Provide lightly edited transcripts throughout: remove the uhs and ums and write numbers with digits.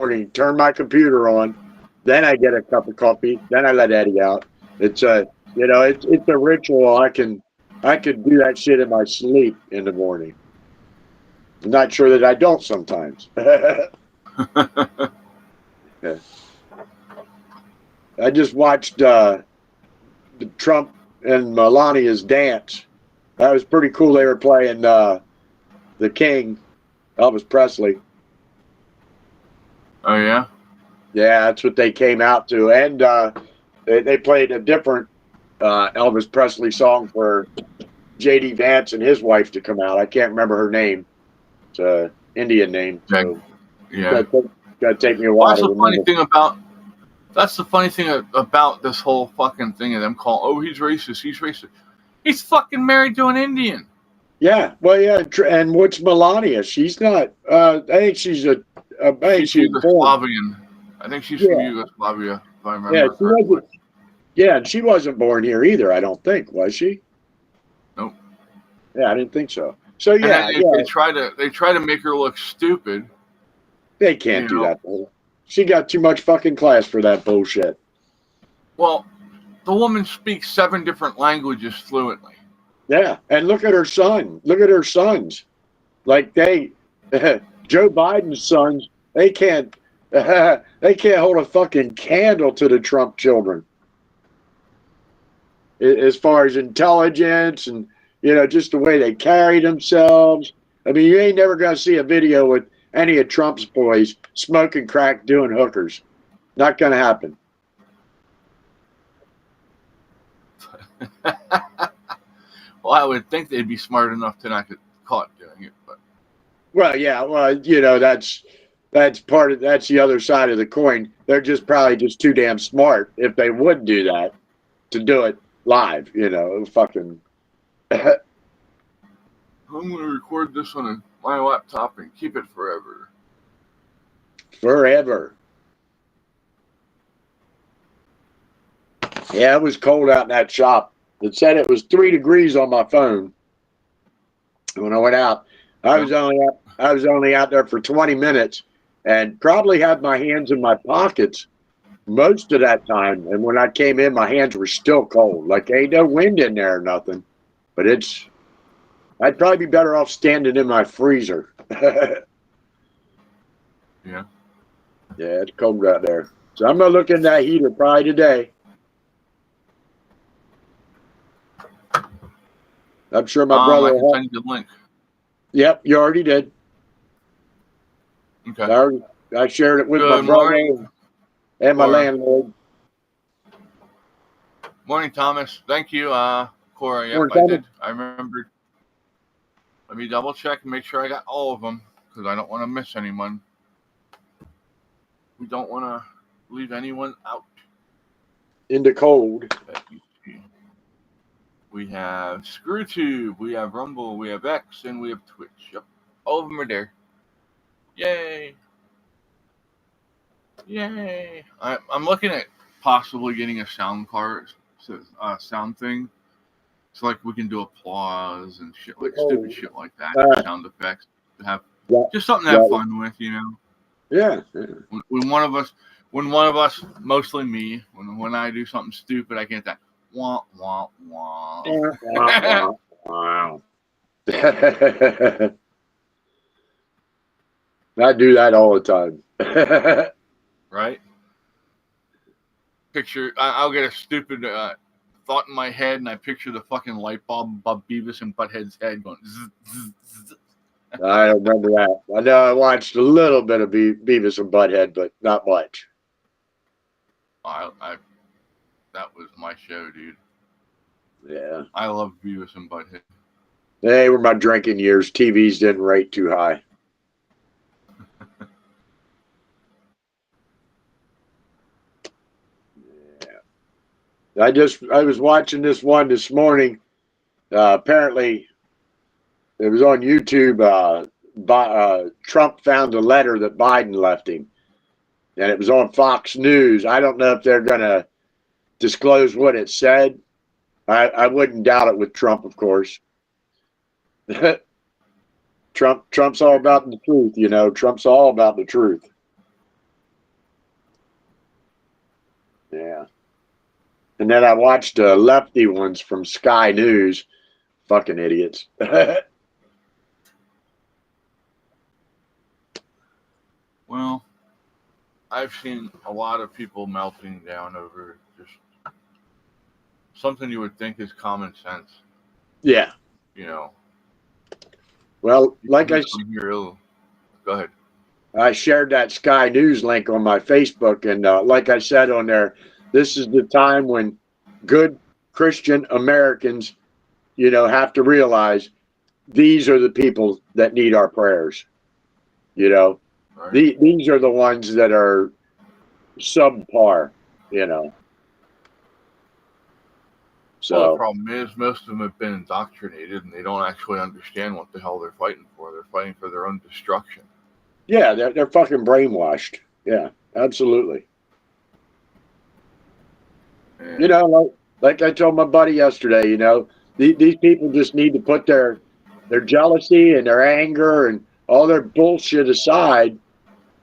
morning, turn my computer on, then I get a cup of coffee, then I let Eddie out. It's a it's a ritual. I could do that shit in my sleep in the morning. I'm not sure that I don't sometimes. Yeah. I just watched Trump and Melania's dance. That was pretty cool. They were playing the King, Elvis Presley. Oh yeah. Yeah, that's what they came out to, and they played a different Elvis Presley song for J.D. Vance and his wife to come out. I can't remember her name. It's an Indian name. So yeah. Gotta take me a while to remember. That's the funny thing about this whole fucking thing of them calling, oh, he's racist. He's fucking married to an Indian. Yeah, well, yeah, and what's Melania? She's not. I think she's a. I think she's Yugoslavian. I think she's from Yugoslavia, if I remember correctly. Yeah, and she wasn't born here either. I don't think, was she? Nope. Yeah, I didn't think so. So yeah, they try to make her look stupid. They can't do that. She got too much fucking class for that bullshit. Well, the woman speaks 7 different languages fluently. Yeah, and look at her son. Look at her sons. Like Joe Biden's sons, they can't hold a fucking candle to the Trump children. As far as intelligence and just the way they carry themselves. I mean, you ain't never gonna see a video with any of Trump's boys smoking crack, doing hookers. Not gonna happen. Well, I would think they'd be smart enough to not get caught doing it, but. Well, yeah, that's the other side of the coin. They're probably too damn smart if they would do that to do it live. Fucking. I'm gonna record this on my laptop and keep it forever. Forever. Yeah, it was cold out in that shop. It said it was 3 degrees on my phone when I went out. I was only out there for 20 minutes and probably had my hands in my pockets most of that time. And when I came in, my hands were still cold. Like ain't no wind in there or nothing. But I'd probably be better off standing in my freezer. Yeah. Yeah, it's cold out there. So I'm gonna look in that heater probably today. I'm sure my brother. I can send you the link. Yep, you already did. Okay. I shared it with my brother and my landlord. Morning, Thomas. Thank you, Cora. Yep, Morning, I did. I remembered. Let me double check and make sure I got all of them because I don't want to miss anyone. We don't want to leave anyone out. In the cold. We have ScrewTube, we have Rumble, we have X, and we have Twitch. Yep, all of them are there. Yay! Yay! I'm looking at possibly getting a sound card, sound thing, so like we can do applause and shit, like stupid shit like that, sound effects, to have just something to have fun with, Yeah. When one of us, mostly me, when I do something stupid, I get that. Wah, wah, wah. Wow. I do that all the time. Right? I'll get a stupid thought in my head, and I picture the fucking light bulb above Beavis and Butthead's head going zzz, zzz, zzz. I don't remember that. I know I watched a little bit of Beavis and Butthead, but not much. That was my show, dude. Yeah. I love Beavis and Butthead. They were my drinking years. TVs didn't rate too high. Yeah. I was watching this one this morning. Apparently, it was on YouTube. Trump found a letter that Biden left him, and it was on Fox News. I don't know if they're going to disclose what it said. I wouldn't doubt it with Trump, of course. Trump's all about the truth, Trump's all about the truth. Yeah. And then I watched lefty ones from Sky News. Fucking idiots. Well, I've seen a lot of people melting down over just something you would think is common sense. Yeah. You know, Well, people who come here, go ahead. I shared that Sky News link on my Facebook, and like I said on there, this is the time when good Christian Americans, have to realize these are the people that need our prayers. Right. These are the ones that are subpar. So Well, the problem is most of them have been indoctrinated, and they don't actually understand what the hell they're fighting for. They're fighting for their own destruction. Yeah, they're fucking brainwashed. Yeah, absolutely. And like I told my buddy yesterday, these people just need to put their jealousy and their anger and all their bullshit aside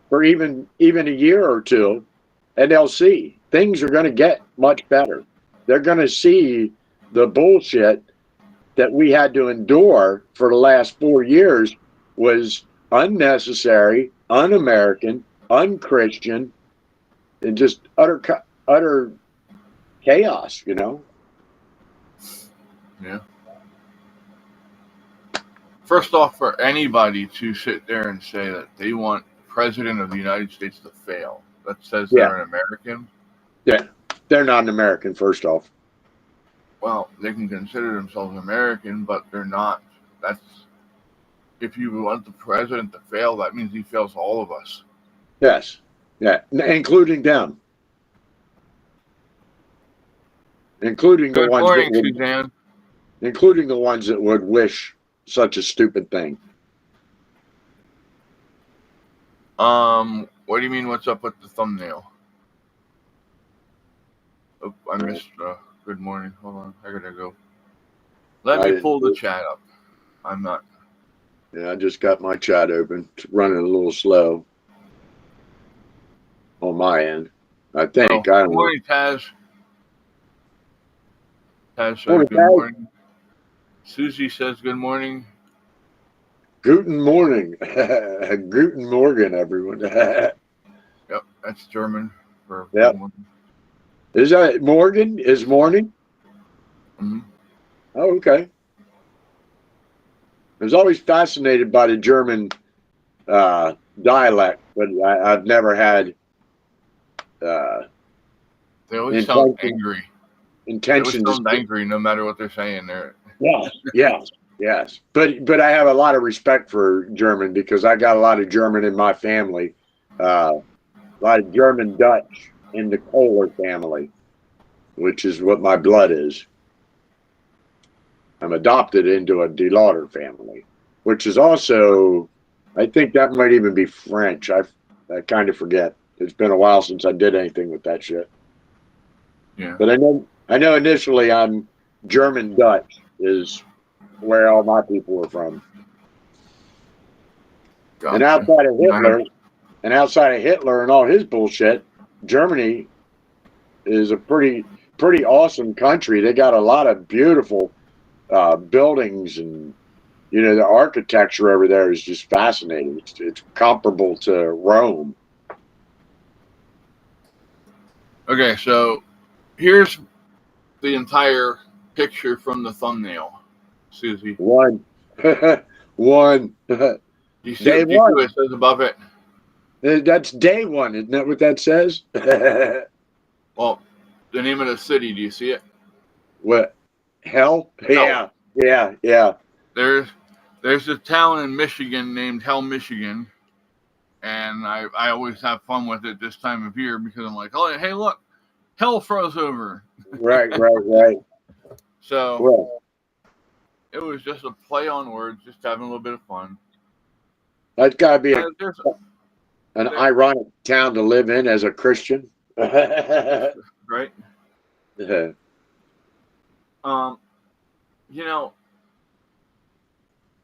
for even a year or two, and they'll see things are going to get much better. They're going to see the bullshit that we had to endure for the last 4 years was unnecessary, un-American, unchristian, and just utter chaos. Yeah. First off, for anybody to sit there and say that they want the President of the United States to fail, that says they're an American. Yeah, they're not an American, first off. Well, they can consider themselves American, but they're not. If you want the president to fail, that means he fails all of us. Yes. Yeah, including them. Including the ones morning, Suzanne. Including the ones that would wish such a stupid thing. What do you mean? What's up with the thumbnail? Oh, I missed. Good morning. Hold on, I gotta go. Let me pull the chat up. I'm not. Yeah, I just got my chat open. It's running a little slow on my end. I think. Good morning, Taz. Taz says good morning. Susie says good morning. Guten morning. Guten Morgen, everyone. Yep, that's German for good morning. Is that Morgan? Is morning? Mm-hmm. Oh, okay. I was always fascinated by the German dialect, but I've never had. They always sound angry. Intentions. They always sound angry, no matter what they're saying. Yes. But I have a lot of respect for German because I got a lot of German in my family. A lot of German Dutch in the Kohler family, which is what my blood is. I'm adopted into a De Lauder family, which is also, I think that might even be French. I kind of forget. It's been a while since I did anything with that shit. Yeah. But I know initially I'm German Dutch is where all my people are from. Gotcha. And outside of Hitler and all his bullshit, Germany is a pretty awesome country. They got a lot of beautiful buildings, and the architecture over there is just fascinating. It's comparable to Rome. Okay, so here's the entire picture from the thumbnail, Susie. One. You see what it says above it? That's day one, isn't that what that says? Well, the name of the city, do you see it? What? Hell? No. Yeah. There's a town in Michigan named Hell, Michigan, and I always have fun with it this time of year because I'm like, oh, hey, look, hell froze over. Right. So it was just a play on words, just having a little bit of fun. That's got to be an ironic town to live in as a Christian. Right? Yeah.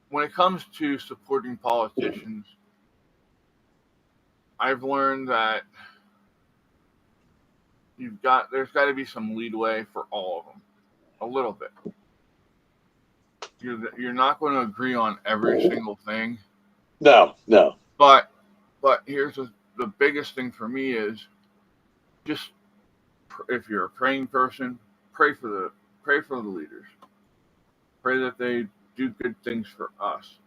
When it comes to supporting politicians, I've learned that there's got to be some leadway for all of them, a little bit. You're not going to agree on every single thing, No. but here's the biggest thing for me is just if you're a praying person, pray for the leaders. Pray that they do good things for us.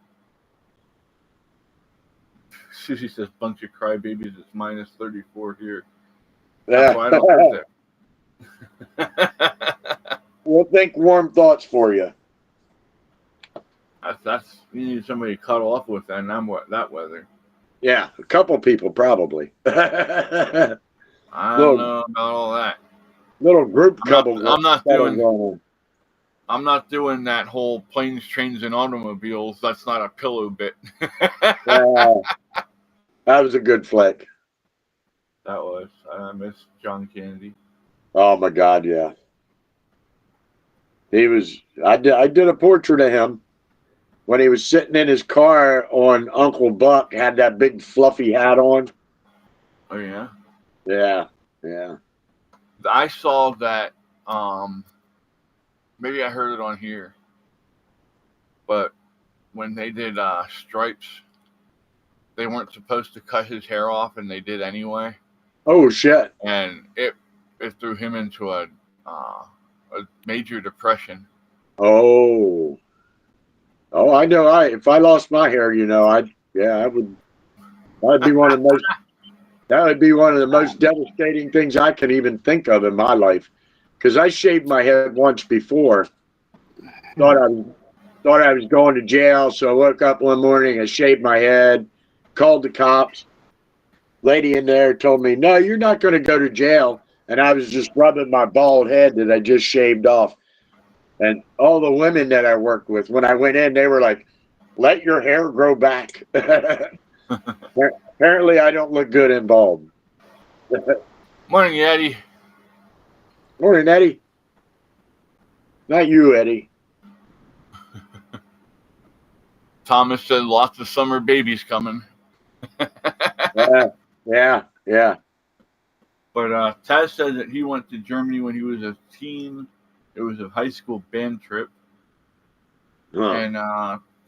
Susie says, bunch of crybabies, it's minus 34 here. That's why I don't live there. We'll think warm thoughts for you. That's you need somebody to cuddle up with, and I'm that weather. Yeah, a couple people probably. I don't know about all that. Little group couple. I'm not doing that whole planes, trains, and automobiles. That's not a pillow bit. That was a good flick. That was. I miss John Kennedy. Oh my God, yeah. He was. I did a portrait of him when he was sitting in his car on Uncle Buck. Had that big fluffy hat on. Oh yeah. Yeah. I saw that. Maybe I heard it on here, but when they did Stripes, they weren't supposed to cut his hair off, and they did anyway. Oh shit! And it threw him into a major depression. Oh, I know. If I lost my hair, I would. That'd be one of the most. That would be one of the most devastating things I can even think of in my life, because I shaved my head once before. Thought I was going to jail, so I woke up one morning. I shaved my head, called the cops. Lady in there told me, "No, you're not going to go to jail." And I was just rubbing my bald head that I just shaved off. And all the women that I worked with, when I went in, they were like, "Let your hair grow back." Apparently, I don't look good in bald. Morning, Eddie. Morning, Eddie. Not you, Eddie. Thomas said lots of summer babies coming. Yeah. But Taz said that he went to Germany when he was a teen. It was a high school band trip. Huh. And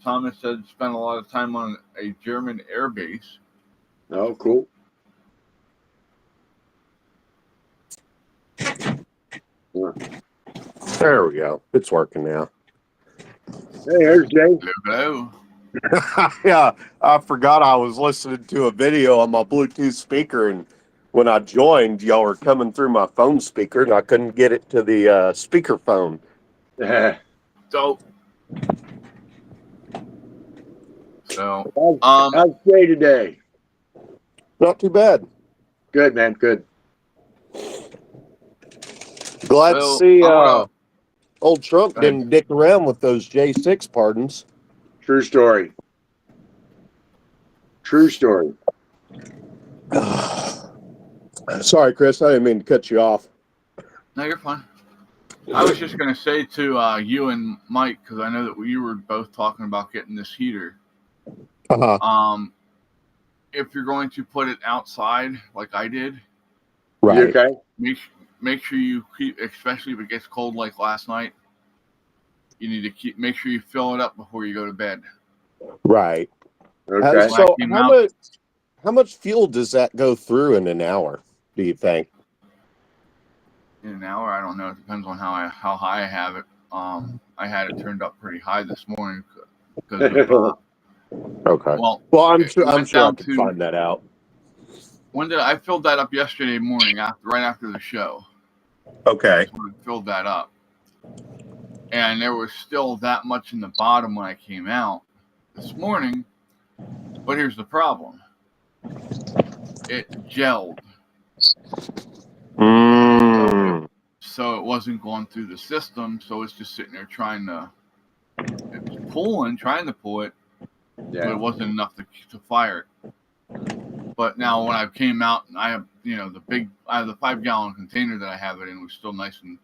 Thomas said spent a lot of time on a German air base. Oh, cool. There we go. It's working now. Hey, there's Jay. Hello. Yeah, I forgot I was listening to a video on my Bluetooth speaker, and when I joined, y'all were coming through my phone speaker, and I couldn't get it to the speaker phone. So How's Jay today? Not too bad. Good, man. Good. Glad to see old Trump didn't dick around with those J6 pardons. True story. Sorry, Chris. I didn't mean to cut you off. No, you're fine. I was just going to say to you and Mike, because I know that you were both talking about getting this heater. If you're going to put it outside like I did, right? You okay? Make sure you keep, especially if it gets cold like last night. You need to make sure you fill it up before you go to bed. Right. Okay. So how much fuel does that go through in an hour, do you think? In an hour, I don't know. It depends on how high I have it. I had it turned up pretty high this morning because okay. Well, I'm sure I can find that out. When did I filled that up yesterday morning right after the show? Okay. I filled that up, and there was still that much in the bottom when I came out this morning. But here's the problem: it gelled. So it wasn't going through the system, so it's just sitting there trying to pull it, but it wasn't enough to fire it. But now when I came out, and I have the 5-gallon container that I have it in was still nice and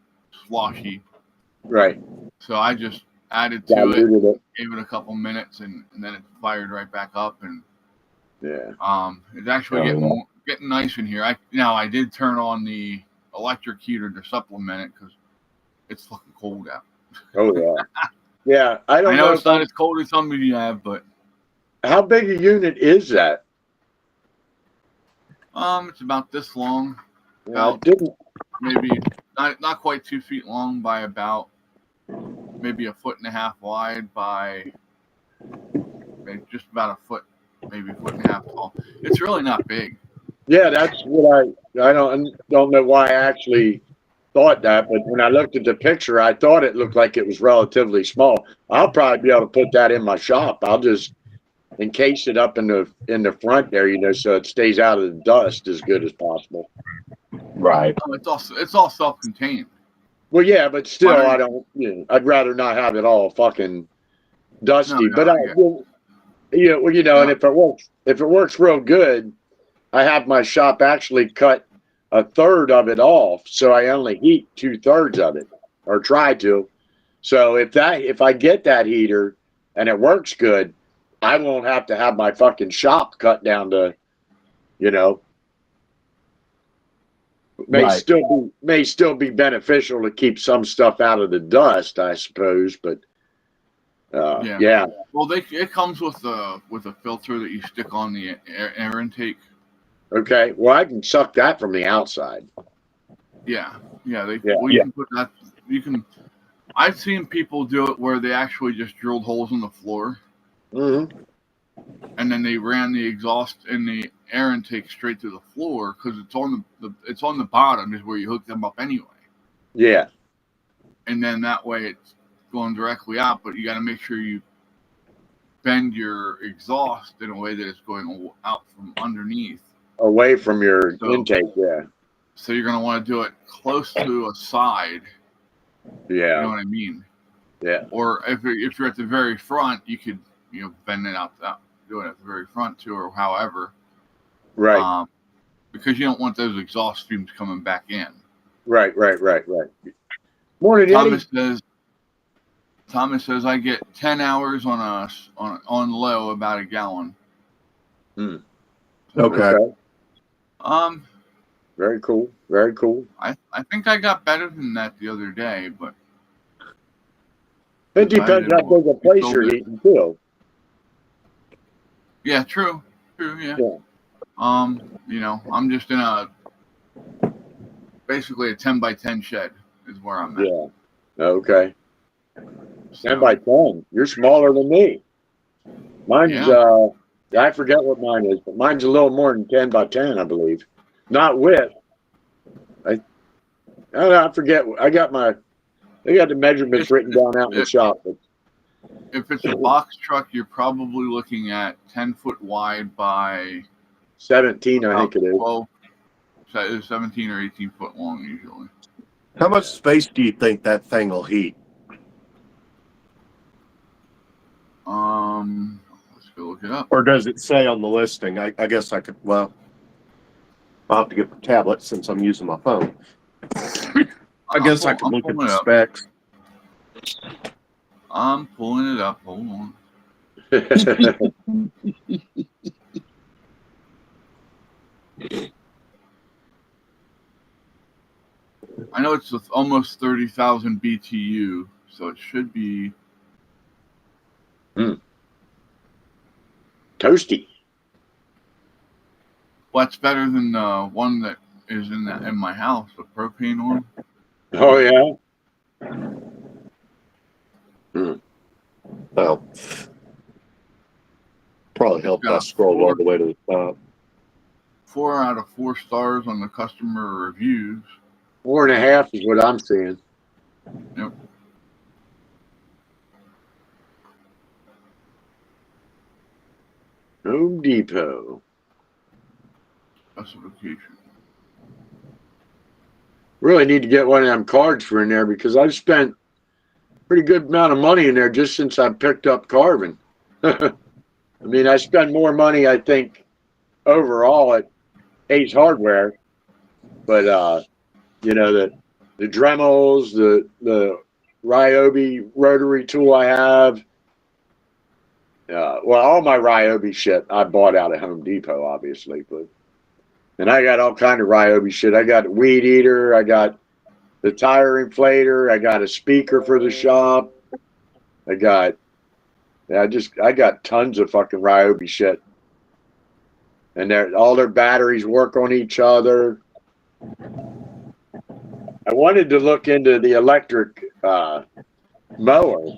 sloshy. Right. So I just added to it, gave it a couple minutes, and then it fired right back up. And it's actually getting nice in here. I did turn on the electric heater to supplement it because it's fucking cold out. Oh yeah. Yeah, I don't I know know. it's not as cold as some of you have, but How big a unit is that? it's about this long, Yeah, I about didn't. maybe not quite 2 feet long by about maybe 1.5 feet wide by maybe just about a foot, maybe 1.5 feet tall. It's really not big. Yeah, that's what I don't know why I actually thought that, but when I looked at the picture, I thought it looked like it was relatively small. I'll probably be able to put that in my shop. I'll just encase it up in the front there, so it stays out of the dust as good as possible. Right. It's all self-contained. Well, yeah, but still, Why I don't. I'd rather not have it all fucking dusty. No, But yeah. and if it works real good, I have my shop actually cut a third of it off, so I only heat 2/3 of it, or try to. So if I get that heater and it works good, I won't have to have my fucking shop cut down to, may Right. still be beneficial to keep some stuff out of the dust, I suppose. But yeah. Well, it comes with a filter that you stick on the air intake. Okay. Well, I can suck that from the outside. Yeah. You Yeah. can put that. You can. I've seen people do it where they actually just drilled holes in the floor, Mm-hmm. and then they ran the exhaust and the air intake straight to the floor because it's on the bottom is where you hook them up anyway. Yeah. And then that way it's going directly out, but you got to make sure you bend your exhaust in a way that it's going out from underneath. Away from your intake. Yeah. So you're going to want to do it close to a side. Yeah. You know what I mean? Yeah. Or if you're at the very front, you could bend it out, do it at the very front too, or however. Right. Because you don't want those exhaust streams coming back in. Right. Morning, Thomas says I get 10 hours on low about a gallon. Hmm. Okay. Very cool. Very cool. I think I got better than that the other day, but It depends how big a place you're eating too. Yeah, true. Yeah. I'm just in basically a 10 by 10 shed is where I'm at. Yeah. Okay. 10 by 10. You're smaller than me. Mine's I forget what mine is, but mine's a little more than 10 by 10, I believe. Not width. I forget. I got the measurements written down out in the shop. But if it's a box truck, you're probably looking at 10 foot wide by 17, I think it is. 12, 17 or 18 foot long usually. How much space do you think that thing will heat? Let's go look it up. Or does it say on the listing? I guess I could. Well, I'll have to get the tablet since I'm using my phone. I guess I could look at the specs. I'm pulling it up. Hold on. I know it's with almost 30,000 BTU, so it should be toasty. Well, it's better than the one that is in my house with propane on. Oh yeah. Well, probably helped us scroll all the way to the top. 4 out of 4 stars on the customer reviews. 4.5 is what I'm seeing. Yep. Home Depot. Specification. Really need to get one of them cards for in there because I've spent a pretty good amount of money in there just since I picked up carving. I mean, I spend more money, I think, overall at Ace Hardware, but the Dremels, the Ryobi rotary tool I have. All my Ryobi shit I bought out at Home Depot, obviously, but And I got all kind of Ryobi shit. I got a weed eater. I got the tire inflator. I got a speaker for the shop. I got tons of fucking Ryobi shit. And all their batteries work on each other. I wanted to look into the electric mower,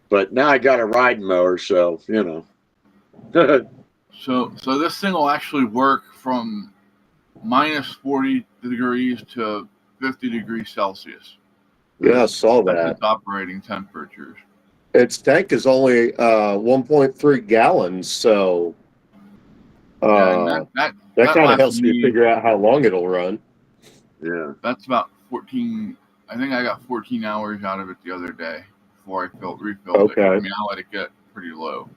but now I got a riding mower, so you know. So this thing will actually work from minus 40 degrees to 50 degrees Celsius. Yeah, I saw That's that. its operating temperatures. Its tank is only 1.3 gallons, so Yeah, and that kind of lasts helps me figure out how long it'll run. Yeah. That's about 14. I think I got 14 hours out of it the other day before I refilled it. Okay. I mean, I let it get pretty low.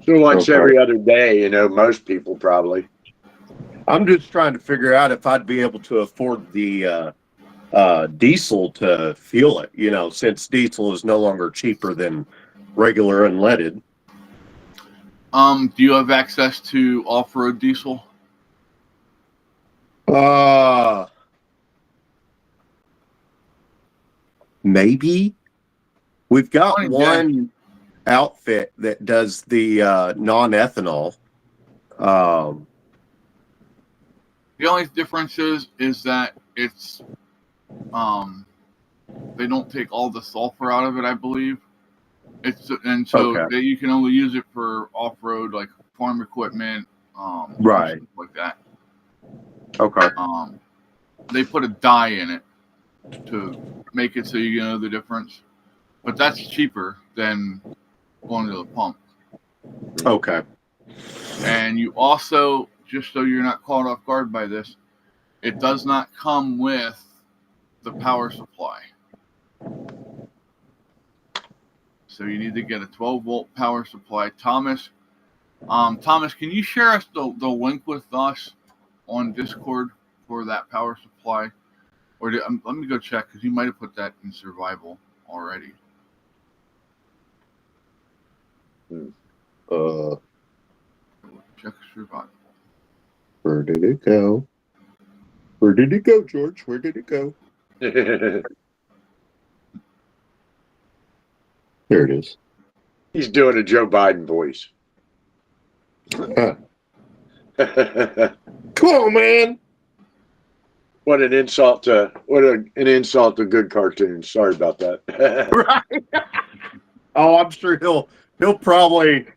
So once Okay. every other day, you know, most people probably. I'm just trying to figure out if I'd be able to afford the diesel to fuel it, you know, since diesel is no longer cheaper than regular unleaded. Do you have access to off-road diesel? Maybe. We've got Fine, one outfit that does the non-ethanol. The only difference is that it's they don't take all the sulfur out of it, I believe. So Okay. you can only use it for off-road, like farm equipment, Right. stuff like that. Okay. They put a dye in it to make it so you know the difference, but that's cheaper than going to the pump. Okay. And you also, just so you're not caught off guard by this, it does not come with the power supply. So you need to get a 12-volt power supply. Thomas, can you share us the link with us on Discord for that power supply? Or let me go check, because you might have put that in survival already. Check survival. Where did it go? Where did it go, George? Where did it go? There it is. He's doing a Joe Biden voice. Come on, man. What an insult to good cartoons. Sorry about that. Right. Oh, I'm sure he'll probably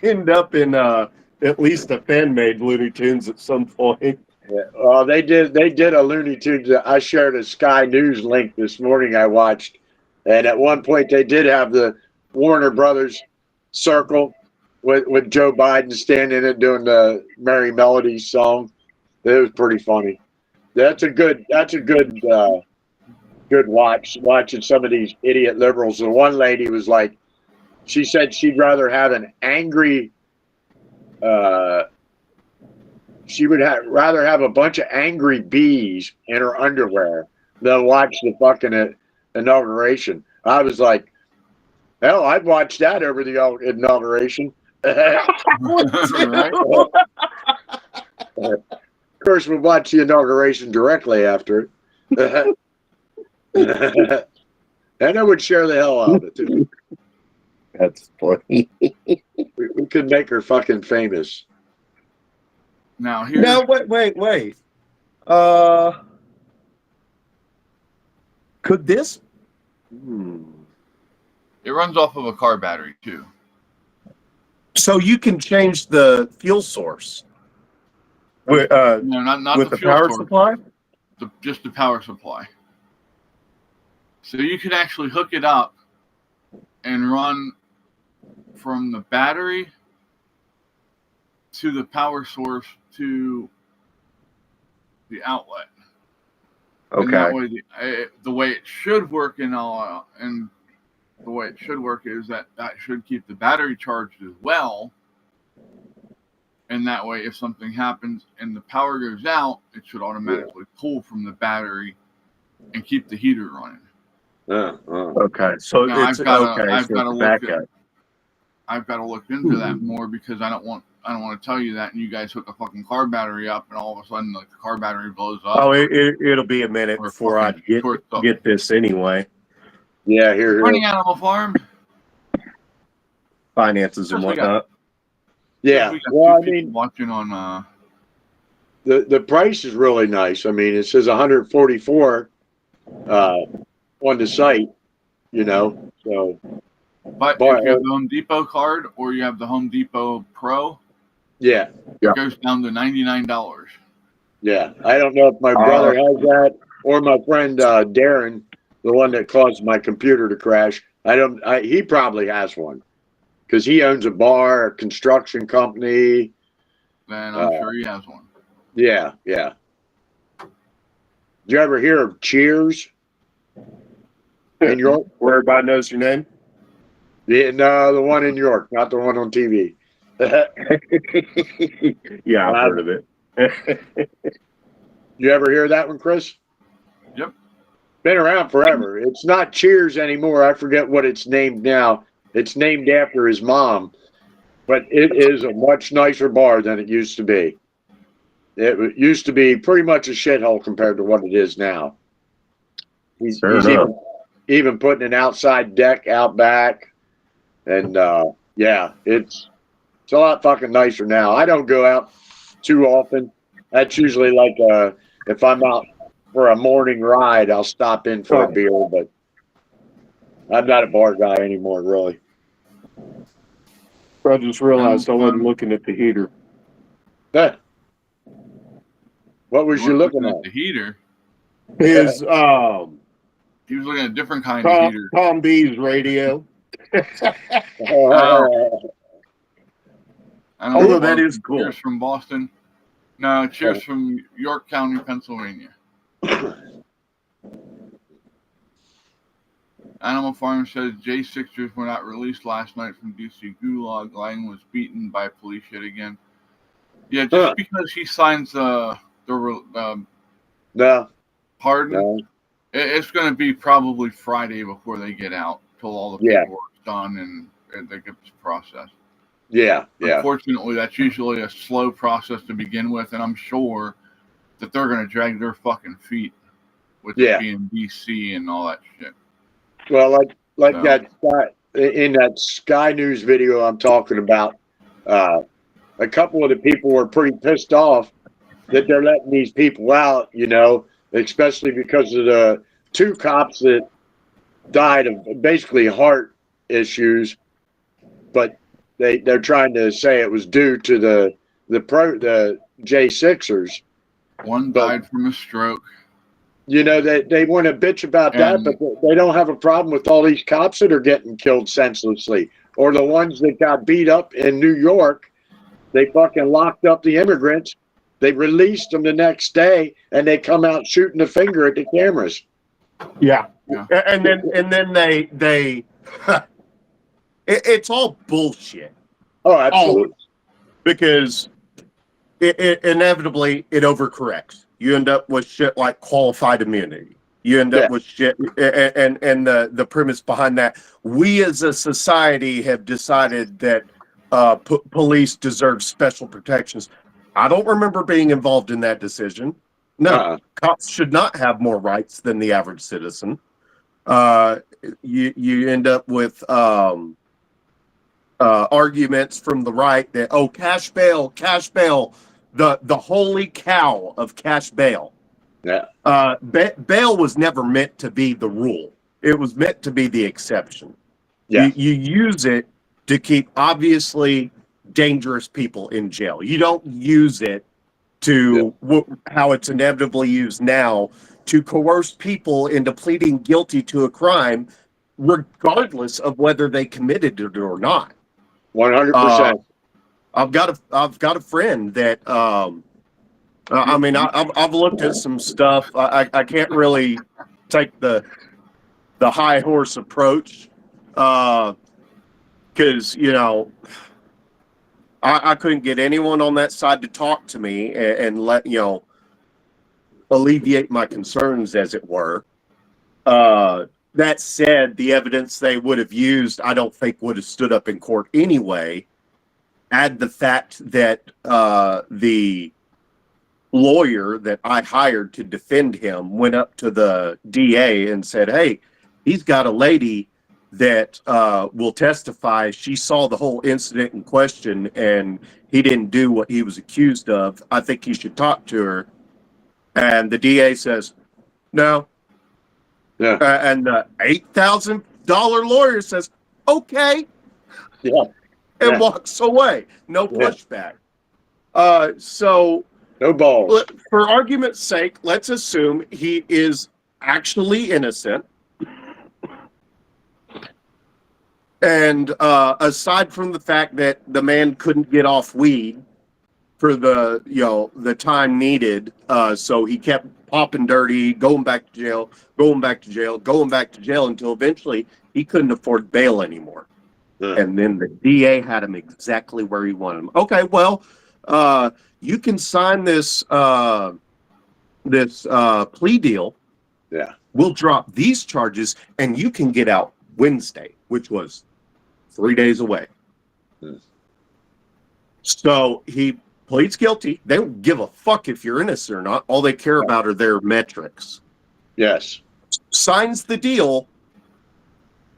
end up in at least a fan-made Looney Tunes at some point. Yeah. Well, they did a Looney Tunes. I shared a Sky News link this morning I watched, and at one point they did have the Warner Brothers circle with Joe Biden standing in it doing the Merry Melodies song. It was pretty funny. That's a good watch, watching some of these idiot liberals. The one lady was like, she said she'd rather have an angry she would rather have a bunch of angry bees in her underwear than watch the fucking inauguration. I was like, hell, I'd watch that over the inauguration. Right? Of course, we'll watch the inauguration directly after it. And I would share the hell out of it, too. That's funny. We could make her fucking famous. Now here. No, wait. Could this? It runs off of a car battery too. So you can change the fuel source with No, not with the the fuel power source, supply. just the power supply. So you could actually hook it up and run from the battery to the power source to the outlet. And that Okay. way, the way it should work and the way it should work is that should keep the battery charged as well. And that way, if something happens and the power goes out, it should automatically pull from the battery and keep the heater running. Okay. So Now, it's I've got okay. to So it's backup. I've got to look into that more, because I don't want I don't want to tell you that, and you guys hook a fucking car battery up, and all of a sudden, like the car battery blows up. Oh, it'll be a minute Or before I fucking get this anyway. Yeah, here. Running Animal Farm. Finances and whatnot. Yeah. We got Well, I two people mean, watching on. the price is really nice. I mean, it says 144 on the site. You know, so. But if you have the Home Depot card or you have the Home Depot Pro, Yeah. it goes down to $99. Yeah. I don't know if my brother has that or my friend Darren, the one that caused my computer to crash. He probably has one because he owns a bar, a construction company. Then I'm sure he has one. Yeah. Yeah. Did you ever hear of Cheers in York? Where everybody knows your name? Yeah, no, the one in York, not the one on TV. Yeah, I've heard of it. You ever hear that one, Chris? Yep. Been around forever. It's not Cheers anymore. I forget what it's named now. It's named after his mom, but it is a much nicer bar than it used to be. It used to be pretty much a shithole compared to what it is now. He's even putting an outside deck out back. And yeah, it's a lot fucking nicer now. I don't go out too often. That's usually like if I'm out for a morning ride, I'll stop in for a beer, but I'm not a bar guy anymore, really. I just realized I wasn't looking at the heater. What was you looking at? The heater. His He was looking at a different kind of heater. Tom B's radio. Oh, that is cool. Cheers from Boston. No, cheers from York County, Pennsylvania. Animal Farm says J6ers were not released last night from DC Gulag. Lang was beaten by police yet again. Yeah, just because he signs the pardon, it's going to be probably Friday before they get out till all the paperwork's done and they get this process. Yeah. Unfortunately, that's usually a slow process to begin with, and I'm sure that they're going to drag their fucking feet with it being DC and all that shit. Well, like that in that Sky News video I'm talking about, a couple of the people were pretty pissed off that they're letting these people out, you know, especially because of the two cops that died of basically heart issues, but they're trying to say it was due to the J6ers. One died from a stroke. You know, they want to bitch about that, but they don't have a problem with all these cops that are getting killed senselessly, or the ones that got beat up in New York. They fucking locked up the immigrants. They released them the next day, and they come out shooting the finger at the cameras. Yeah. And then they it's all bullshit. Oh, absolutely. Because it inevitably it overcorrects. You end up with shit like qualified immunity. You end up with shit, and the premise behind that, we as a society have decided that police deserve special protections. I don't remember being involved in that decision. No, cops should not have more rights than the average citizen. You end up with arguments from the right that cash bail, the holy cow of cash bail. Yeah. Bail was never meant to be the rule. It was meant to be the exception. Yeah. You use it to keep obviously dangerous people in jail. You don't use it to how it's inevitably used now to coerce people into pleading guilty to a crime, regardless of whether they committed it or not. 100%. I've got a friend that I mean I've looked at some stuff. I can't really take the high horse approach because you know I couldn't get anyone on that side to talk to me and let alleviate my concerns, as it were. That said, the evidence they would have used, I don't think would have stood up in court anyway. add the fact that the lawyer that I hired to defend him went up to the DA and said, hey, he's got a lady that will testify. She saw the whole incident in question and he didn't do what he was accused of. I think you should talk to her. And the DA says, no. Yeah. And the $8,000 lawyer says, okay. Yeah. And Yeah. walks away. No Yeah. pushback. So No balls. for argument's sake, let's assume he is actually innocent. And aside from the fact that the man couldn't get off weed for the time needed, so he kept popping dirty, going back to jail, going back to jail, going back to jail until eventually he couldn't afford bail anymore. Yeah. And then the DA had him exactly where he wanted him. Okay, well, you can sign this plea deal. Yeah. We'll drop these charges, and you can get out Wednesday, which was 3 days away. Hmm. So he pleads guilty. They don't give a fuck if you're innocent or not. All they care about are their metrics. Yes. Signs the deal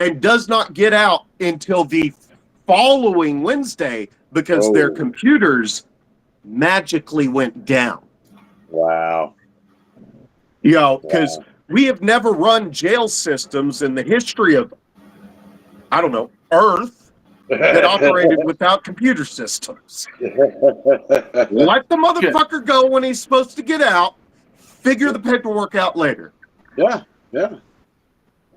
and does not get out until the following Wednesday because their Oh. computers magically went down. Wow. Because Wow. we have never run jail systems in the history of, I don't know, Earth that operated without computer systems. Let the motherfucker go when he's supposed to get out. Figure the paperwork out later. Yeah. Yeah.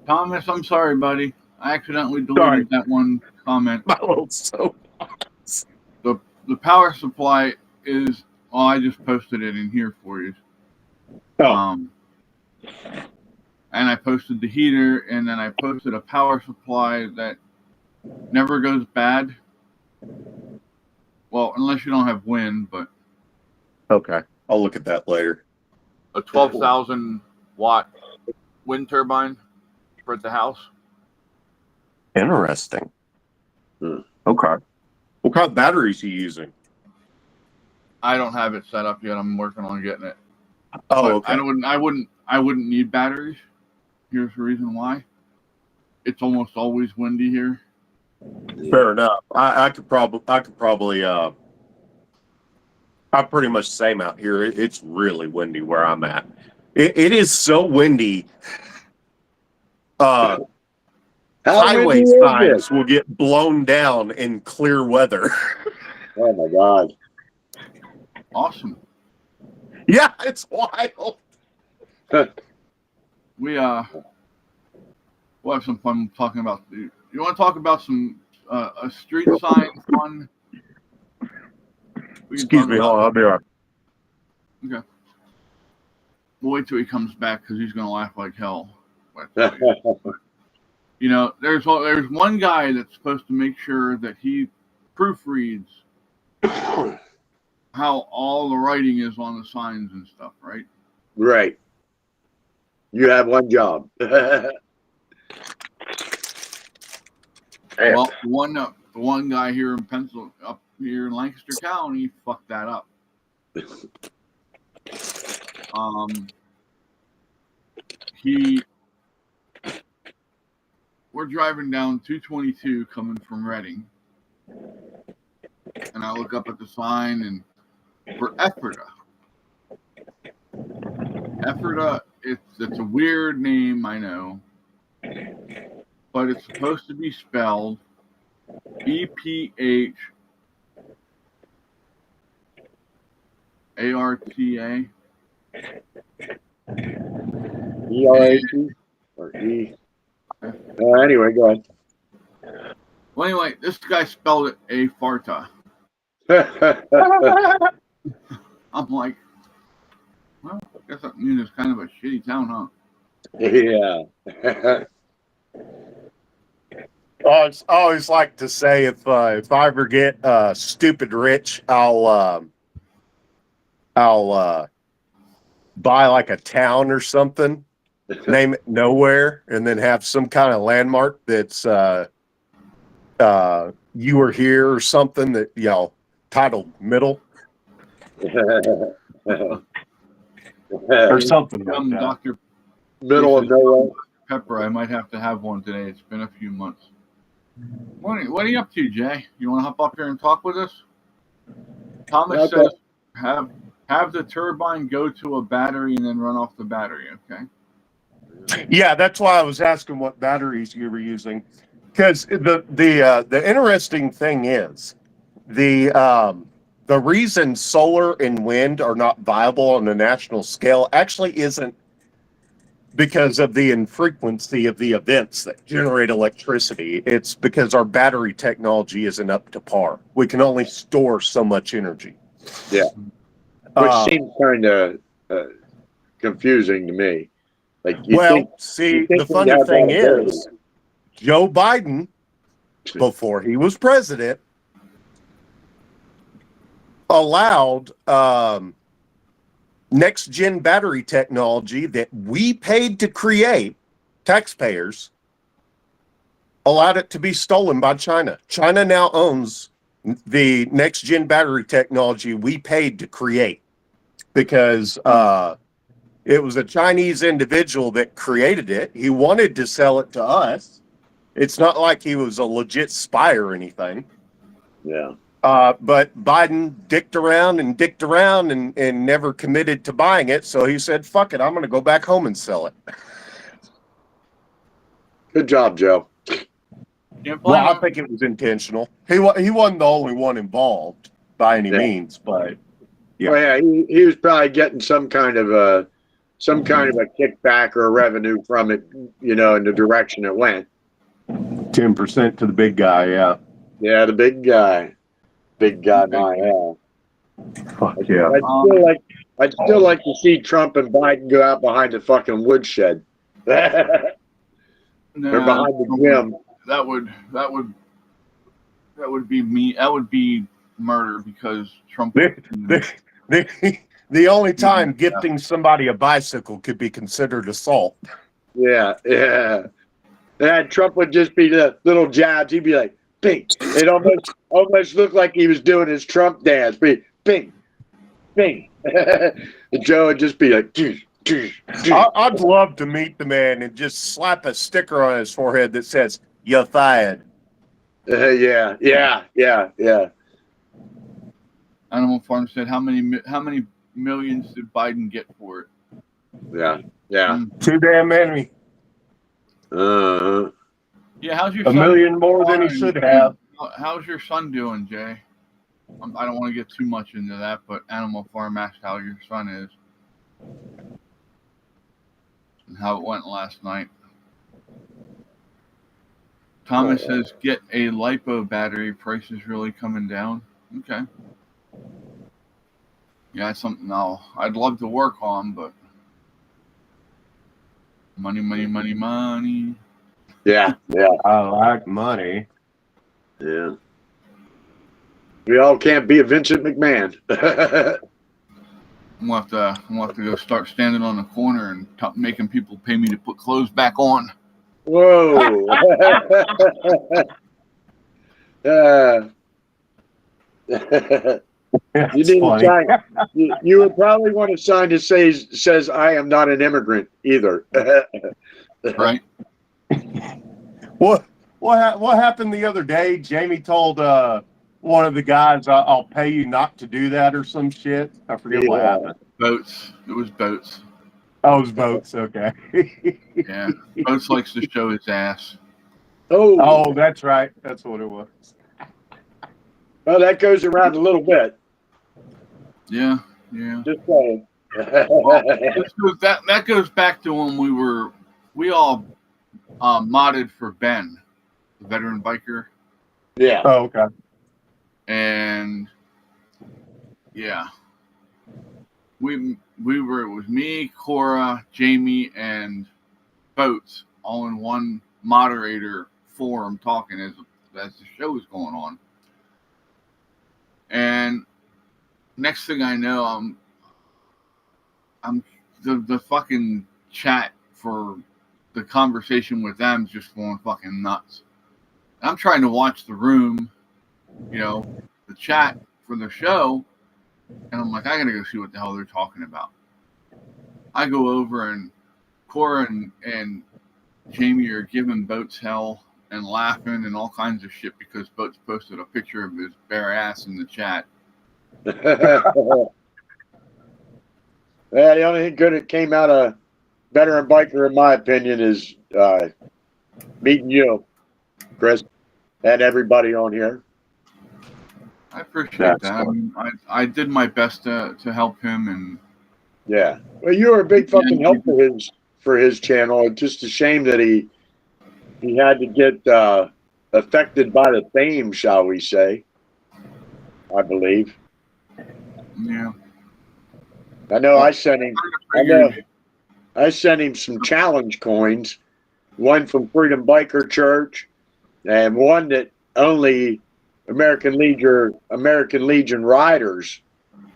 Thomas, I'm sorry, buddy. I accidentally deleted Sorry. that one comment. My little soap. The power supply is. Well, I just posted it in here for you. Oh. And I posted the heater, and then I posted a power supply that never goes bad. Well, unless you don't have wind, but Okay. I'll look at that later. a 12,000 watt wind turbine for the house. Interesting. Hmm. Okay. What kind of batteries are you using? I don't have it set up yet. I'm working on getting it. Oh, But okay. I wouldn't need batteries. Here's the reason why. It's almost always windy here. Fair enough. I could probably I'm pretty much the same out here. It's really windy where I'm at. It is so windy. How Highway windy is signs this? will get blown down in clear weather. Oh my God. Awesome. Yeah, it's wild. We'll have some fun talking about. You want to talk about some a street sign fun? We can Excuse talk me, about- hold on, I'll be right. Okay. We'll wait till he comes back because he's gonna laugh like hell. You know, there's one guy that's supposed to make sure that he proofreads how all the writing is on the signs and stuff, right? Right. You have one job. Well, the one guy here in up here in Lancaster County fucked that up. We're driving down 222 coming from Reading, and I look up at the sign and for Ephrata. Ephrata, it's a weird name, I know, but it's supposed to be spelled EPHARTA. E-R-A-T or E. Anyway, go ahead. Well, anyway, this guy spelled it Afarta. I'm like, well, I guess that means it's kind of a shitty town, huh? Yeah. I always like to say if I ever get stupid rich, I'll buy like a town or something, name it Nowhere, and then have some kind of landmark that's You Were Here or something that, titled Middle or something like that. Dr. Middle of nowhere. Pepper, I might have to have one today. It's been a few months. What are you up to, Jay? You want to hop up here and talk with us? Thomas Okay. says have the turbine go to a battery and then run off the battery. Okay. Yeah, that's why I was asking what batteries you were using, because the interesting thing is the reason solar and wind are not viable on a national scale actually isn't because of the infrequency of the events that generate electricity. It's because our battery technology isn't up to par. We can only store so much energy. Yeah. Which seems kind of confusing to me. Like, the funny thing is, Joe Biden, before he was president, allowed next gen battery technology that we paid to create, taxpayers, allowed it to be stolen by China. China now owns the next gen battery technology we paid to create because it was a Chinese individual that created it. He wanted to sell it to us. It's not like he was a legit spy or anything. Yeah. But Biden dicked around and never committed to buying it. So he said, fuck it, I'm going to go back home and sell it. Good job, Joe. Well, I think it was intentional. He wasn't the only one involved by any means, but yeah. Well, yeah, he was probably getting some kind of a kickback or a revenue from it, in the direction it went. 10% to the big guy, yeah. Yeah, the big guy. Big guy my ass. Fuck yeah. I'd still like to see Trump and Biden go out behind the fucking woodshed. They're behind the gym. That would be me. That would be murder because Trump. The only time gifting somebody a bicycle could be considered assault. Yeah. And Trump would just be the little jabs. He'd be like, bing. It almost looked like he was doing his Trump dance. Bing, bing. And Joe would just be like, I'd love to meet the man and just slap a sticker on his forehead that says, "You're fired." Yeah. Animal Farm said, "How many millions did Biden get for it?" Yeah. Too damn many. Yeah, how's your a son million more than he should have? How's your son doing, Jay? I don't want to get too much into that, but Animal Farm asked how your son is and how it went last night. Thomas says, get a LiPo battery. Price is really coming down. Okay. Yeah, that's something I'd love to work on, but money. Yeah. I like money. Yeah. We all can't be a Vincent McMahon. I'm gonna have to go start standing on the corner and making people pay me to put clothes back on. Whoa. You need a sign. You would probably want a sign that says I am not an immigrant either. Right. What happened the other day? Jamie told one of the guys, "I'll pay you not to do that" or some shit. I forget what happened. Boats. It was Boats. Oh, it was Boats. Okay. Yeah. Boats likes to show his ass. Oh, that's right. That's what it was. Well, that goes around a little bit. Yeah. Just saying. That goes back to when we all modded for Ben, the veteran biker. Yeah. Oh, okay. And yeah, it was me, Cora, Jamie, and Boats all in one moderator forum talking as the show was going on. And next thing I know, I'm the fucking chat for the conversation with them just going fucking nuts. I'm trying to watch the room, the chat for the show, and I'm like, I gotta go see what the hell they're talking about. I go over, and Cora and Jamie are giving Boats hell and laughing and all kinds of shit because Boats posted a picture of his bare ass in the chat. Yeah, the only thing good that came out of Veteran Biker, in my opinion, is meeting you, Chris, and everybody on here. I appreciate that. I mean, I did my best to help him, and yeah. Well, you were a big fucking help for his channel. It's just a shame that he had to get affected by the fame, shall we say? I believe. yeah. I know. I sent him some challenge coins, one from Freedom Biker Church, and one that only American Legion riders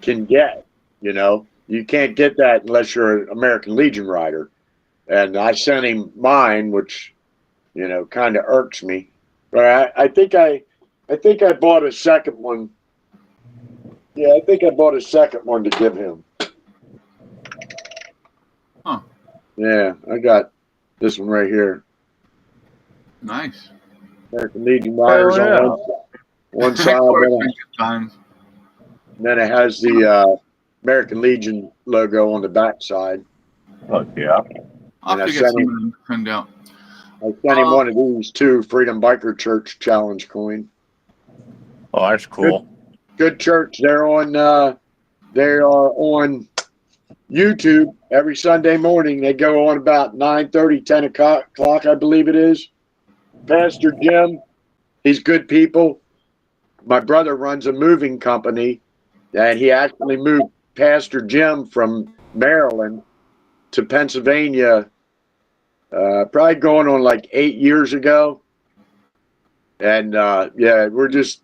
can get. You can't get that unless you're an American Legion rider. And I sent him mine, which kind of irks me. But I think I bought a second one. Yeah, I think I bought a second one to give him. Huh. Yeah, I got this one right here. Nice. American Legion riders on one side. And then it has the American Legion logo on the back side. Oh, yeah. I'll have to get some of them to print out. I sent him one of these too, Freedom Biker Church challenge coin. Oh, that's cool. Good church. They are on YouTube every Sunday morning. They go on about 9:30, 10 o'clock, I believe it is. Pastor Jim, he's good people. My brother runs a moving company, and he actually moved Pastor Jim from Maryland to Pennsylvania, probably going on like 8 years ago. And we're just,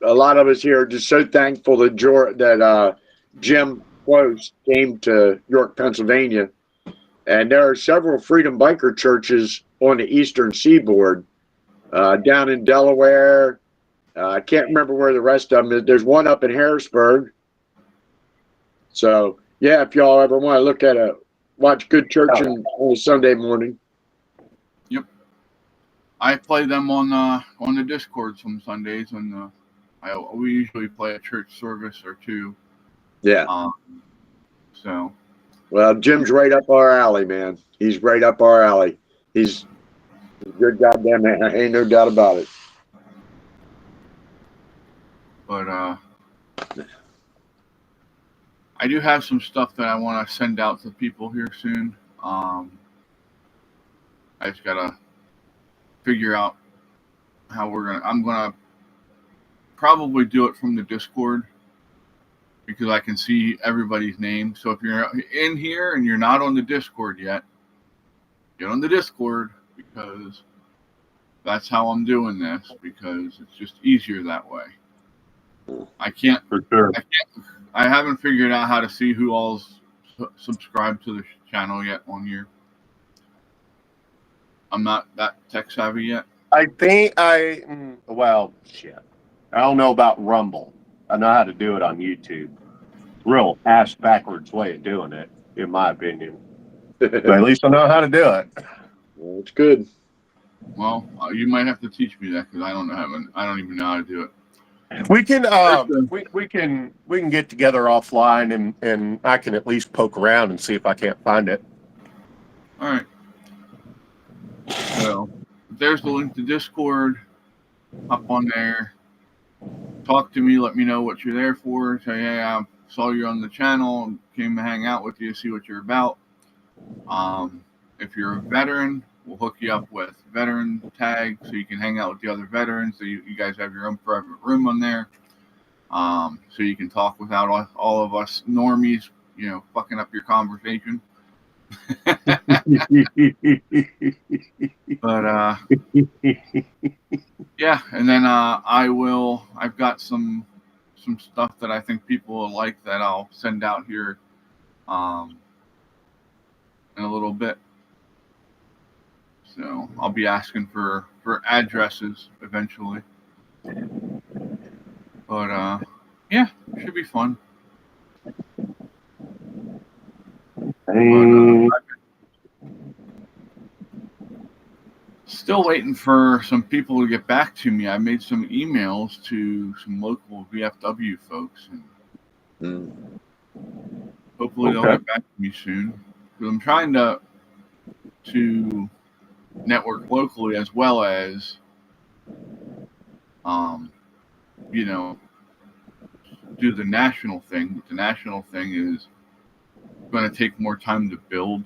a lot of us here are just so thankful that Jim Close came to York, Pennsylvania. And there are several Freedom Biker churches on the eastern seaboard, down in Delaware. I can't remember where the rest of them is. There's one up in Harrisburg. So, yeah, if y'all ever want to watch good church on a Sunday morning. Yep. I play them on the Discord some Sundays, and we usually play a church service or two. Yeah. So. Well, Jim's right up our alley, man. He's right up our alley. He's a good goddamn man. Ain't no doubt about it. But I do have some stuff that I want to send out to people here soon. I just gotta figure out how I'm gonna probably do it from the Discord because I can see everybody's name. So if you're in here and you're not on the Discord yet, get on the Discord because that's how I'm doing this, because it's just easier that way. I can't. For sure. I haven't figured out how to see who all's subscribed to the channel yet on here. I'm not that tech savvy yet. I think shit. I don't know about Rumble. I know how to do it on YouTube. Real ass backwards way of doing it, in my opinion. But at least I know how to do it. Well, it's good. Well, you might have to teach me that because I don't even know how to do it. We can we can get together offline and I can at least poke around and see if I can't find it. All right. So there's the link to Discord. Hop on there. Talk to me. Let me know what you're there for. Say, hey, I saw you on the channel. Came to hang out with you, see what you're about. If you're a veteran, we'll hook you up with veteran tag so you can hang out with the other veterans. So you guys have your own private room on there. So you can talk without all of us normies, fucking up your conversation. But yeah, and then I've got some stuff that I think people will like that I'll send out here in a little bit. So I'll be asking for for addresses eventually. But yeah, should be fun. Still waiting for some people to get back to me. I made some emails to some local VFW folks, and hopefully they'll get back to me soon. Because I'm trying to network locally as well as, you know, do the national thing. The national thing is going to take more time to build.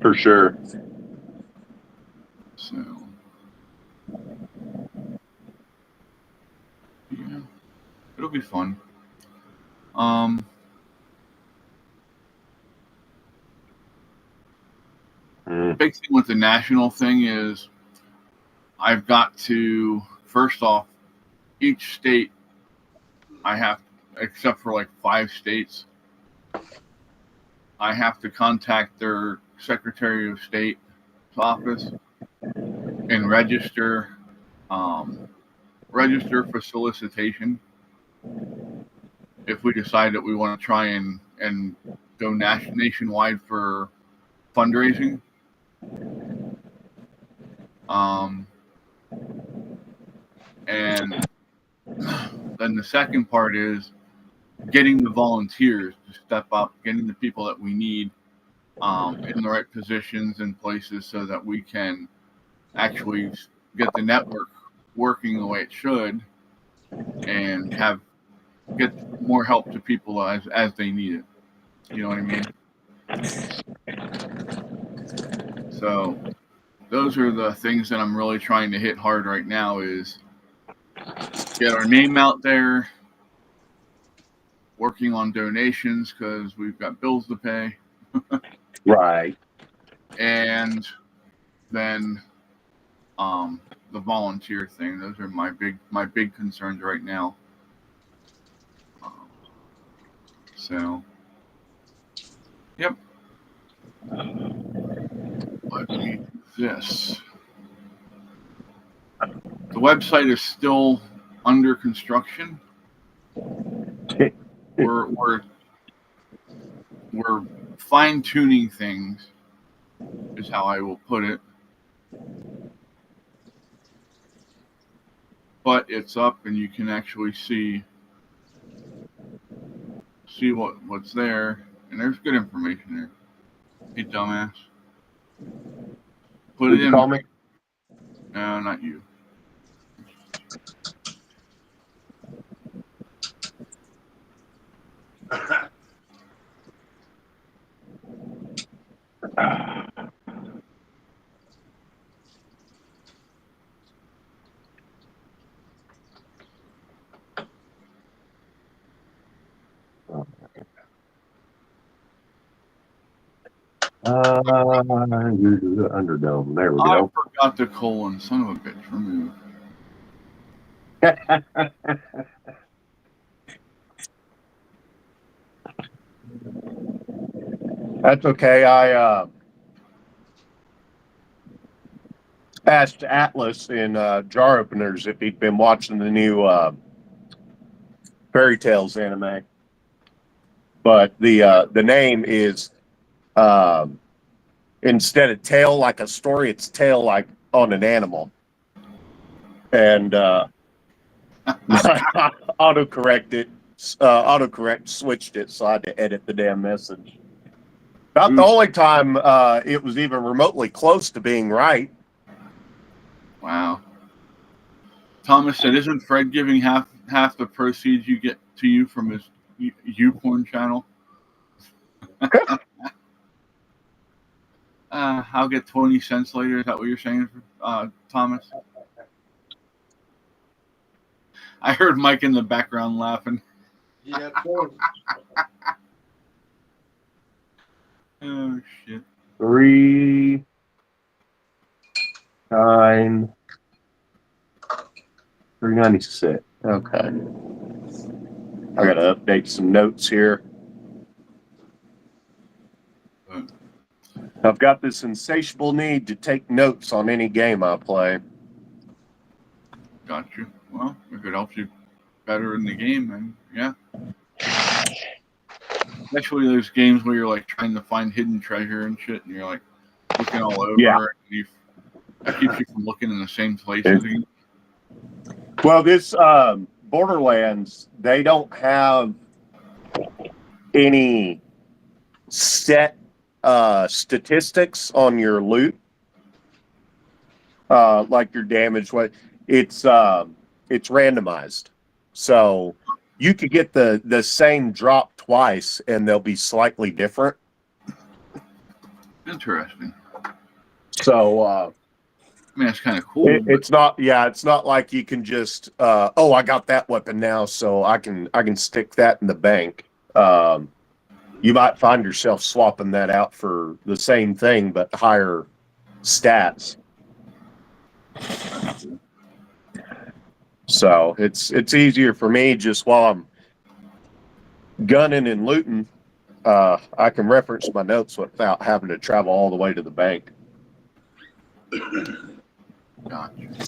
For sure. So, yeah, it'll be fun. The big thing with the national thing is I've got to, first off, each state I have, except for like 5 states, I have to contact their Secretary of State's office and register for solicitation if we decide that we want to try and go nationwide for fundraising. And then the second part is getting the volunteers to step up, getting the people that we need in the right positions and places so that we can actually get the network working the way it should and get more help to people as they need it. You know what I mean? So those are the things that I'm really trying to hit hard right now is get our name out there, working on donations because we've got bills to pay. Right. And then the volunteer thing. Those are my big concerns right now. So, yep. Let me do this. The website is still under construction. We're fine-tuning things, is how I will put it. But it's up, and you can actually see what's there, and there's good information there. Hey, dumbass. Put it in. Call me? No, not you. Underdome. There we I go. forgot the colon. Son of a bitch. Remove. That's okay. I asked Atlas in Jar Openers if he'd been watching the new Fairy Tales anime. But the name is instead of tale like a story, it's tale like on an animal. And autocorrect switched it, so I had to edit the damn message. About the only time it was even remotely close to being right. Wow. Thomas said, "Isn't Fred giving half the proceeds you get to you from his YouPorn channel?" I'll get 20 cents later. Is that what you're saying, Thomas? I heard Mike in the background laughing. Yeah, of course. Oh, shit. 3 9 396. Okay. I gotta update some notes here. I've got this insatiable need to take notes on any game I play. Got you. Well, if it helps you better in the game, then yeah. Especially those games where you're like trying to find hidden treasure and shit, and you're like looking all over. Yeah. And that keeps you from looking in the same places again. Well, this Borderlands, they don't have any set statistics on your loot, like your damage. It's randomized, so you could get the same drop twice, and they'll be slightly different. Interesting. So, I mean, that's kind of cool. it's not like you can just, I got that weapon now, so I can stick that in the bank. You might find yourself swapping that out for the same thing, but higher stats. So it's easier for me just while I'm gunning and looting. I can reference my notes without having to travel all the way to the bank. Gotcha.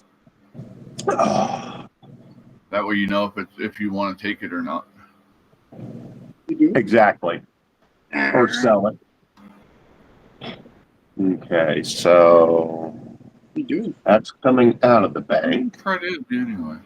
That way you know if you want to take it or not. Exactly. Or sell it. Okay, so that's coming out of the bank. Try to do anyway.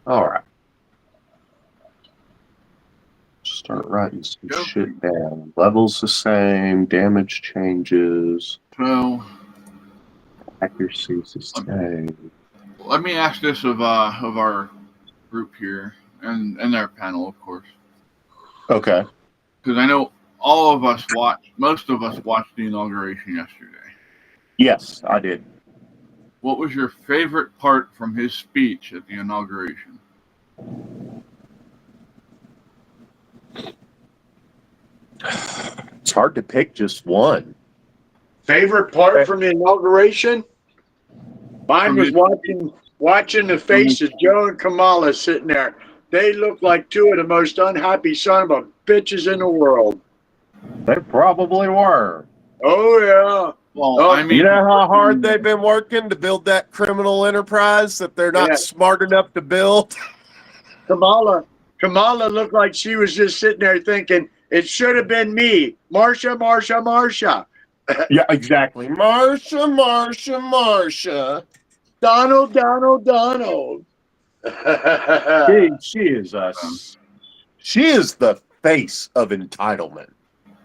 All right. Start writing some shit down. Levels the same, damage changes, So accuracy's the same. let me ask this of our group here and our panel, of course, Okay. because I know most of us watched the inauguration yesterday. Yes, I did. What was your favorite part from his speech at the inauguration? It's hard to pick just one. Favorite part from the inauguration? Mine was watching the faces, Joe and Kamala sitting there. They look like two of the most unhappy son of a bitches in the world. They probably were. Oh yeah. Well, I mean, You know how hard they've been working to build that criminal enterprise that they're not smart enough to build? Kamala looked like she was just sitting there thinking, it should have been me. Marsha, Marsha, Marsha. Yeah, exactly. Marsha. Donald, Donald, Donald. She is the face of entitlement.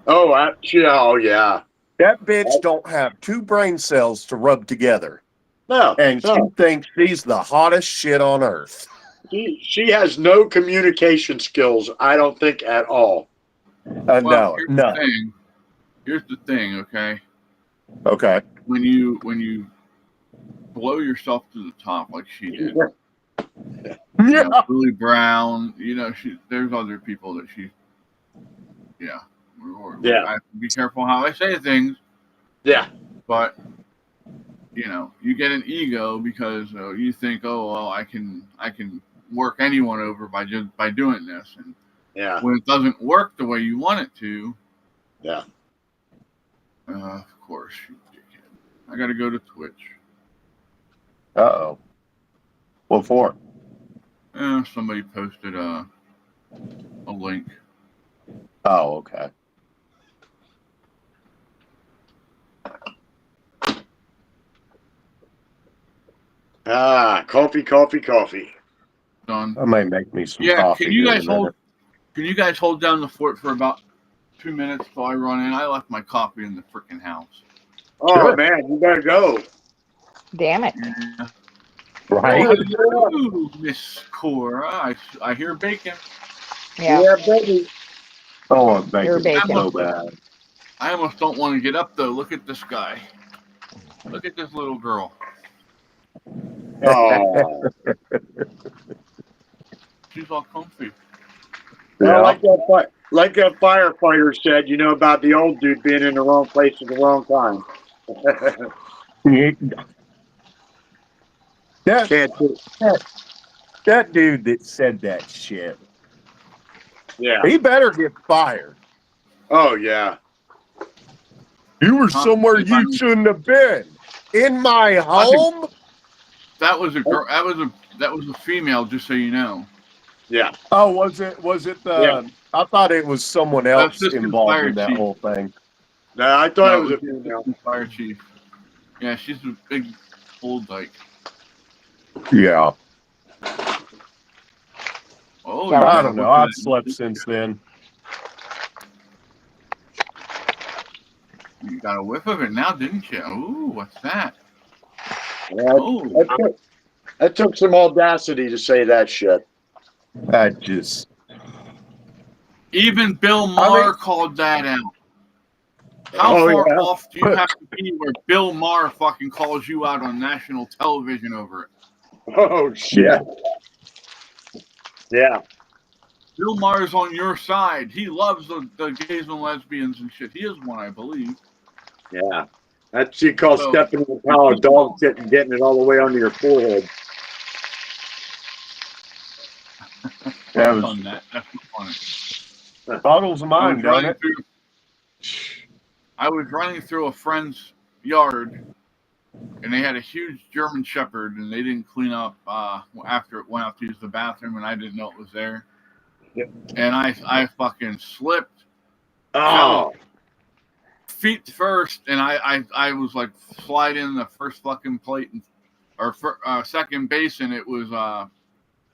Oh yeah. That bitch don't have two brain cells to rub together. No. And she thinks she's the hottest shit on earth. She has no communication skills, I don't think, at all. No. Here's the thing, okay? Okay. When you blow yourself to the top like she did, Billy Brown, there's other people that she, I have to be careful how I say things. Yeah. But you get an ego because you think, oh well, I can work anyone over by doing this, and when it doesn't work the way you want it to, of course you dickhead. I got to go to Twitch. Uh-oh. What for? Somebody posted a link. Oh, okay. Coffee. Done. That may make me some coffee. Can you guys hold down the fort for about 2 minutes till I run in? I left my coffee in the freaking house. Oh Sure. Man, you better go. Damn it. Yeah. Right? Hello, Miss Cora. I hear bacon. Yeah. baby. Oh, I'm You're making bacon. so bad. I almost don't want to get up though. Look at this guy. Look at this little girl. Oh. She's all comfy. Well, like that firefighter said, about the old dude being in the wrong place at the wrong time. that, Can't do. that dude that said that shit, Yeah. he better get fired. Oh yeah. You were somewhere you shouldn't have been. In my home? That was a girl. That was a female. Just so you know. Yeah. Oh, was it the? Yeah. I thought it was someone else Assistant involved fire in that chief. whole thing. No, I thought No, it was a the female. assistant fire chief. Yeah, she's a big old dyke. Yeah. Oh, Yeah. I don't know. I've slept since then. You got a whiff of it now, didn't you? Ooh, what's that? Yeah, Oh, that took some audacity to say that shit. I just. even Bill Maher called that out. How Oh, far yeah. off do you have to be where Bill Maher fucking calls you out on national television over it? Oh shit. Yeah. Bill Maher's on your side. He loves the gays and lesbians and shit. He is one, I believe. Yeah. That's you call So- stepping in the pile of dog shit and getting it all the way onto your forehead. That was Fun, that's funny. boggles the mind, don't it? I was running through a friend's yard, and they had a huge German Shepherd, and they didn't clean up after it went out to use the bathroom, and I didn't know it was there. Yep. And I fucking slipped, Oh. feet first, and I was like sliding the first fucking plate or second base, and it was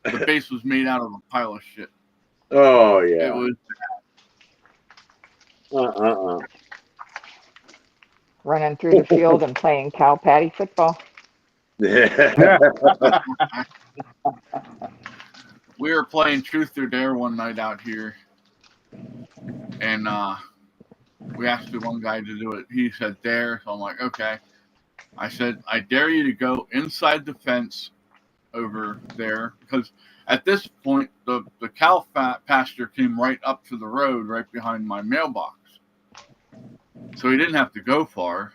the base was made out of a pile of shit. Oh It yeah. was Running through the field and playing cow patty football. Yeah. we were playing Truth or Dare one night out here, and we asked the one guy to do it. He said dare, so I'm like, okay. I said, I dare you to go inside the fence over there, because at this point the cow pasture came right up to the road right behind my mailbox, so he didn't have to go far.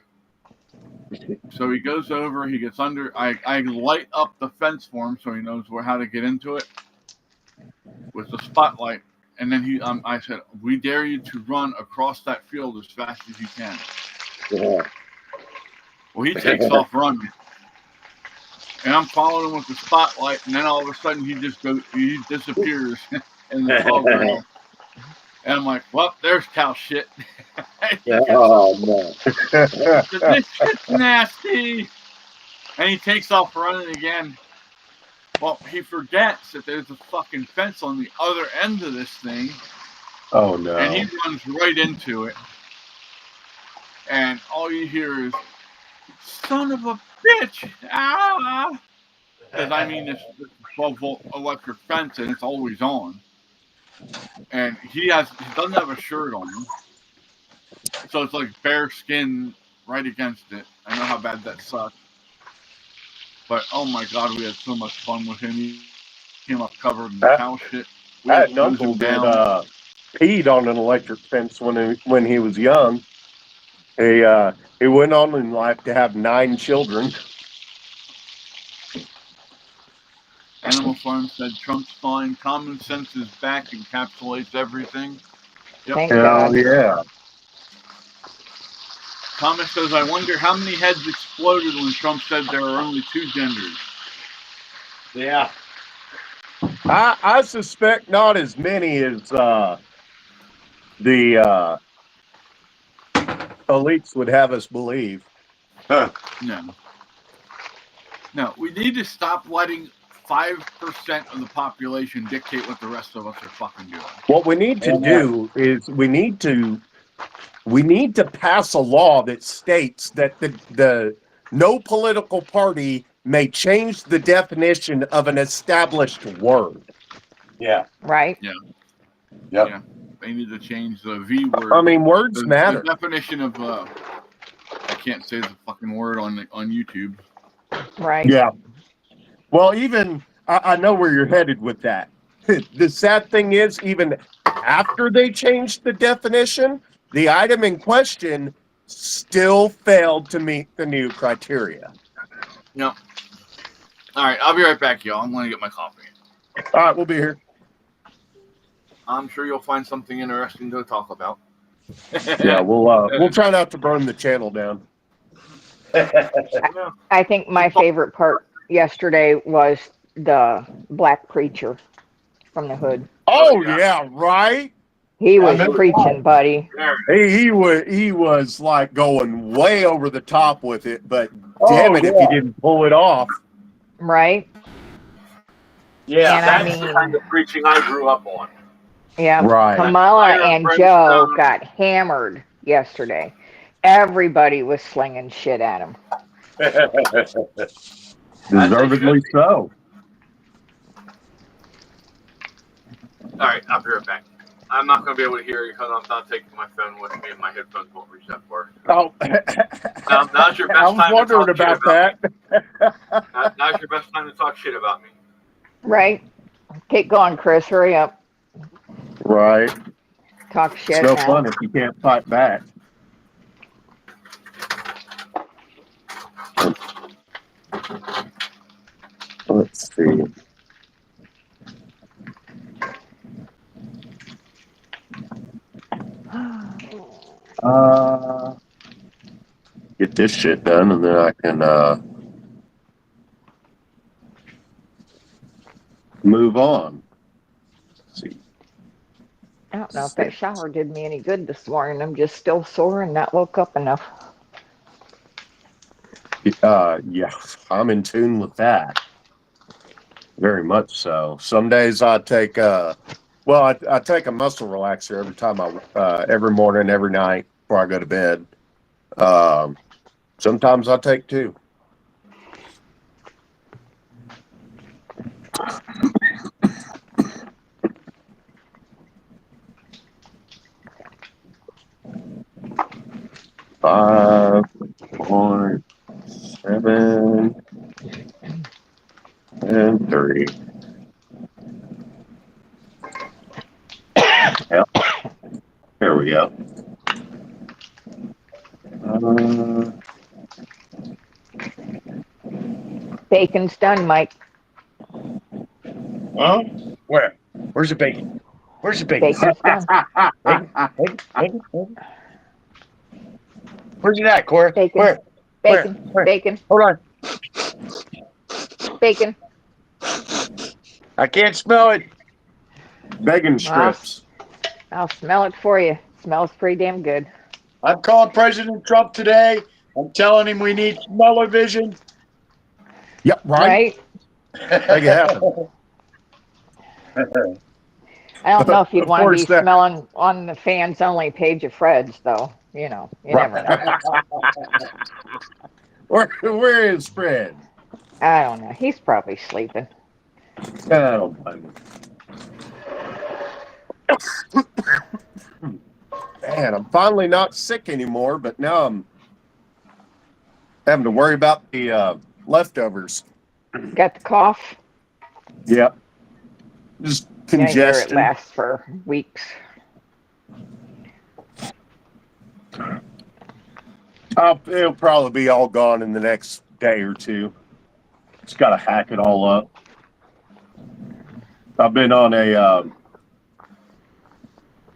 So he goes over, he gets under. I light up the fence for him so he knows how to get into it with the spotlight. And then I said, we dare you to run across that field as fast as you can. Yeah. Well, he takes off running. And I'm following him with the spotlight, and then all of a sudden he disappears in the tall grass. And I'm like, well, there's cow shit. Oh no. This shit's nasty. And he takes off running again. Well, he forgets that there's a fucking fence on the other end of this thing. Oh no. And he runs right into it. And all you hear is, son of a bitch! Ah! Because I mean, it's 12-volt electric fence and it's always on. And he doesn't have a shirt on. So it's like bare skin right against it. I know how bad that sucks. But oh my god, we had so much fun with him. He came up covered in cow shit. We That had to uncle him did down. peed on an electric fence when he was young. He went on in life to have 9 children. Animal Farm said Trump's fine. Common sense is back, encapsulates everything. Yep. Thank God. Yeah. Thomas says, I wonder how many heads exploded when Trump said there are only 2 genders. Yeah. I suspect not as many as the elites would have us believe. Huh. No, we need to stop letting 5% of the population dictate what the rest of us are fucking doing. What we need to do is we need to pass a law that states that the no political party may change the definition of an established word. Yeah. Right? Yep. Yeah, they need to change the V word. I mean, words matter. The definition of I can't say the fucking word on YouTube. Right. Yeah. Well, even I know where you're headed with that. the sad thing is, even after they changed the definition, the item in question still failed to meet the new criteria. No. All right, I'll be right back, y'all. I'm going to get my coffee. All right, we'll be here. I'm sure you'll find something interesting to talk about. Yeah, we'll try not to burn the channel down. I think my favorite part yesterday was the black preacher from the hood. Oh yeah, right. He was preaching, buddy. He was like going way over the top with it, but damn it if he didn't pull it off. Right? Yeah, And I that's the mean- kind of preaching I grew up on. Yeah. Right. Kamala Fire and and Joe brimstone. got hammered yesterday. Everybody was slinging shit at him. Deservedly so. All right, I'll be right back. I'm not going to be able to hear you because I'm not taking my phone with me and my headphones won't reach that far. Oh, Now's your best I was time wondering to talk about shit that. Now's your best time to talk shit about me. Right? Keep going, Chris. Hurry up. Right. Talk shit It's no now. fun if you can't fight back. Let's see. Get this shit done, and then I can move on. Let's see. I don't know if that shower did me any good this morning. I'm just still sore and not woke up enough. Yeah, I'm in tune with that. Very much so. Some days I take I take a muscle relaxer every time every morning, every night before I go to bed. Sometimes I take two. $5.7 and 3. Yep. There we go. Bacon's done, Mike. Huh? Where? Where's the bacon? Where's the bacon? Bacon's done. Bacon? Where's it at, Cora? Bacon. Where? Bacon. Where? Bacon. Hold on. Bacon. I can't smell it. Bacon strips. I'll smell it for you. Smells pretty damn good. I'm calling President Trump today. I'm telling him we need smell-o-vision. Yep, right. Make it happen. I don't know if you'd Of want to course be smelling on the fans only page of Fred's, though. You know, you never know. Where is Fred? I don't know. He's probably sleeping. I don't blame him. Man, I'm finally not sick anymore, but now I'm having to worry about the leftovers. Got the cough? Yep. Just Yeah, I hear it congestion. lasts for weeks. It'll probably be all gone in the next day or two. Just got to hack it all up. I've been on a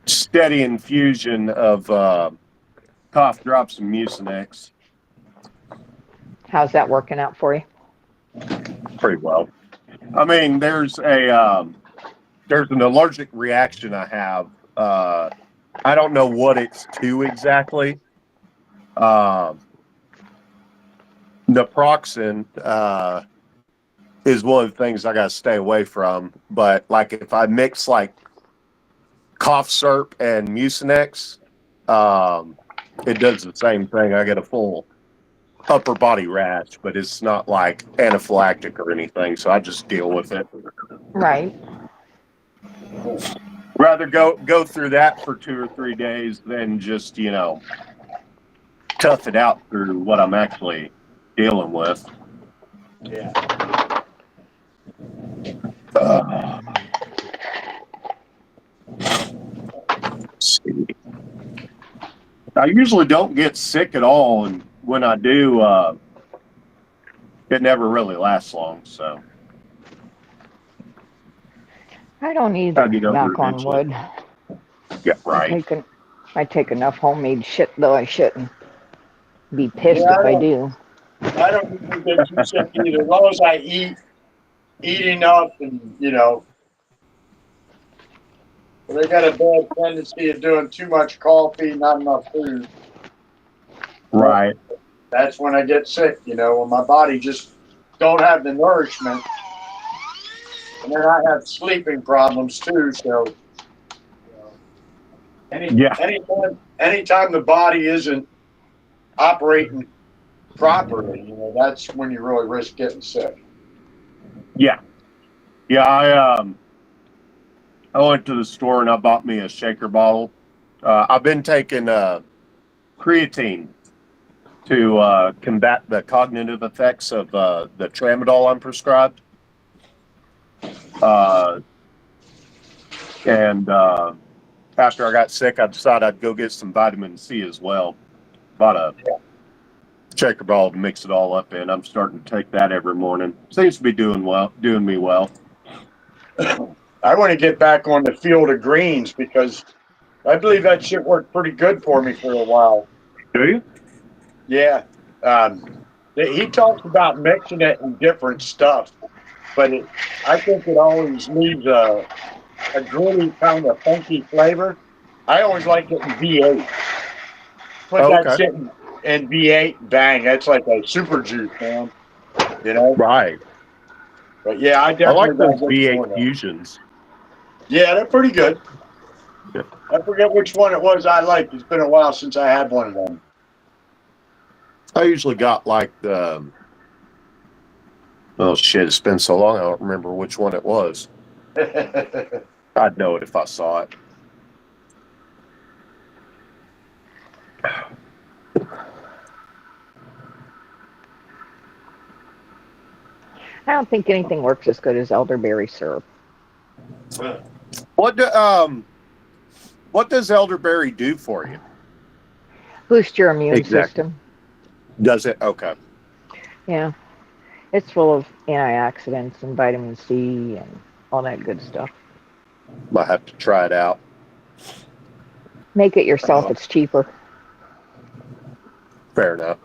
steady infusion of cough drops and Mucinex. How's that working out for you? Pretty well. I mean, there's an allergic reaction I have. I don't know what it's to exactly. Naproxen is one of the things I got to stay away from. But like if I mix like cough syrup and Mucinex, it does the same thing. I get a full upper body rash, but it's not like anaphylactic or anything. So I just deal with it. Right. Rather go through that for 2 or 3 days than just, tough it out through what I'm actually dealing with. Yeah. I usually don't get sick at all, and when I do, it never really lasts long. So I don't I either, get over it knock on eventually. wood. Yeah, right. I take enough homemade shit, though I shouldn't be pissed Yeah, if I do. I don't usually get too sick either. As long as I eat enough, and they got a bad tendency of doing too much coffee, not enough food. Right. That's when I get sick. When my body just don't have the nourishment, and then I have sleeping problems too. So, Yeah. anytime the body isn't operating properly, that's when you really risk getting sick. Yeah. Yeah. I went to the store and I bought me a shaker bottle. I've been taking creatine to combat the cognitive effects of the tramadol I'm prescribed. And after I got sick, I decided I'd go get some vitamin C as well. Bought a shaker bottle to mix it all up in. I'm starting to take that every morning. Seems to be doing me well. I want to get back on the Field of Greens because I believe that shit worked pretty good for me for a while. Do you? Yeah. He talks about mixing it in different stuff, but I think it always leaves a gritty kind of funky flavor. I always like it in V8. Put that shit in V8, bang, that's like a super juice, man. Right. But yeah, I I definitely like those gotta get more V8 of that. fusions. Yeah, they're pretty good. Yeah. I forget which one it was I liked. It's been a while since I had one of them. I usually got like the. Oh shit! It's been so long. I don't remember which one it was. I'd know it if I saw it. I don't think anything works as good as elderberry syrup. What does elderberry do for you? Boost your immune Exactly. system. Does it? Okay. Yeah. It's full of antioxidants and vitamin C and all that good stuff. Might have to try it out. Make it yourself. It's cheaper. Fair enough.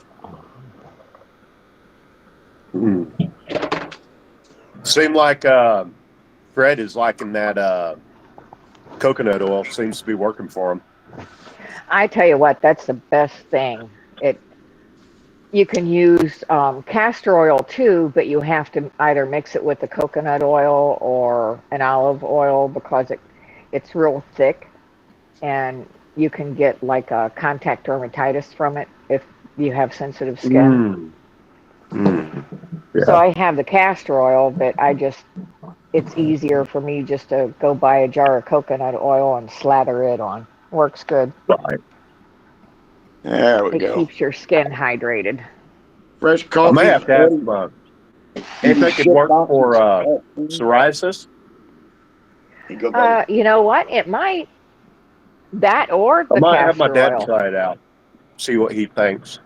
Seem like Fred is liking that coconut oil. Seems to be working for him. I tell you what, that's the best thing. You can use castor oil too, but you have to either mix it with the coconut oil or an olive oil because it's real thick, and you can get like a contact dermatitis from it if you have sensitive skin. Yeah. So I have the castor oil, but it's easier for me just to go buy a jar of coconut oil and slather it on. Works good. Right. There we It go. keeps your skin hydrated. Fresh I coffee. may have to ask him. You think it worked for psoriasis? You know what? It might. That or the I might have my castor dad oil. try it out. See what he thinks.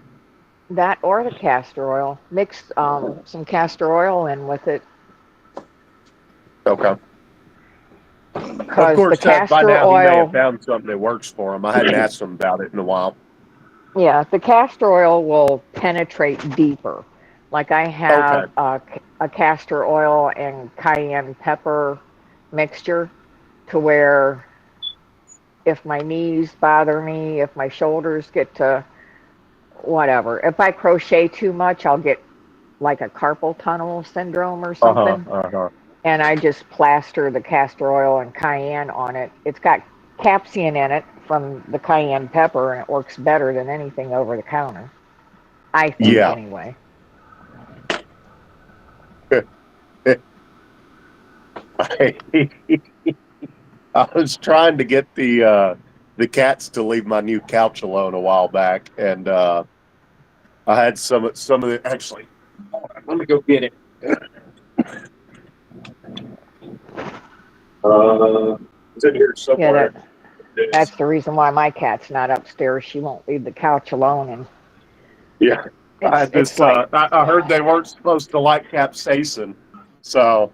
That or the castor oil. Mix some castor oil in with it. Okay. Of Because course, the by castor now he may have oil, found something that works for him. I hadn't asked him about it in a while. yeah, the castor oil will penetrate deeper. Like I have a castor oil and cayenne pepper mixture to where if my knees bother me, if my shoulders get to whatever, if I crochet too much, I'll get like a carpal tunnel syndrome or something. And I just plaster the castor oil and cayenne on it. It's got capsaicin in it from the cayenne pepper, and it works better than anything over the counter. I think, anyway. I was trying to get the cats to leave my new couch alone a while back, and I had some of the. Actually, let me go get it. It's in here somewhere. That's the reason why my cat's not upstairs. She won't leave the couch alone, and Yeah. it's like I heard they weren't supposed to like capsaicin. So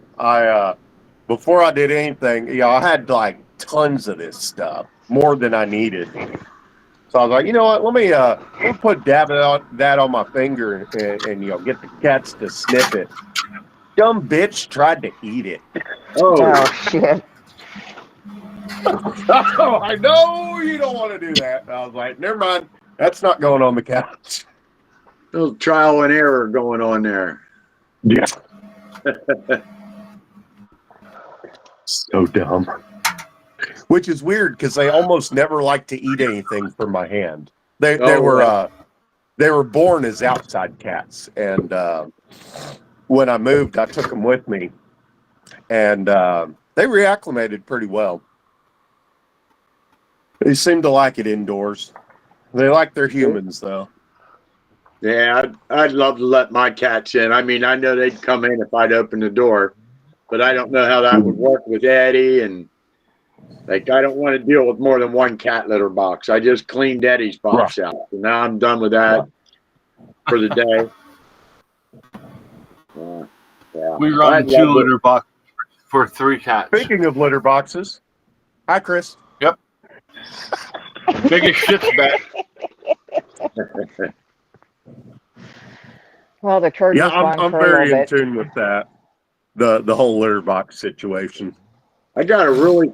before I did anything, I had like tons of this stuff, more than I needed. So I was like, you know what? Let me put that on my finger and get the cats to sniff it. Dumb bitch tried to eat it. oh shit. Oh, I know you don't want to do that. I was like, never mind. That's not going on the couch. Little trial and error going on there. Yeah. So dumb. Which is weird because they almost never like to eat anything from my hand. They were born as outside cats, and when I moved, I took them with me, and they reacclimated pretty well. They seem to like it indoors. They like their humans, though. Yeah, I'd love to let my cats in. I mean, I know they'd come in if I'd open the door, but I don't know how that would work with Eddie. And like, I don't want to deal with more than one cat litter box. I just cleaned Eddie's box out, and now I'm done with that for the day. Yeah. We run 2 litter boxes for 3 cats. Speaking of litter boxes, hi, Chris. Yep. Biggest shit's back. Well, the church Yeah, is gone I'm for a very little in bit. tune with that. The whole litter box situation. I got a really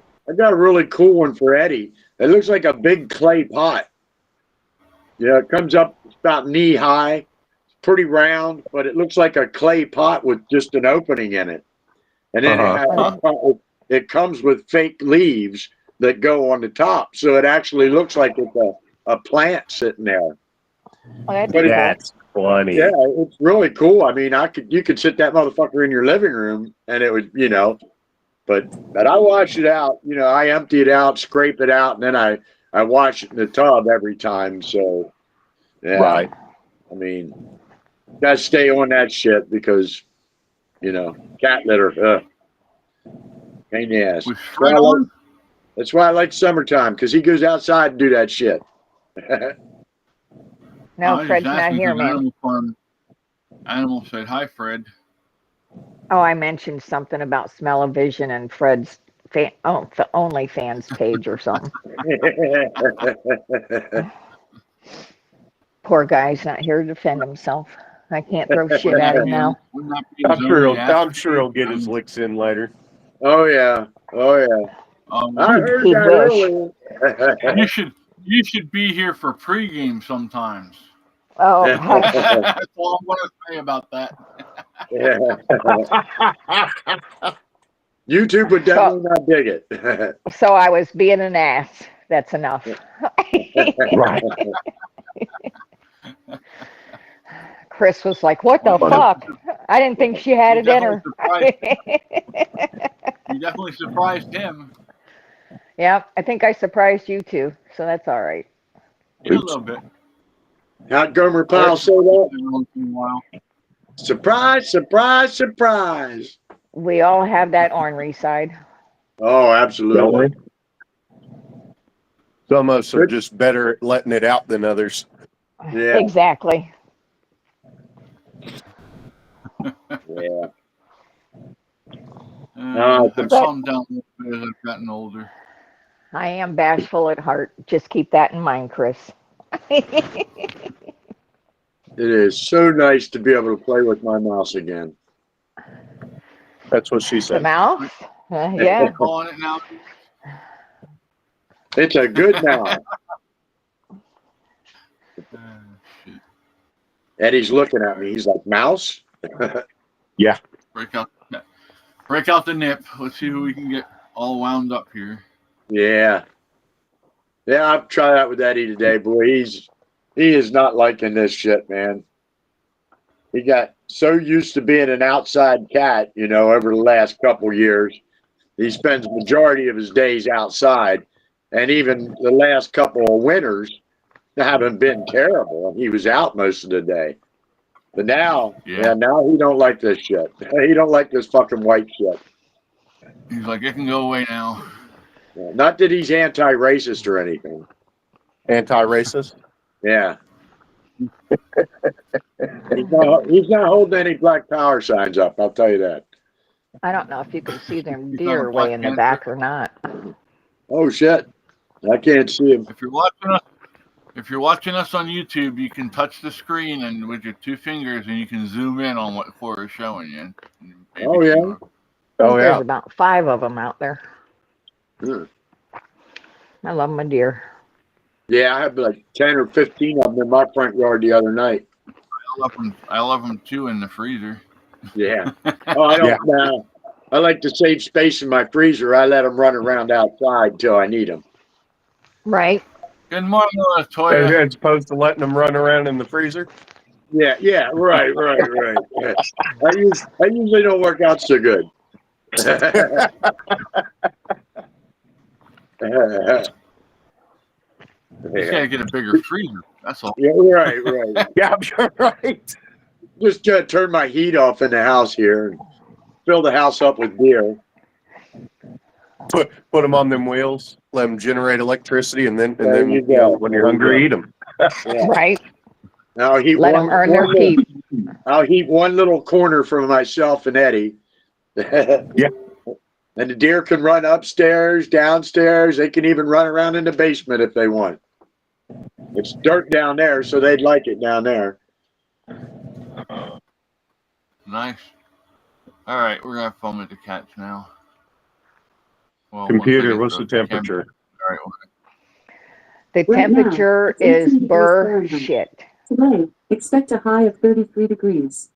cool one for Eddie. It looks like a big clay pot. Yeah, it comes up about knee high. It's pretty round, but it looks like a clay pot with just an opening in it. And then it comes with fake leaves that go on the top, so it actually looks like it's a plant sitting there. Oh, that'd But be cool. That's funny. Yeah, it's really cool. I mean, you could sit that motherfucker in your living room, and it would, But I wash it out. I empty it out, scrape it out, and then I wash it in the tub every time. So, yeah. Right. I mean, gotta stay on that shit because, cat litter. Pain in the ass. We straight on. That's why I like summertime, because he goes outside and do that shit. No, Fred's not here, man. Animal said, hi, Fred. Oh, I mentioned something about Smell-O-Vision and Fred's the OnlyFans page or something. Poor guy's not here to defend himself. I can't throw shit at him now. I'm sure he'll get his licks in later. Oh yeah. I heard He that wish. You should be here for pregame sometimes. Oh, That's all I'm going to say about that. YouTube would definitely not dig it. so I was being an ass. That's enough. Right. Chris was like, what the fuck? I didn't think she had it in her. You definitely surprised him. Yeah, I think I surprised you too, so that's all right. Yeah, a little bit. How'd Gomer Pyle say that? Once in a while. Surprise, surprise, surprise. We all have that ornery side. Oh, absolutely. Some of us are just better at letting it out than others. Yeah. Exactly. Yeah. I've calmed down a little bit as I've gotten older. I am bashful at heart. Just keep that in mind, Chris. It is so nice to be able to play with my mouse again. That's what she The said. mouse? Yeah. Calling it now. It's a good mouse. Eddie's looking at me. He's like, mouse? Yeah. Break out the nip. Let's see who we can get all wound up here. Yeah. Yeah, I've tried that with Eddie today. Boy, he is not liking this shit, man. He got so used to being an outside cat, over the last couple years. He spends the majority of his days outside. And even the last couple of winters haven't been terrible. He was out most of the day. But now, now he don't like this shit. He don't like this fucking white shit. He's like, it can go away now. Not that he's anti-racist or anything. Anti-racist. Yeah. He's not holding any Black Power signs up, I'll tell you that. I don't know if you can see them He's deer not a way Black in the Panther. back or not. Oh, shit. I can't see him. If you're watching us on YouTube, you can touch the screen and with your 2 fingers, and you can zoom in on what Corey's showing you. Maybe Oh, yeah. some- Oh There's yeah. about 5 of them out there. Hmm. I love my deer. Yeah, I had like 10 or 15 of them in my front yard the other night. I love them too in the freezer. Yeah. Oh, I don't Yeah. know. I like to save space in my freezer. I let them run around outside till I need them. Right? Good morning, Latoya. As opposed to letting them run around in the freezer. Yeah, right. Yeah. I usually don't work out so good. You gotta get a bigger freezer. That's all. Yeah, right. Yeah, you're right. Just turn my heat off in the house here and fill the house up with beer. Put them on them wheels. Let them generate electricity, and then There you go. when you're hungry, eat them. Yeah. Right? I'll heat Let them earn their keep. I'll heat one little corner for myself and Eddie. Yeah. And the deer can run upstairs, downstairs. They can even run around in the basement if they want. It's dirt down there, so they'd like it down there. Nice. All right, we're gonna film it to catch now. Well, Computer, once what's I the get temperature? All right. The Right now, temperature it's is 18 degrees burr Fahrenheit. shit. Today, expect a high of 33 degrees.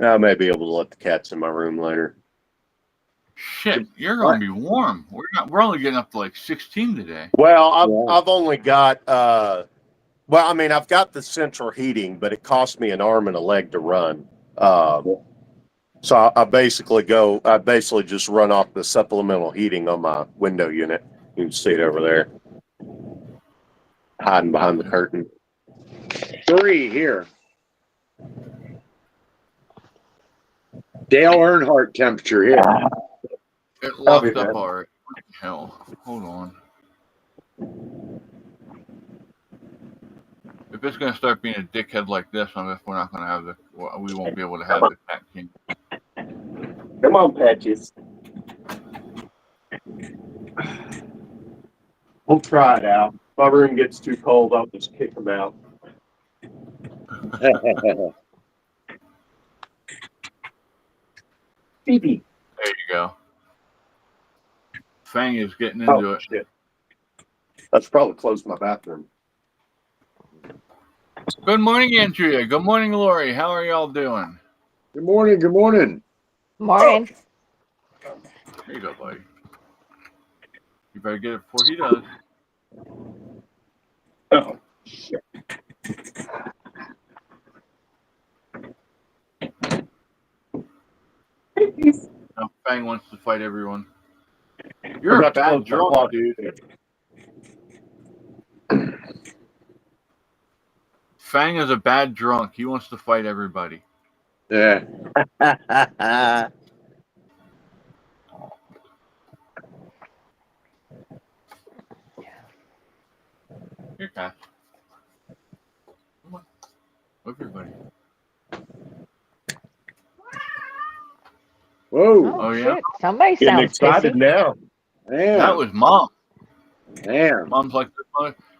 I may be able to let the cats in my room later. Shit, you're gonna be warm. We're only getting up to like 16 today. Well, Yeah. I've only got I've got the central heating, but it cost me an arm and a leg to run. So I basically just run off the supplemental heating on my window unit. You can see it over there, hiding behind the curtain. 3 here. Dale Earnhardt temperature here. It locked Copy, up man. already. What the hell? Hold on. If it's gonna start being a dickhead like this, I guess we're not gonna have we won't be able to have the cat king. Come on, Patches. We'll try it out. If my room gets too cold, I'll just kick them out. Phoebe. There you go. Fang is getting into it. Shit. That's probably close to my bathroom. Good morning, Andrea. Good morning, Lori. How are y'all doing? Good morning. Morning. There you go, buddy. You better get it before he does. Oh, shit. Now, Fang wants to fight everyone. You're a Forgot to bad close my drunk, closet. dude. Fang is a bad drunk. He wants to fight everybody. Yeah. Here, Cash. Come on. Everybody. Whoa. Oh, yeah? Shit. Somebody Getting sounds excited pissy. now. Damn. That was Mom. Damn. Mom's like,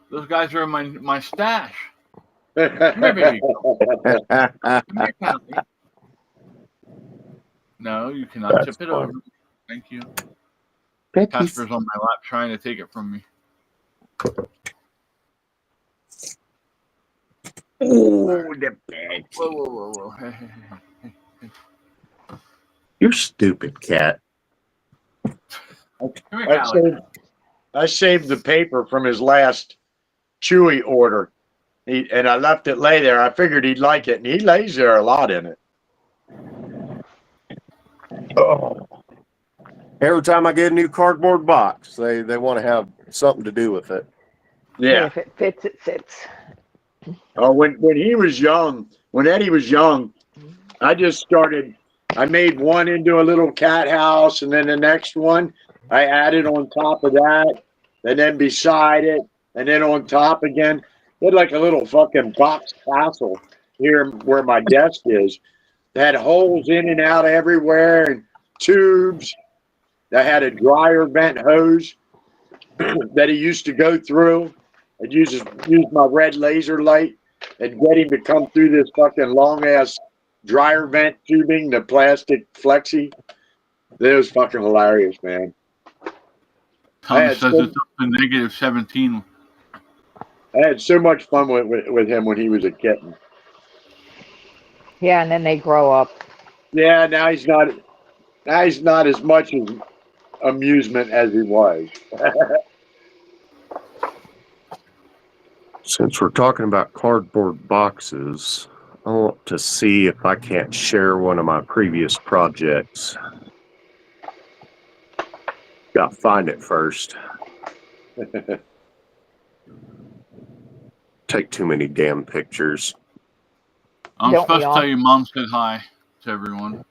those guys are in my stash. Come here, baby. Come here, Callie. No, you cannot That's tip it fine. over. Thank you. Casper's on my lap trying to take it from me. Oh, the bad. Whoa. Hey, hey, hey. You're stupid, cat. Come here, Callie. I saved the paper from his last Chewy order. And I left it lay there. I figured he'd like it, and he lays there a lot in it. Oh. Every time I get a new cardboard box, they want to have something to do with it. Yeah. If it fits, it sits. Oh, when he was young, when Eddie was young, I made one into a little cat house, and then the next one, I added on top of that, and then beside it, and then on top again. It had like a little fucking box castle here where my desk is. It had holes in and out everywhere and tubes. I had a dryer vent hose that he used to go through. I'd use my red laser light and get him to come through this fucking long ass dryer vent tubing, the plastic flexi. It was fucking hilarious, man. Thomas says it's up to -17. I had so much fun with him when he was a kitten. Yeah, and then they grow up. Yeah, now he's not as much as amusement as he was. Since we're talking about cardboard boxes, I want to see if I can't share one of my previous projects. Gotta find it first. Take too many damn pictures. I'm Don't supposed we to all? tell you Mom said hi to everyone.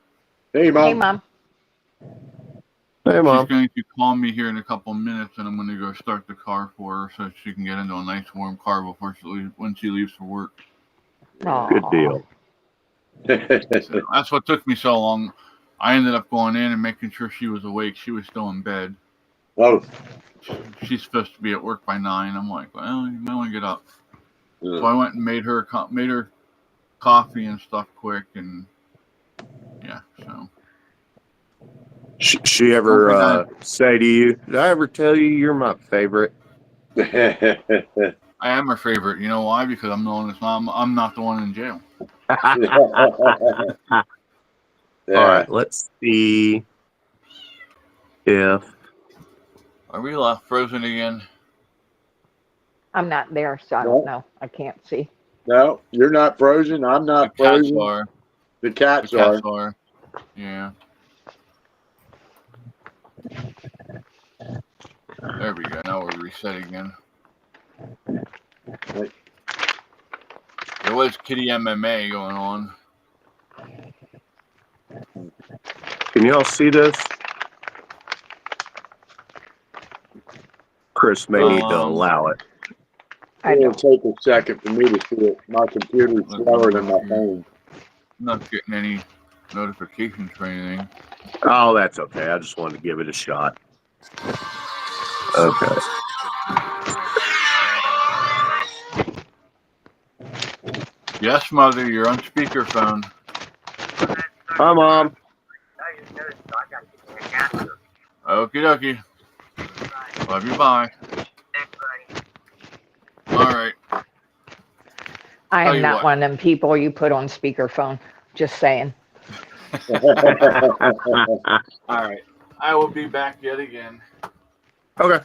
Hey, Mom. Hey, Mom. Hey, Mom. She's going to call me here in a couple of minutes, and I'm going to go start the car for her so she can get into a nice warm car before when she leaves for work. Aw. Good deal. So that's what took me so long. I ended up going in and making sure she was awake. She was still in bed. Oh, She's supposed to be at work by 9. I'm like, well, you might want to get up. yeah. So I went and made her coffee and stuff quick, and yeah. So She ever say to you, did I ever tell you you're my favorite? I am her favorite. You know why? Because I'm the one that's I'm not the one in jail. Yeah. All right, let's see if Are we frozen again? I'm not there, so I don't know. I can't see. No, you're not frozen. I'm not The cats frozen. are. The cats The are. cats are. Yeah. There we go. Now we're reset again. There was Kitty MMA going on. Can y'all see this? Chris may need to allow it. I It'll don't. take a second for me to see it. My computer's slower than my phone. I'm not getting any notifications or anything. Oh, that's okay. I just wanted to give it a shot. Okay. Yes, Mother, you're on speakerphone. Hi, Mom. Okie dokie. Love you, bye. All right. I Tell am you not what. one of them people you put on speakerphone. Just saying. All right. I will be back yet again. Okay.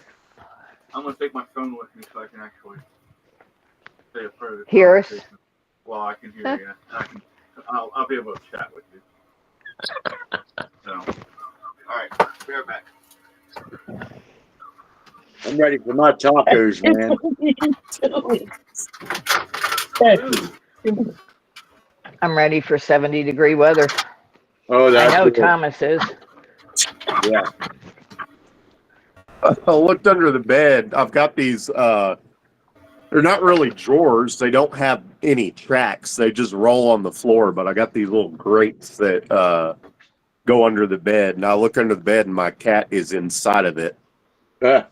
I'm going to take my phone with me so I can actually stay a part of the Hear us? conversation. Well, I can hear you. I'll be able to chat with you. So, all right. Be right back. I'm ready for my tacos, man. I'm ready for 70-degree weather. Oh, I that's know good. Thomas is. Yeah. I looked under the bed. I've got these, they're not really drawers. They don't have any tracks. They just roll on the floor, but I got these little grates that go under the bed. And I look under the bed and my cat is inside of it. I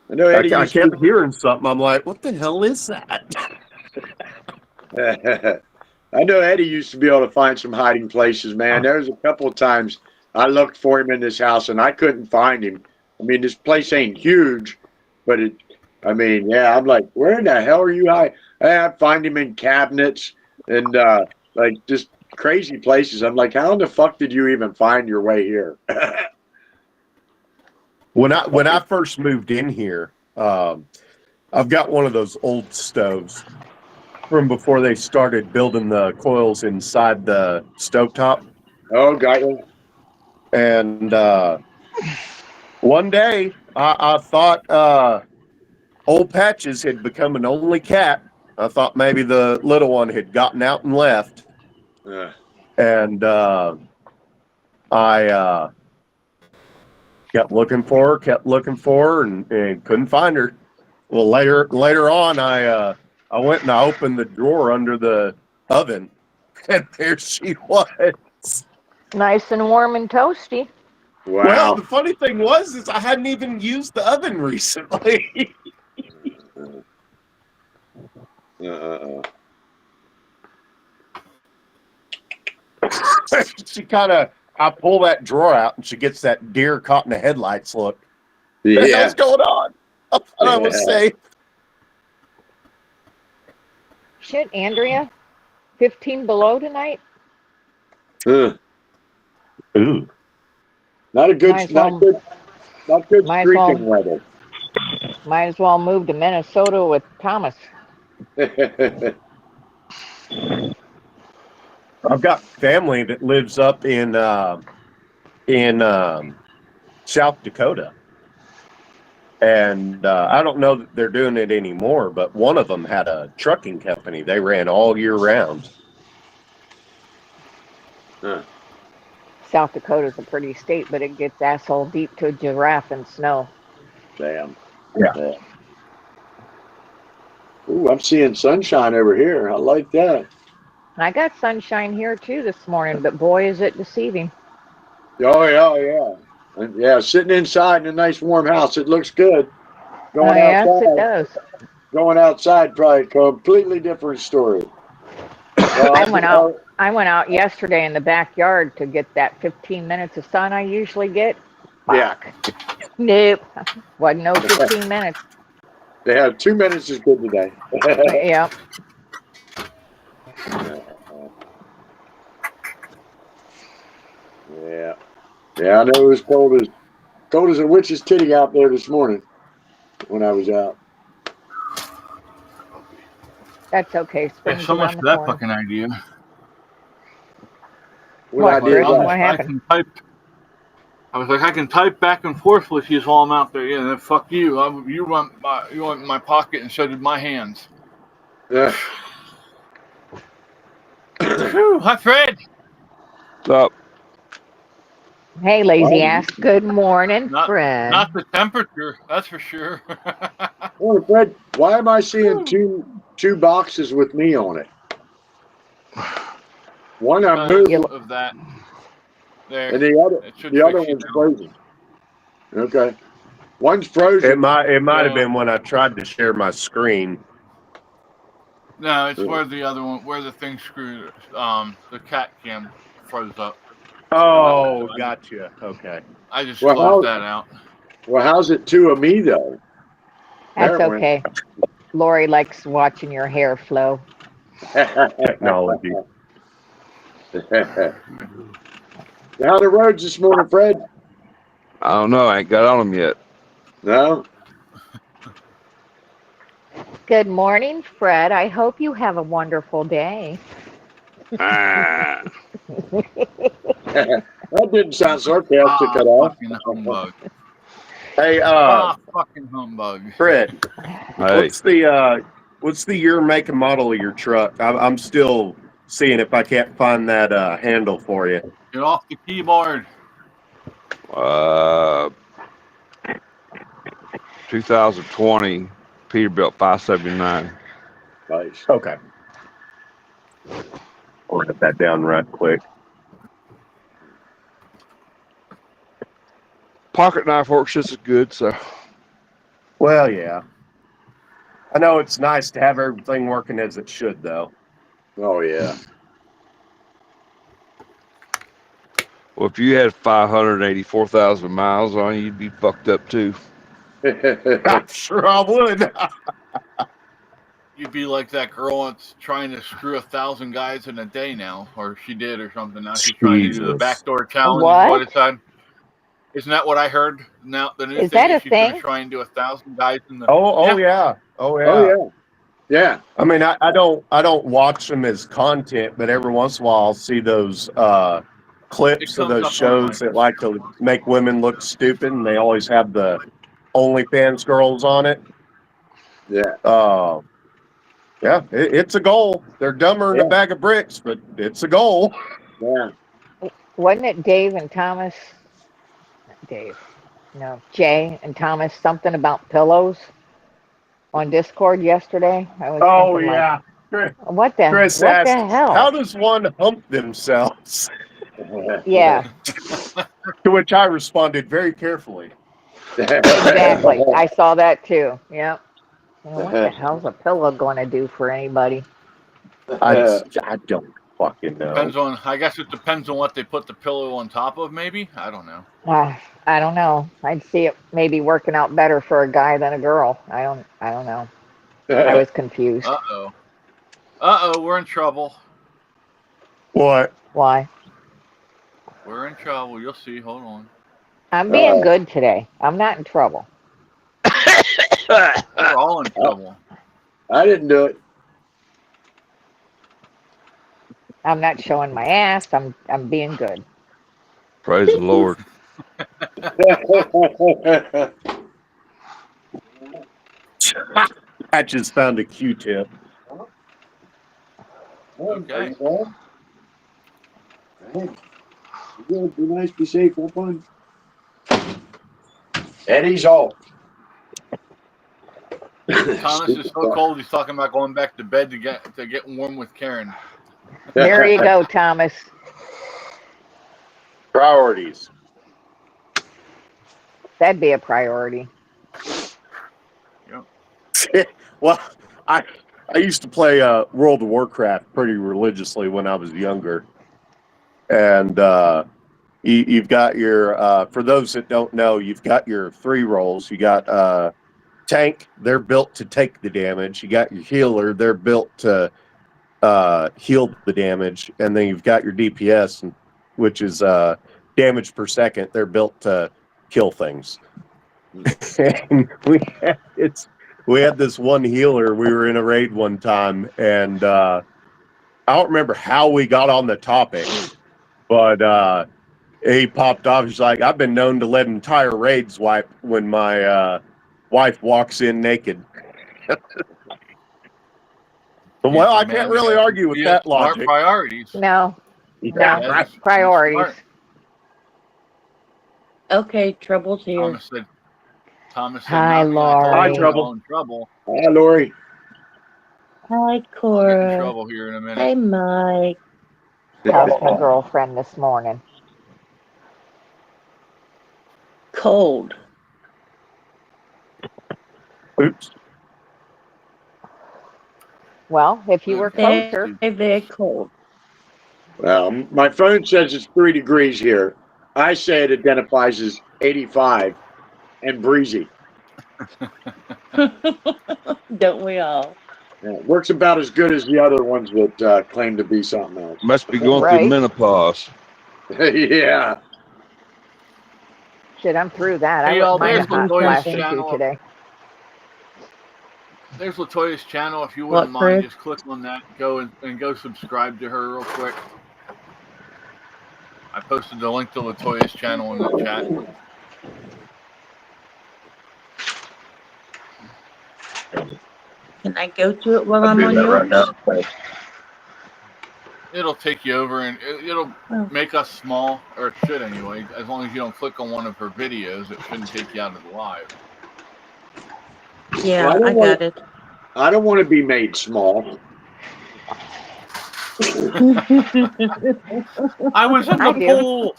know Eddie I used kept hearing something. I'm like, what the hell is that? I know Eddie used to be able to find some hiding places, man. There was a couple of times I looked for him in this house and I couldn't find him. I mean, this place ain't huge, but yeah, I'm like, where in the hell are you hiding? I find him in cabinets and like just crazy places. I'm like, how in the fuck did you even find your way here? When I first moved in here, I've got one of those old stoves from before they started building the coils inside the stovetop. Oh, got you. And one day, I thought old Patches had become an only cat. I thought maybe the little one had gotten out and left. Yeah. And I kept looking for her, and couldn't find her. Well, later on, I went and I opened the drawer under the oven, and there she was. Nice and warm and toasty. Well, Wow. the funny thing is I hadn't even used the oven recently. She I pull that drawer out, and she gets that deer caught in the headlights look. What the Yeah. hell's going on? I thought I was safe. Shit, Andrea, 15 below tonight. Huh. Ooh. Not a good, Might as well- not good might as well- streaking weather. Might as well move to Minnesota with Thomas. I've got family that lives up in South Dakota, and I don't know that they're doing it anymore. But one of them had a trucking company; they ran all year round. South Dakota's a pretty state, but it gets asshole deep to a giraffe in snow. Damn. Yeah. Ooh, I'm seeing sunshine over here. I like that. And I got sunshine here too this morning, but boy, is it deceiving. Oh yeah. And yeah, sitting inside in a nice warm house, it looks good. Oh, yes, it does. Going outside, probably a completely different story. Well, I went out yesterday in the backyard to get that 15 minutes of sun I usually get. Yeah. Nope. Wasn't no 15 minutes. They have 2 minutes is good today. Yeah. Yeah. Yeah, I know it was cold as a witch's titty out there this morning when I was out. That's okay. Yeah, Spring's so much around for the that corner. fucking idea. What, idea Rick? is that? What happened? I was like, I can type back and forth with you while I'm out there. Yeah, then fuck you. You went in my pocket, and so did my hands. Yeah. Whew, hi, Fred. What's up? Hey, lazy Well, ass. Good morning, Not- Fred. Not the temperature, that's for sure. Oh, Fred, why am I seeing two boxes with me on it? One I moved, of that. There. and the It should other fix you one's now. frozen. Okay, one's frozen. It might have Yeah. been when I tried to share my screen. No, it's where the other one, where the thing screwed, the cat cam froze up. Oh, gotcha. Okay. I just Well, closed that out. Well, how's it two of me though? That's There it went. okay. Lori likes watching your hair flow. Technology. How the roads this morning, Fred? I don't know. I ain't got on them yet. No. Good morning, Fred. I hope you have a wonderful day. Ah. That didn't sound sarcastic at all. Fucking humbug. Hey, Fucking humbug. Fred, Hey, what's the year, make, and model of your truck? I'm still seeing if I can't find that handle for you. Get off the keyboard. 2020 Peterbilt 579. Nice. Okay. I'll write that down right quick. Pocket knife works just as good, so Well, yeah. I know it's nice to have everything working as it should, though. Oh yeah. well, if you had 584,000 miles on you, you'd be fucked up too. I'm sure I would. You'd be like that girl that's trying to screw 1,000 guys in a day now, or she did, or something. Now she's trying to do the Jesus. backdoor challenge. What? Is what isn't that what I heard? Now the new Is thing that a she's gonna thing? try and do 1,000 guys in the. Oh Yeah. yeah. Oh yeah. Oh yeah. Yeah. I mean, I don't watch them as content, but every once in a while I'll see those clips of comes up those on shows my- that like to make women look stupid, and they always have the OnlyFans girls on it. Yeah. Yeah, it's a goal. They're dumber than Yeah. a bag of bricks, but it's a goal. Yeah. Wasn't it Dave and Thomas? Dave. No, Jay and Thomas, something about pillows on Discord yesterday. I was Oh thinking, yeah. what the Chris what the asked, hell? how does one hump themselves? Yeah, To which I responded very carefully. exactly. I saw that too. Yep. What the hell's a pillow going to do for anybody? I don't fucking know. Depends on. I guess it depends on what they put the pillow on top of. Maybe I don't know. I don't know. I'd see it maybe working out better for a guy than a girl. I don't know. I was confused. We're in trouble. What? Why? We're in trouble. You'll see. Hold on. I'm being good today. I'm not in trouble. We're all in trouble. I didn't do it. I'm not showing my ass. I'm being good. Praise the Lord. I just found a Q-tip. Okay. Good. Be nice. Be safe. Have fun. Eddie's all. Thomas is so cold. He's talking about going back to bed to get warm with Karen. There you go, Thomas. Priorities. That'd be a priority. Well, I used to play World of Warcraft pretty religiously when I was younger, and you've got your for those that don't know, you've got your 3 roles. You got tank; they're built to take the damage. You got your healer; they're built to heal the damage, and then you've got your DPS, which is damage per second. They're built to kill things. And we had this one healer. We were in a raid one time, and I don't remember how we got on the topic, but he popped off. He's like, "I've been known to let entire raids wipe when my wife walks in naked." Well, I can't really argue with that Smart logic. priorities. No, Yeah, no. right. Priorities. Okay, trouble's here. Thomas said Hi, nothing. I told Laurie. him we're all in trouble. Hi, Lori. Hi, I'll get in Cora. trouble here in a minute. Hey, Mike. How's my girlfriend this morning? Cold. Oops. Well, if you were closer, Very, very cold. Well, my phone says it's 3 degrees here. I say it identifies as 85 and breezy. Don't we all? Yeah, it works about as good as the other ones that claim to be something else. Must be going Right. through menopause. Yeah. shit, I'm through that. Hey, I y'all, wouldn't mind a there's hot Latoya's flash or two channel. today. There's Latoya's channel. If you wouldn't What, mind, Chris? just click on that. Go and go subscribe to her real quick. I posted the link to Latoya's channel in the chat. Can I go to it while I'm on yours? It'll take you over and it'll Oh. make us small, or it should anyway. As long as you don't click on one of her videos, it shouldn't take you out of the live. Yeah, Well, I I don't got it. I don't want to be made small. I was in I the do. pool.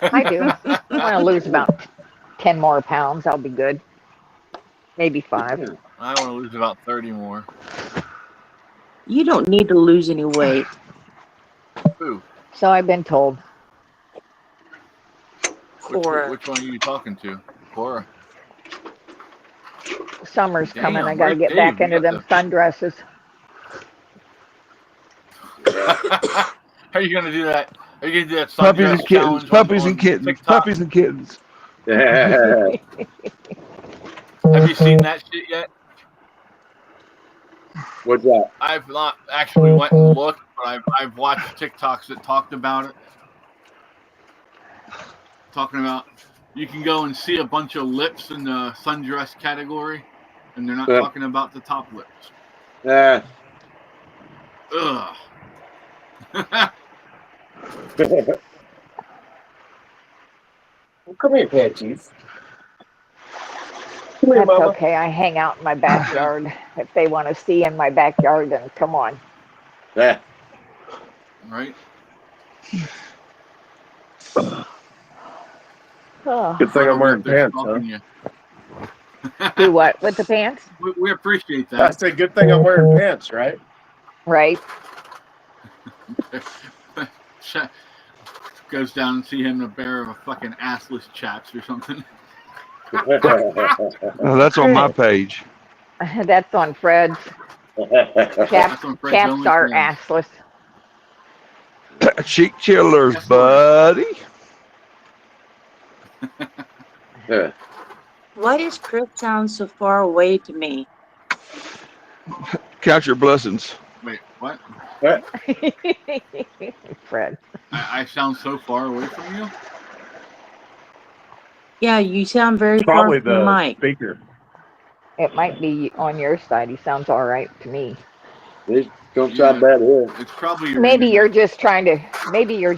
I do. I want to lose about 10 more pounds. I'll be good. Maybe 5. I want to lose about 30 more. You don't need to lose any weight. Ooh, So I've been told. Cora. which one are you talking to? Cora. Summer's Damn, coming. I got to where's get back Dave? into them sundresses. Are you gonna do that? Are you gonna do that Puppies sundress and kittens. challenge Puppies on and kittens. TikTok? Puppies and kittens. Have you seen that shit yet? What's that? I've not actually went and looked, but I've watched TikToks that talked about it. Talking about you can go and see a bunch of lips in the sundress category, and they're not Yeah. talking about the top lips. Uh, Ugh. Come here, Pansies. Come here, That's Mama. okay. I hang out in my backyard. If they want to see in my backyard, then come on. yeah. Right? Oh, Good thing I'm wearing They're pants, huh? stalking you. do what with the pants? We appreciate I that. said, good thing I'm wearing pants, right? Right. Goes down and see him in a pair of a fucking assless chaps or something. Oh, that's on my page. That's on Fred's. That's Chaps, on Fred's chaps only are friends. assless. Cheek chillers, Yes, buddy. Yeah. Why does Chris sound so far away to me? Count your blessings. Wait, what? Fred. I sound so far away from you? Yeah, you sound very Probably far from the the mic. speaker. It might be on your side. He sounds all right to me. These don't sound bad here. It's probably your Maybe you're internet.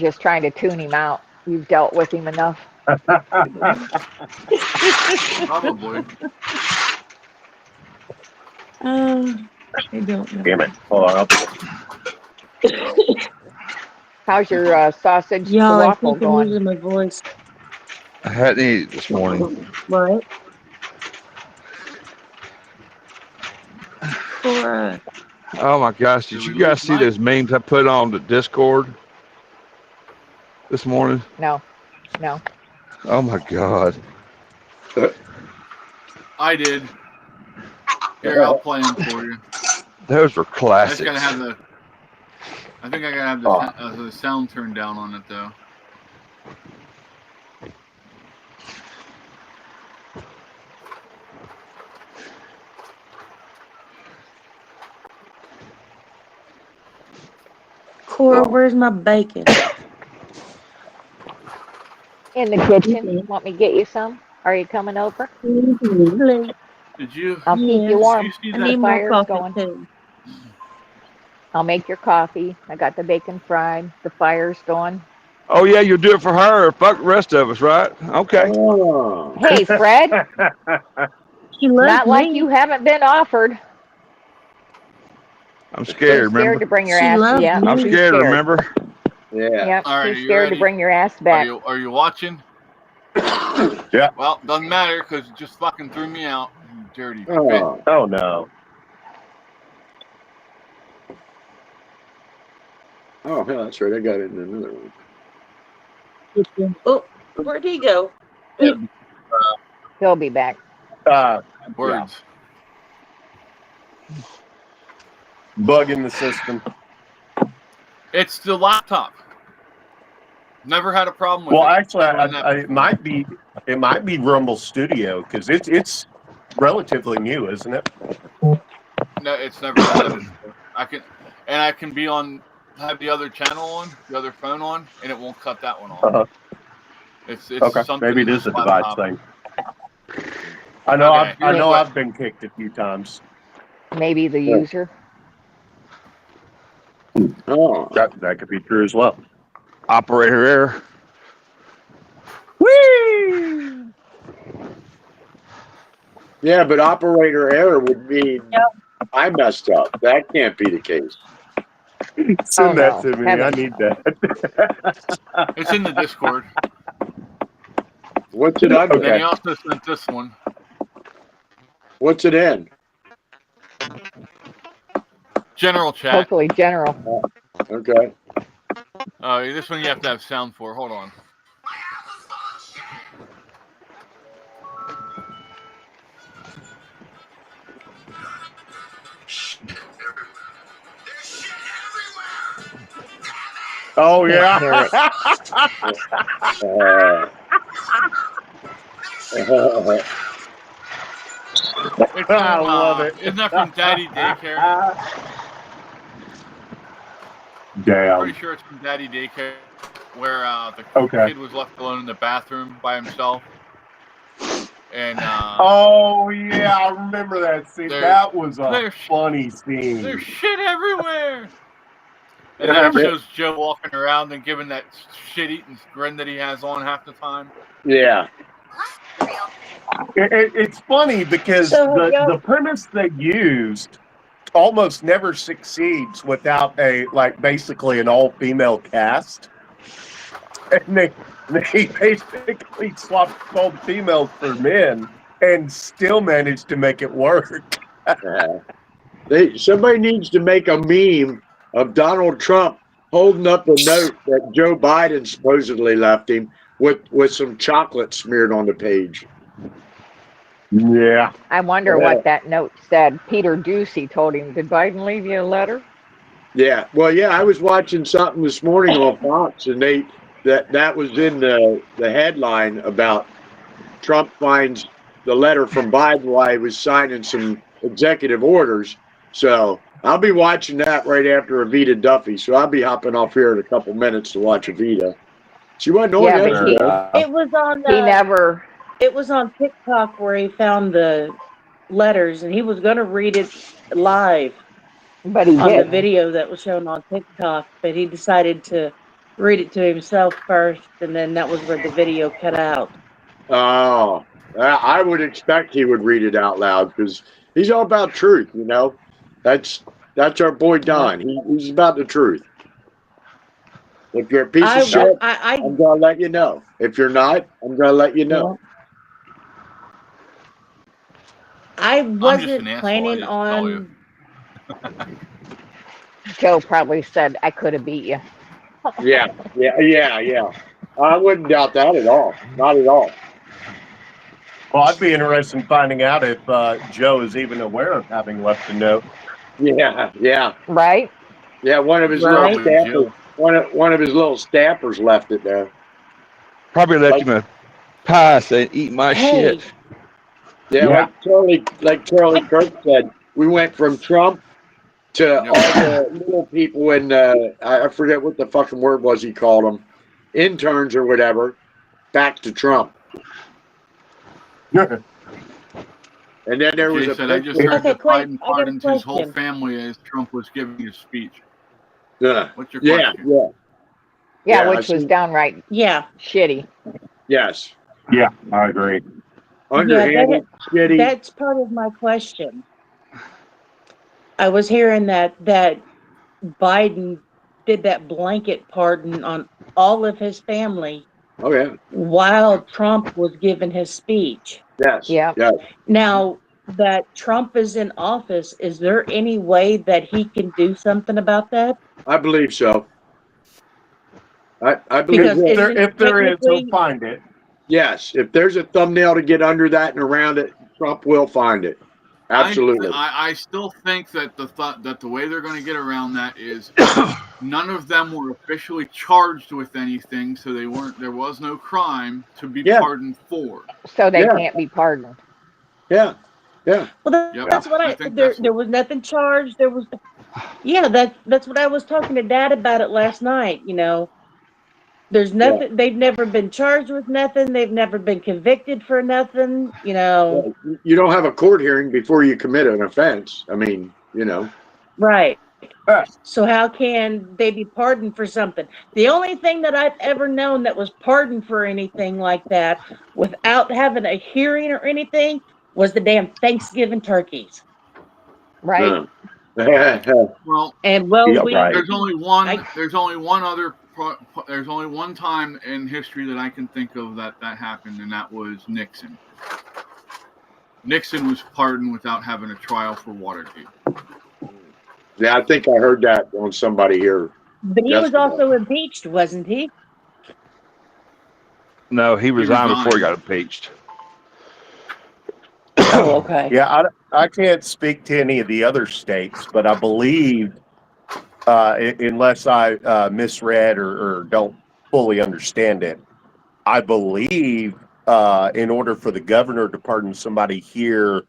just trying to tune him out. You've dealt with him enough. Probably. I don't know. Damn it. Hold on. How's your sausage Y'all, I waffle think I'm going? losing my voice. I hadn't eaten it this morning. What? Cora. Oh my gosh, did you guys see those memes I put on the Discord this morning? No. Oh my god. I did. Here, I'll play them for you. Those were I just classics. gotta have the. I think I gotta have the sound turned down on it though. Cora, where's my bacon? In the kitchen. Want me to get you some? Are you coming over? Please. Did you? I'll keep you Yes. warm. You see I that? need more fire's coffee going. too. I'll make your coffee. I got the bacon fried. The fire's going. Oh yeah, you'll do it for her. Fuck the rest of us, right? Okay. Oh. Hey, Fred. She loves Not me. like you haven't been offered. I'm Too scared, scared remember? to bring your She ass. loves Yeah, me. I'm too scared, remember? Yeah. Yep, All right, too you scared ready? to bring your ass back. Are you watching? Yeah. Well, doesn't matter because it just fucking threw me out. You dirty bitch. Oh. Oh, no. Oh, yeah, that's right. I got it in another one. Oh, where'd he go? He'll be back. Words. Bug in the system. It's the laptop. Never had a problem with Well, it. actually, it might be Rumble Studio because it's relatively new, isn't it? No, it's never had that before. I can be on, have the other channel on, the other phone on, and it won't cut that one off. Uh-huh. It's Okay, something maybe it in is this a device laptop. thing. I know. Okay, I know. what? I've been kicked a few times. Maybe the user. Oh. That could be true as well. Operator error. Whee! Yeah, but operator error would mean I messed up. That can't be the case. Send that no. to me. Heaven I need no. that. It's in the Discord. What's it under? And then he also sent this one. What's it in? General chat. Hopefully general. Okay. This one you have to have sound for. Hold on. Oh yeah. Hear it. It's from, I love it. Isn't that from Daddy Daycare? I'm Damn. pretty sure it's from Daddy Daycare, where the Okay. kid was left alone in the bathroom by himself. And Oh yeah, I remember that scene. There- That was a there's- funny scene. there's shit everywhere. And then it shows Joe walking around and giving that shit-eating grin that he has on half the time. Yeah. It's funny because the premise they used almost never succeeds without basically an all-female cast, and they basically swapped all the females for men and still managed to make it work. Somebody needs to make a meme of Donald Trump holding up a note that Joe Biden supposedly left him with some chocolate smeared on the page. Yeah. I wonder what that note said. Peter Ducey told him, "Did Biden leave you a letter?" Yeah. Well, yeah, I was watching something this morning on Fox, and that was in the headline about Trump finds the letter from Biden while he was signing some executive orders. So I'll be watching that right after Evita Duffy. So I'll be hopping off here in a couple minutes to watch Evita. She wasn't on Yeah, but yesterday. It was on He never. it was on TikTok where he found the letters, and he was going to read it live But he on the did. video that was shown on TikTok, but he decided to read it to himself first, and then that was where the video cut out. Oh, I would expect he would read it out loud because he's all about truth, you know. That's our boy Don. He's about the truth. If you're a piece of shit, I'm gonna let you know. If you're not, I'm gonna let you know. I I'm just wasn't an asshole, planning I just tell you. on. Joe probably said, "I could have beat you." Yeah. I wouldn't doubt that at all. Not at all. Well, I'd be interested in finding out if Joe is even aware of having left a note. Yeah. Right? Yeah, one of his Right. little staffers, one of his little staffers left it there. Probably left him a pie saying, "Eat my Hey. shit." Yeah, like Charlie Kirk said, we went from Trump to all the little people in I forget what the fucking word was he called them, interns or whatever, back to Trump. And then there was Jay a said, I just picture. heard that Clay, Biden I got a pardoned his whole question. family as Trump was giving his speech. Yeah, What's your yeah, question? yeah, Yeah, Yeah, which I was see. downright Yeah, shitty. yes. Yeah, I agree. Underhanded, shitty. that's part of my question. I was hearing that Biden did that blanket pardon on all of his family Oh yeah, while Trump was giving his speech. yes, Yeah. yes. Now that Trump is in office, is there any way that he can do something about that? I believe so. I believe Because that. If there is, he'll technically- find it. Yes, if there's a thumbnail to get under that and around it, Trump will find it. Absolutely. I still think that the way they're going to get around that is none of them were officially charged with anything, so there was no crime to be Yeah. pardoned for. So they Yeah. can't be pardoned. Yeah. Well, Yep. that's what I think there that's- was nothing charged. There was, yeah, that's what I was talking to Dad about it last night. You know, there's nothing. They've never been charged with nothing. They've never been convicted for nothing. You know, You don't have a court hearing before you commit an offense. I mean, you know. right? Ah. So how can they be pardoned for something? The only thing that I've ever known that was pardoned for anything like that without having a hearing or anything was the damn Thanksgiving turkeys. Right? Well, And Yeah, right. there's only one. I- There's only one time in history that I can think of that happened, and that was Nixon. Nixon was pardoned without having a trial for Watergate. Yeah, I think I heard that on somebody here. But he was Yesterday. also impeached, wasn't he? No, he resigned before he resigned. got impeached. Oh, okay. Yeah, I can't speak to any of the other states, but I believe, unless I misread or don't fully understand it, I believe in order for the governor to pardon somebody here,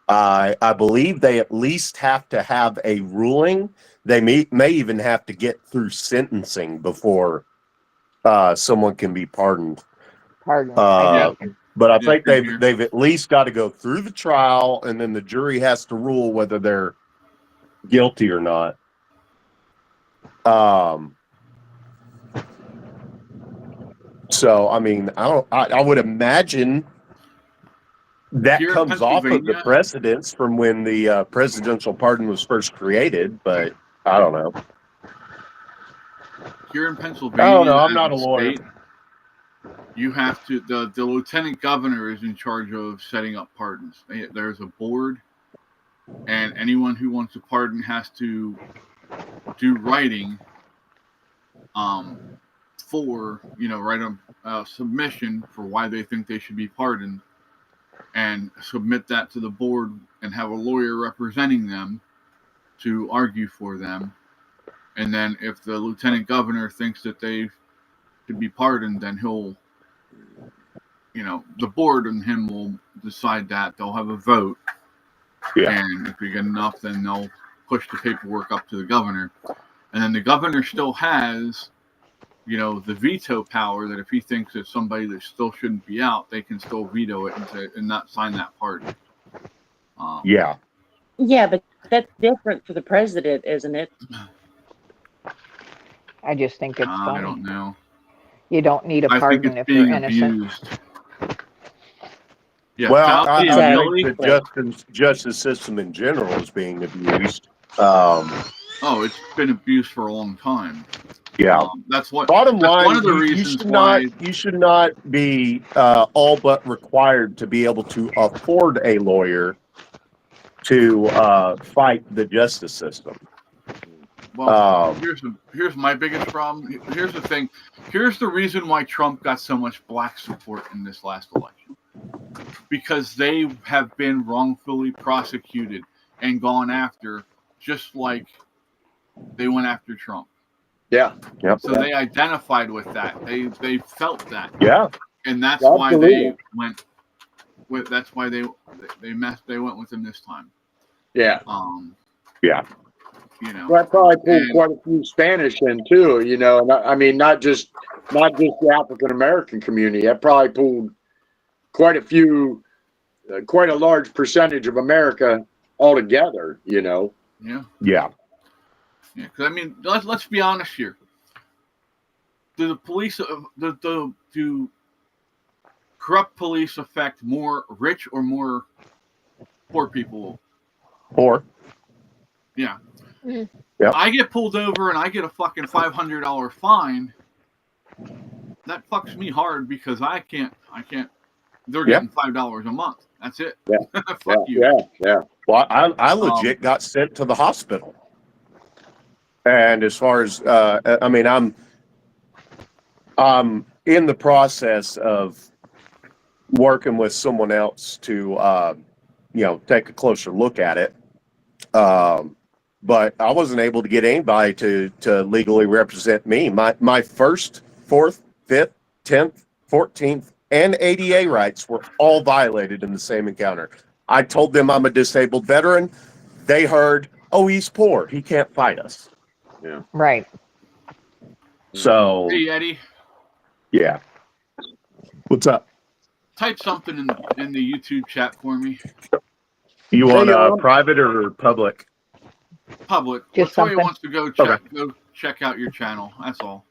I believe they at least have to have a ruling. They may even have to get through sentencing before someone can be pardoned. Pardon. I think. But I Yeah, think same here. they've at least got to go through the trial, and then the jury has to rule whether they're guilty or not. So I mean, I would imagine that Here in comes off of the Pennsylvania- precedents from when the presidential pardon was first created, but I don't know. Here in Pennsylvania, I don't know. I'm as not a lawyer. state, you have to. The lieutenant governor is in charge of setting up pardons. There's a board, and anyone who wants to pardon has to do writing. For write a submission for why they think they should be pardoned, and submit that to the board, and have a lawyer representing them to argue for them. And then if the lieutenant governor thinks that they should be pardoned, then he'll, the board and him will decide that. They'll have a vote. Yeah. And if we get enough, then they'll push the paperwork up to the governor. And then the governor still has, the veto power, that if he thinks that somebody that still shouldn't be out, they can still veto it and not sign that pardon. Yeah. Yeah, but that's different for the president, isn't it? I just think it's I funny. don't know. You don't need a I think pardon it's if you're being innocent. abused. Yeah, Well, I Fauci, think Milley- the justice system in general is being abused. it's been abused for a long time. Yeah. That's what. Bottom that's line, one of the you reasons should why. you should not be all but required to be able to afford a lawyer to fight the justice system. Well, here's my biggest problem. Here's the thing. Here's the reason why Trump got so much black support in this last election. Because they have been wrongfully prosecuted and gone after, just like they went after Trump. Yeah. Yep. So they identified with that. They felt that. Yeah. And that's Absolutely. why they went with. That's why they went with him this time. Yeah. Yeah. Well, I probably pulled quite a few Spanish in too, and I mean, not just the African American community. I probably pulled quite a large percentage of America altogether, Yeah. Yeah. Yeah. Because I mean, let's be honest here. Do the police do corrupt police affect more rich or more poor people? Or Yeah. Mm. Yep. I get pulled over and I get a fucking $500 fine. That fucks me hard because I can't. They're getting $5 a month. That's it. Yeah. Fuck you. Yeah. well, I legit got sent to the hospital. And as far as I mean, I'm in the process of working with someone else to take a closer look at it. But I wasn't able to get anybody to legally represent me. My first, 4th, 5th, 10th, 14th, and ADA rights were all violated in the same encounter. I told them I'm a disabled veteran. They heard, oh, he's poor. He can't fight us. Right. So, Hey Eddie, yeah. What's up? type something in the YouTube chat for me. You want y'all. private or public? Public. Just Latoya something. wants to go check out your channel. That's all.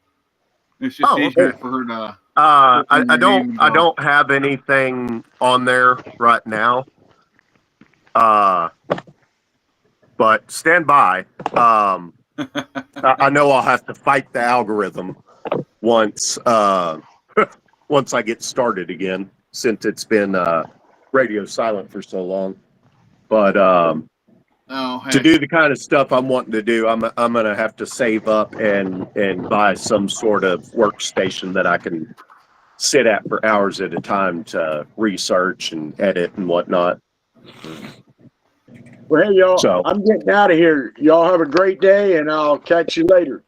It's just Oh, easier okay. for her to. I don't have anything on there right now. But stand by. I know I'll have to fight the algorithm once once I get started again, since it's been radio silent for so long. But Oh, hey. to do the kind of stuff I'm wanting to do, I'm gonna have to save up and buy some sort of workstation that I can sit at for hours at a time to research and edit and whatnot. Well, hey, y'all, So- I'm getting out of here. Y'all have a great day, and I'll catch you later.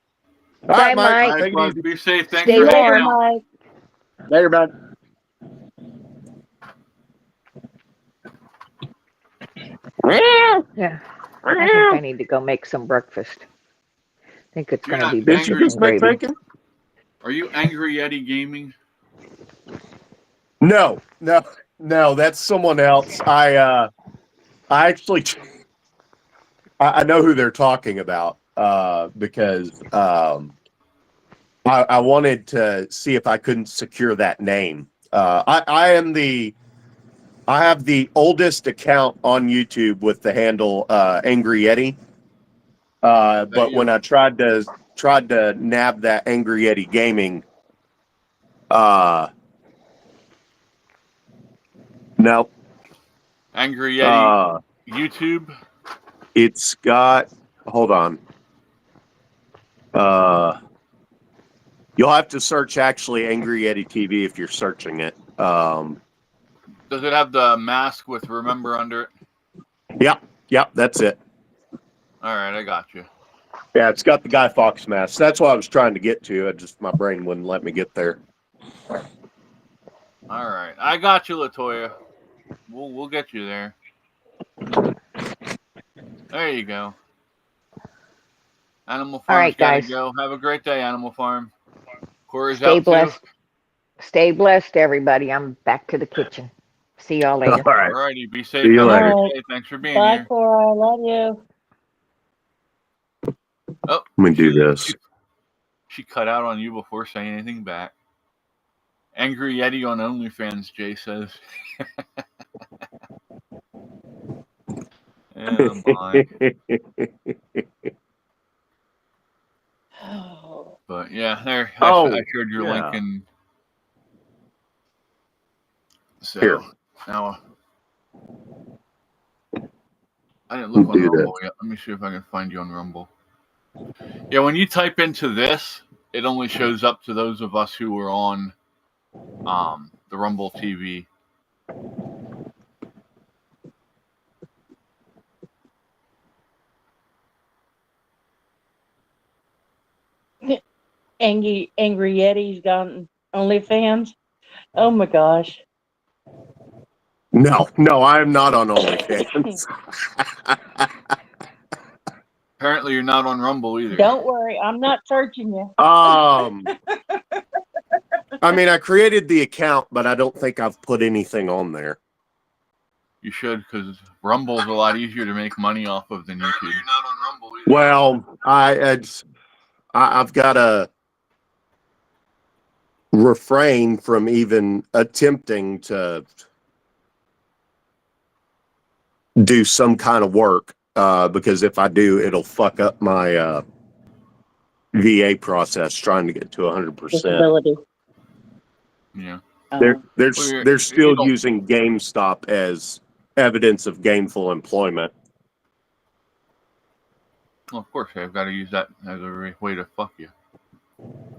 All right, Bye, Mike. Mike. All right, Take it bud, easy. be safe. Thanks Stay for warm. hanging out. Mike. Later, man. Yeah. I think I need to go make some breakfast. I think it's You're going to not be Did you bacon just and make gravy. bacon? Are you Angry Yeti Gaming? No, that's someone else. I actually, I know who they're talking about because I wanted to see if I couldn't secure that name. I have the oldest account on YouTube with the handle Angry Yeti. But when I tried to nab that Angry Yeti Gaming, no. Angry Yeti YouTube. It's got. Hold on. You'll have to search actually Angry Yeti TV if you're searching it. Does it have the mask with Remember under it? Yep, that's it. All right, I got you. Yeah, it's got the Guy Fawkes mask. That's what I was trying to get to. My brain wouldn't let me get there. All right, I got you, Latoya. We'll get you there. There you go. Animal Farm's All right, gotta guys. go. Have a great day, Animal Farm. Corey's Stay out blessed. too. Stay blessed, everybody. I'm back to the kitchen. See y'all later. All right. Alrighty, be safe. See you Have a later. great day. Thanks for being Bye, here. Cora. I love you. Oh, Let me do this. She cut out on you before saying anything back. Angry Yeti on OnlyFans, Jay says. Yeah, bye. But yeah, there. I shared your yeah. link and so Here. now I didn't look We'll on do Rumble yet. Let me see if I can find you on Rumble. Yeah, when you type into this, it only shows up to those of us who are on the Rumble TV. Angry Yeti's got OnlyFans. Oh my gosh. No, I'm not on OnlyFans. Apparently, you're not on Rumble either. Don't worry, I'm not searching you. I mean, I created the account, but I don't think I've put anything on there. You should, because Rumble's a lot easier to make money off of than YouTube. Apparently, you're not on Rumble either. Well, I've got to refrain from even attempting to do some kind of work because if I do, it'll fuck up my VA process trying to get to 100%. Disability. Yeah. They're still using GameStop as evidence of gainful employment. Well, of course, I've got to use that as a way to fuck you.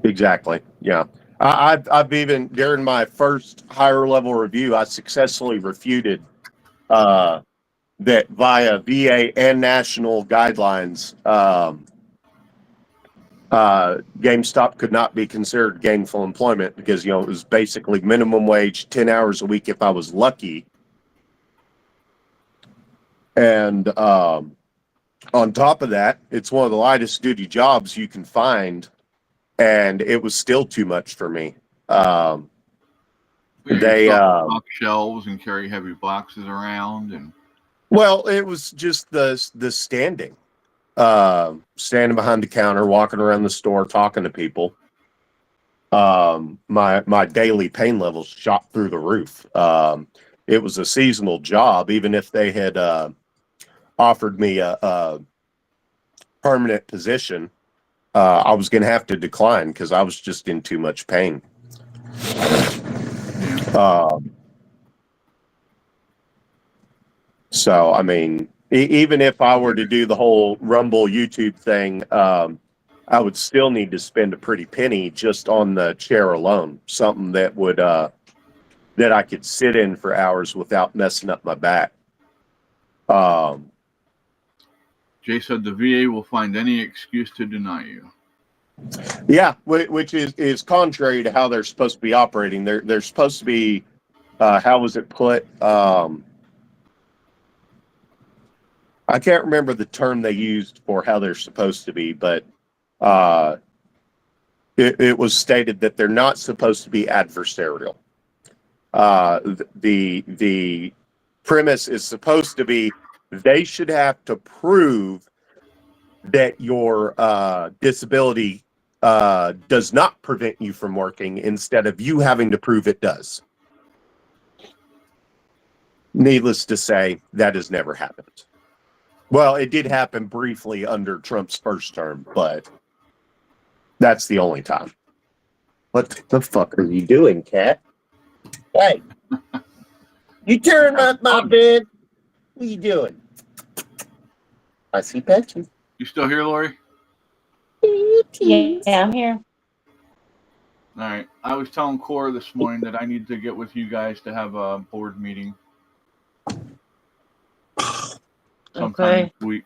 Exactly. Yeah. I've even during my first higher level review, I successfully refuted that via VA and national guidelines, GameStop could not be considered gainful employment because, it was basically minimum wage, 10 hours a week if I was lucky. And on top of that, it's one of the lightest duty jobs you can find. And it was still too much for me. They stock shelves and carry heavy boxes around, and well, it was just the standing behind the counter, walking around the store, talking to people. My daily pain levels shot through the roof. It was a seasonal job, even if they had offered me a permanent position. I was going to have to decline because I was just in too much pain. So, I mean, even if I were to do the whole Rumble YouTube thing, I would still need to spend a pretty penny just on the chair alone. Something that would that I could sit in for hours without messing up my back. Jay said the VA will find any excuse to deny you. Yeah, which is contrary to how they're supposed to be operating. They're supposed to be, how was it put? I can't remember the term they used for how they're supposed to be, but it was stated that they're not supposed to be adversarial. The premise is supposed to be they should have to prove that your disability does not prevent you from working instead of you having to prove it does. Needless to say, that has never happened. Well, it did happen briefly under Trump's first term, but that's the only time. What the fuck are you doing, cat? Hey, you tearing up my bed? What are you doing? I see Patsy. You still here, Lori? Yeah, I'm here. All right. I was telling Cora this morning that I need to get with you guys to have a board meeting sometime this week.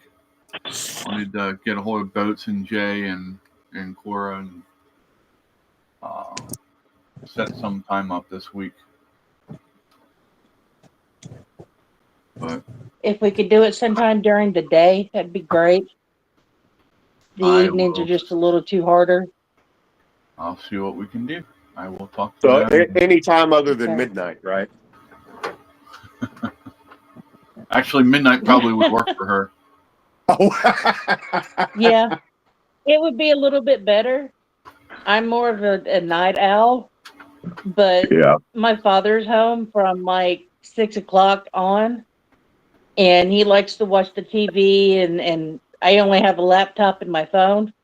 I need to get a hold of Boats and Jay and Cora and set some time up this week. But If we could do it sometime during the day, that'd be great. The evenings are just a little too harder. I'll see what we can do. I will talk So to them. any time other than midnight, right? Actually, midnight probably would work for her. Oh, Yeah, it would be a little bit better. I'm more of a night owl, but yeah. my father's home from like 6 o'clock on, and he likes to watch the TV, and I only have a laptop and my phone,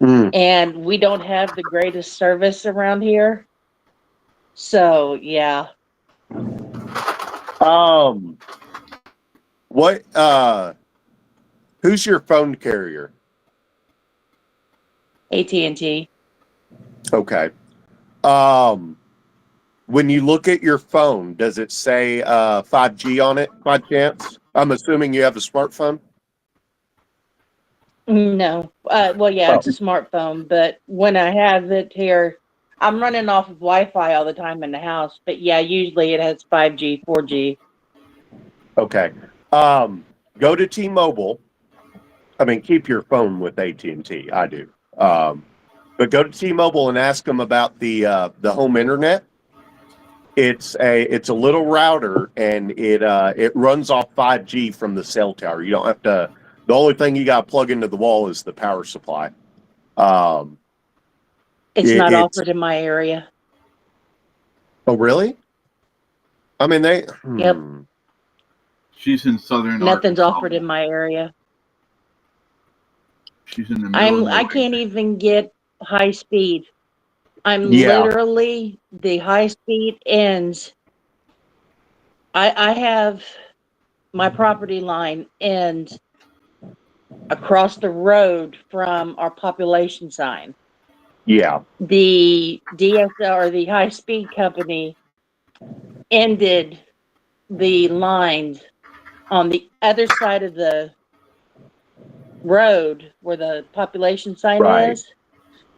and we don't have the greatest service around here. So, yeah. What, who's your phone carrier? AT&T. Okay. When you look at your phone, does it say 5G on it by chance? I'm assuming you have a smartphone. No. Well, yeah, it's a smartphone, but when I have it here, I'm running off of Wi-Fi all the time in the house. But yeah, usually it has 5G, 4G. Okay. Go to T-Mobile. I mean, keep your phone with AT&T. I do. But go to T-Mobile and ask them about the home internet. It's a little router, and it runs off 5G from the cell tower. You don't have to. The only thing you got to plug into the wall is the power supply. It's not offered in my area. Oh, really? I mean, they. Yep. She's in southern. Nothing's Arkansas. offered in my area. She's in the middle. I can't even get high speed. I'm Yeah. literally, the high speed ends. I have my property line ends across the road from our population sign. Yeah. The DSL, or the high speed company, ended the lines on the other side of the road where the population sign is,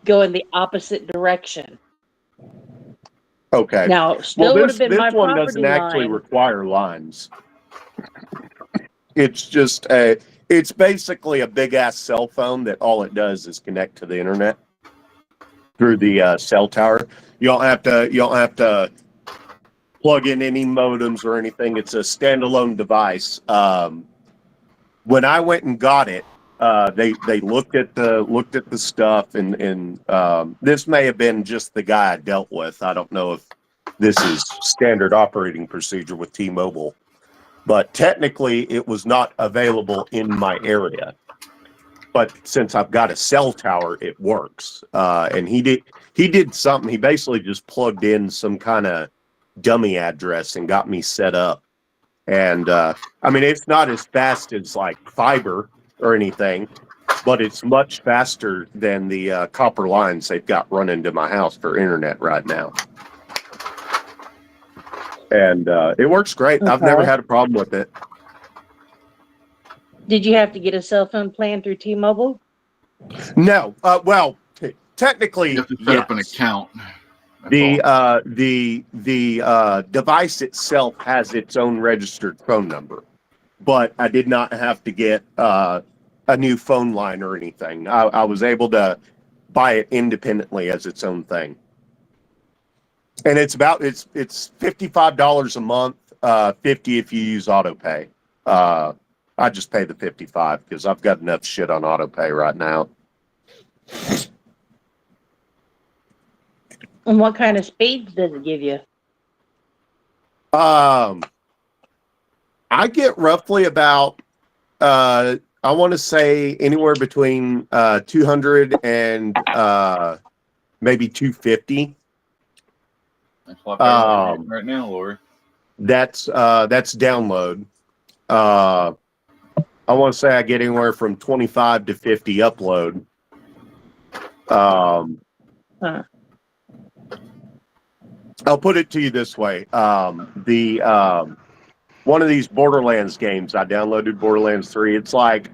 go in the opposite direction. Okay. Now, still would have been my this one property doesn't actually line. require lines. It's just it's basically a big ass cell phone that all it does is connect to the internet through the cell tower. You don't have to plug in any modems or anything. It's a standalone device. When I went and got it, they looked at the stuff, and this may have been just the guy I dealt with. I don't know if this is standard operating procedure with T-Mobile, but technically it was not available in my area. But since I've got a cell tower, it works. And he did something. He basically just plugged in some kind of dummy address and got me set up. And I mean, it's not as fast as like fiber or anything, but it's much faster than the copper lines they've got running to my house for internet right now. And it works great. Okay. I've never had a problem with it. Did you have to get a cell phone plan through T-Mobile? No. Well, technically, You have to set up an account. The device itself has its own registered phone number, but I did not have to get a new phone line or anything. I was able to buy it independently as its own thing. And it's $55 a month, 50 if you use auto pay. I just pay the 55 because I've got enough shit on auto pay right now. And what kind of speeds does it give you? I get roughly about I want to say anywhere between 200 and maybe 250. That's what I'm right now, Lori. That's download. I want to say I get anywhere from 25 to 50 upload. I'll put it to you this way. One of these Borderlands games, I downloaded Borderlands 3. It's like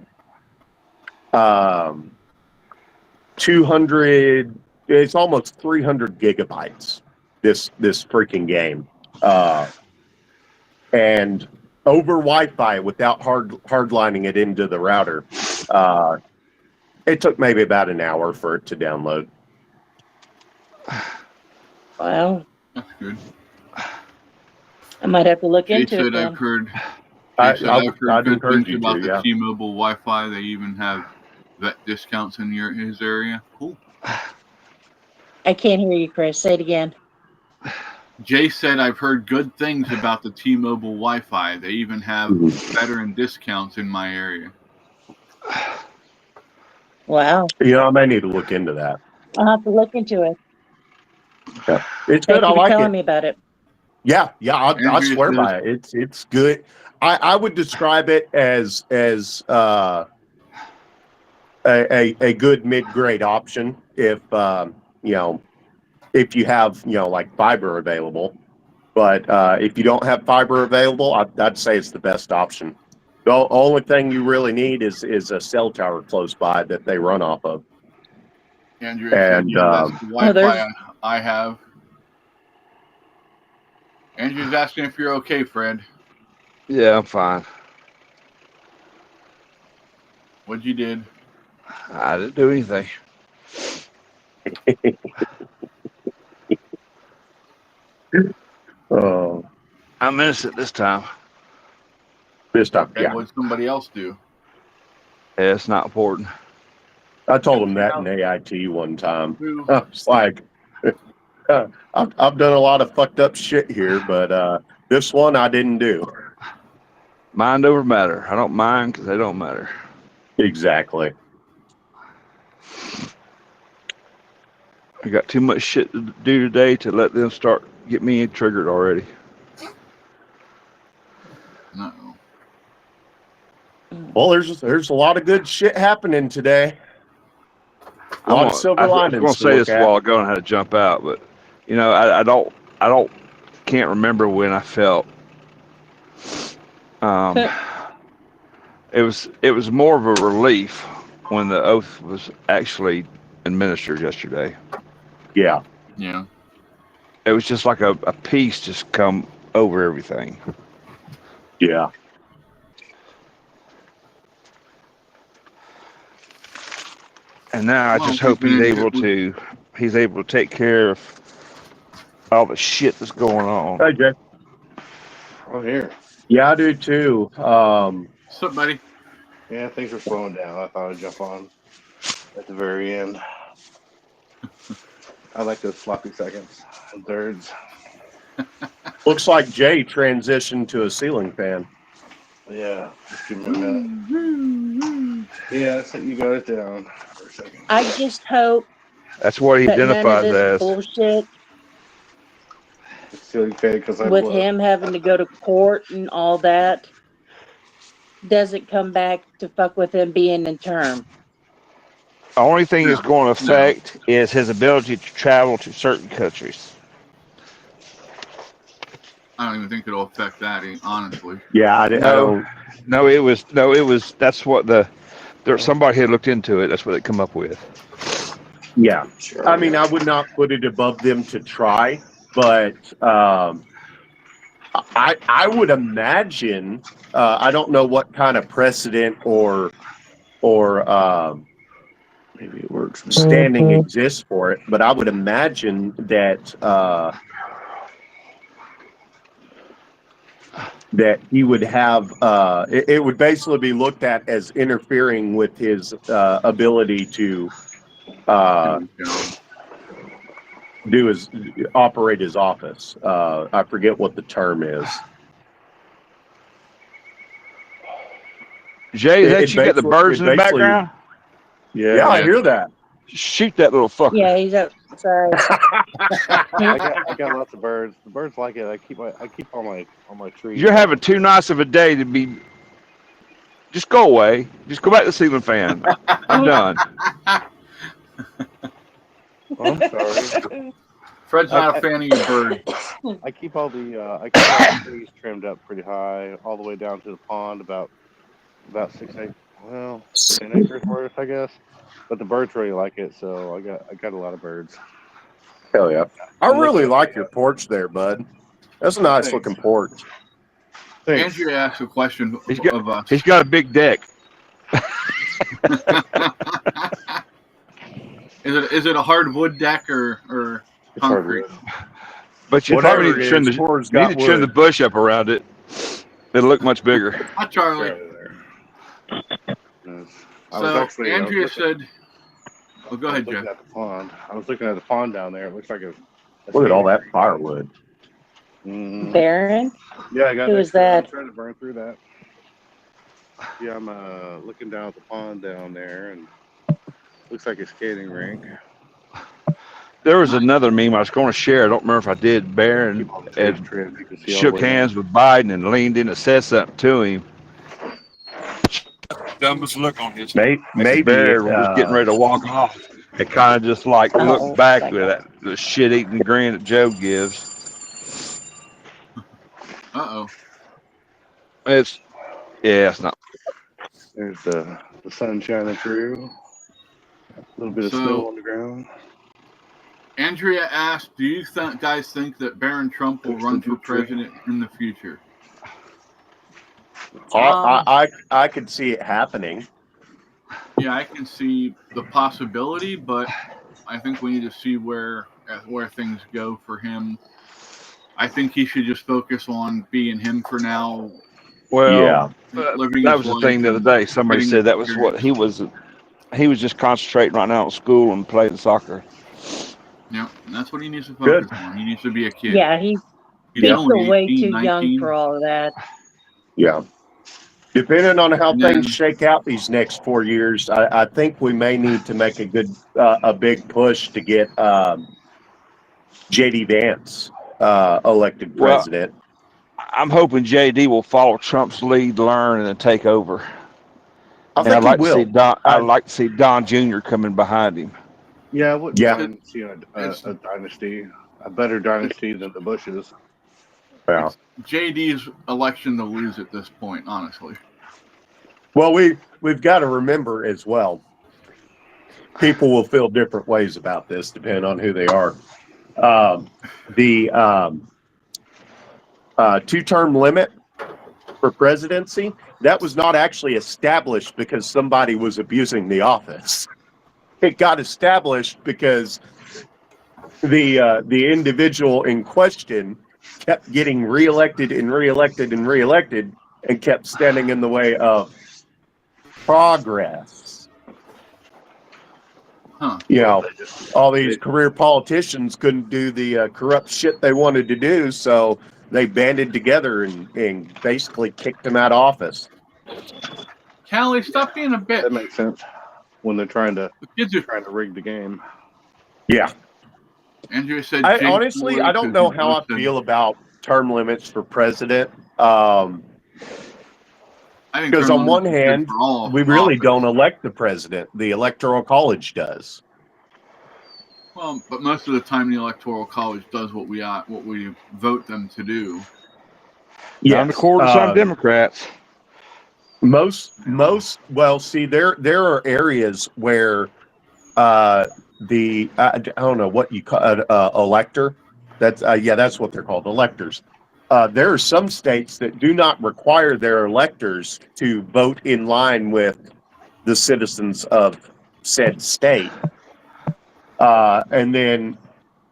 200, it's almost 300 gigabytes, this freaking game. And over Wi-Fi without hardlining it into the router. It took maybe about an hour for it to download. Well, That's good. I might have to look They into it said then. I've heard I'd good encourage things you about to, the yeah. T-Mobile Wi-Fi. They even have vet discounts in his area. Cool. I can't hear you, Chris. Say it again. Jay said I've heard good things about the T-Mobile Wi-Fi. They even have veteran discounts in my area. Wow. You know, I may need to look into that. I'll have to look into it. Yeah. It's Thank good. I you for like telling it. me about it. Yeah, I Andrew swear says- by it. It's good. I would describe it as a good mid-grade option if if you have like fiber available. But if you don't have fiber available, I'd say it's the best option. The only thing you really need is a cell tower close by that they run off of. Andrew And, said, yeah, that's the Wi-Fi there's- I have. Andrew's asking if you're okay, Fred. Yeah, I'm fine. What'd you did? I didn't do anything. Oh, I'm innocent this time. this time, And yeah. what'd somebody else do? Yeah, it's not important. I told him that in AIT one time. Who? I was like, I've done a lot of fucked up shit here, but this one I didn't do. Mind over matter. I don't mind because they don't matter. Exactly. I got too much shit to do today to let them get me triggered already. No. Well, there's a lot of good shit happening today. A lot of silver I was linings. going to say this a while ago and how to jump out, but I can't remember when I felt. It was more of a relief when the oath was actually administered yesterday. Yeah. Yeah. It was just like a peace just come over everything. Yeah. And now I Well, just hope he's able to take care of all the shit that's going on. Hey, Jay. I'm here. Yeah, I do too. What's up, buddy? Yeah, things are slowing down. I thought I'd jump on at the very end. I like those sloppy seconds and thirds. Looks like Jay transitioned to a ceiling fan. Yeah, just give me a minute. Yeah, let's let you got it down for a second. I just hope That's what he that none of identifies this as. bullshit It's ceiling fan because I with blew. him having to go to court and all that doesn't come back to fuck with him being in term. The only thing it's going to affect is his ability to travel to certain countries. I don't even think it'll affect that, honestly. Yeah, I don't. No, it was. That's what somebody had looked into it. That's what they come up with. Yeah. I mean, I would not put it above them to try, but I would imagine. I don't know what kind of precedent or Maybe it works. standing exists for it, but I would imagine that that he would have. It would basically be looked at as interfering with his ability to operate his office. I forget what the term is. Jay, is It- that it you got the basically- birds it in the basically- background? Yeah, I hear that. Shoot that little fucker. Yeah, he's outside. I got lots of birds. The birds like it. I keep on my trees. You're having too nice of a day to be. Just go away. Just go back to the ceiling fan. I'm done. Oh, I'm sorry. Fred's not a fan of your bird. I keep all the trees trimmed up pretty high, all the way down to the pond, about 6 acres, well, 10 acres worth, I guess. But the birds really like it, so I got a lot of birds. Hell yeah! I really like your porch there, bud. That's a nice looking porch. Thanks. Andrea asked a question He's got- of us. He's got a big deck. Is it a hardwood deck or It's hard concrete? wood. But you Whatever probably need it to trim is, Core's you need got to trim the wood. bush up around it. It'll look much bigger. Hi, Charlie. Yes. So Andrea said, "Oh, go ahead, looking Jeff." at the pond. I was looking at the pond down there. It looks like a Look at all that firewood. Mhm. Baron? Yeah, I got Who that. is that? I'm trying to burn through that. Yeah, I'm looking down at the pond down there, and looks like a skating rink. There was another meme I was going to share. I don't remember if I did. Barron Keep all the trees and trimmed. You can see all shook the way hands with Biden and leaned in and said something to him. Dumbest look on his face. Maybe Barron was getting ready to walk off. It kind of just like Oh, looked back like with that the shit-eating grin that Joe gives. Uh-oh. It's not. There's the sun shining through. A little bit of So- snow on the ground. Andrea asked, "Do you guys think that Barron Trump will run for president in the future?" I could see it happening. Yeah, I can see the possibility, but I think we need to see where things go for him. I think he should just focus on being him for now. Well, living that his was the life thing the other and day. Somebody getting said that was experience. what he was. He was just concentrating right now on school and playing soccer. Yeah, and that's what he needs to focus Good. on. He needs to be a kid. Yeah, he's He's only still way 18, too young 19. for all of that. Yeah. Depending on how And then- things shake out these next 4 years, I think we may need to make a big push to get JD Vance elected Well, president. I'm hoping JD will follow Trump's lead, learn, and then take over. I And think I'd like he to see will. Don. I'd like to see Don Jr. coming behind him. Yeah, I wouldn't Yeah. mind seeing a dynasty, a better dynasty than the Bushes. Yeah. JD's election to lose at this point, honestly. Well, we've got to remember as well, people will feel different ways about this depending on who they are. The 2-term limit for presidency, that was not actually established because somebody was abusing the office. It got established because the individual in question kept getting reelected and reelected and reelected and kept standing in the way of progress. Huh. You know, all these career politicians couldn't do the corrupt shit they wanted to do, so they banded together and basically kicked him out of office. Callie, stop being a bitch. That makes sense when they're trying to The kids are. rig the game. Yeah. Andrea said. I James honestly, Floyd I don't could know be how I listed. feel about term limits for president. I think Because term on one limits are good hand, for all we really office. don't elect the president. The Electoral College does. Well, but most of the time, the Electoral College does what we vote them to do. Down the court to some Democrats. Most well, see, there are areas where I don't know what you call elector. That's what they're called, electors. There are some states that do not require their electors to vote in line with the citizens of said state. And then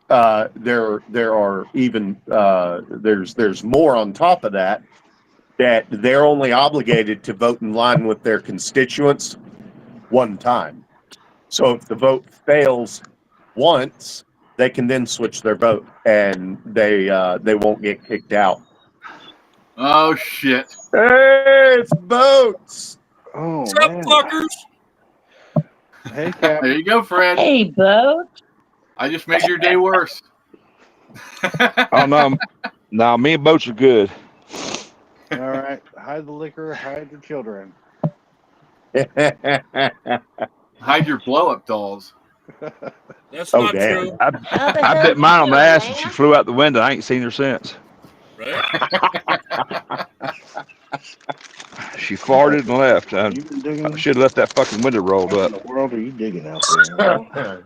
there are even there's more on top of that. that they're only obligated to vote in line with their constituents one time. So if the vote fails once, they can then switch their vote, and they won't get kicked out. Oh shit! Hey, it's Boats. Oh, What's up, man. fuckers? Hey, Cap. There you go, Fred. Hey, Bo. I just made your day worse. Oh no, no, me and Boats are good. All right. Hide the liquor. Hide your children. Hide your blow-up dolls. That's Oh, not damn. true, How the I hell bit do mine you on the know, ass man? and she flew out the window. I ain't seen her since. right? She farted and left. I You been digging? should have left that fucking window rolled What up. in the world are you digging out there?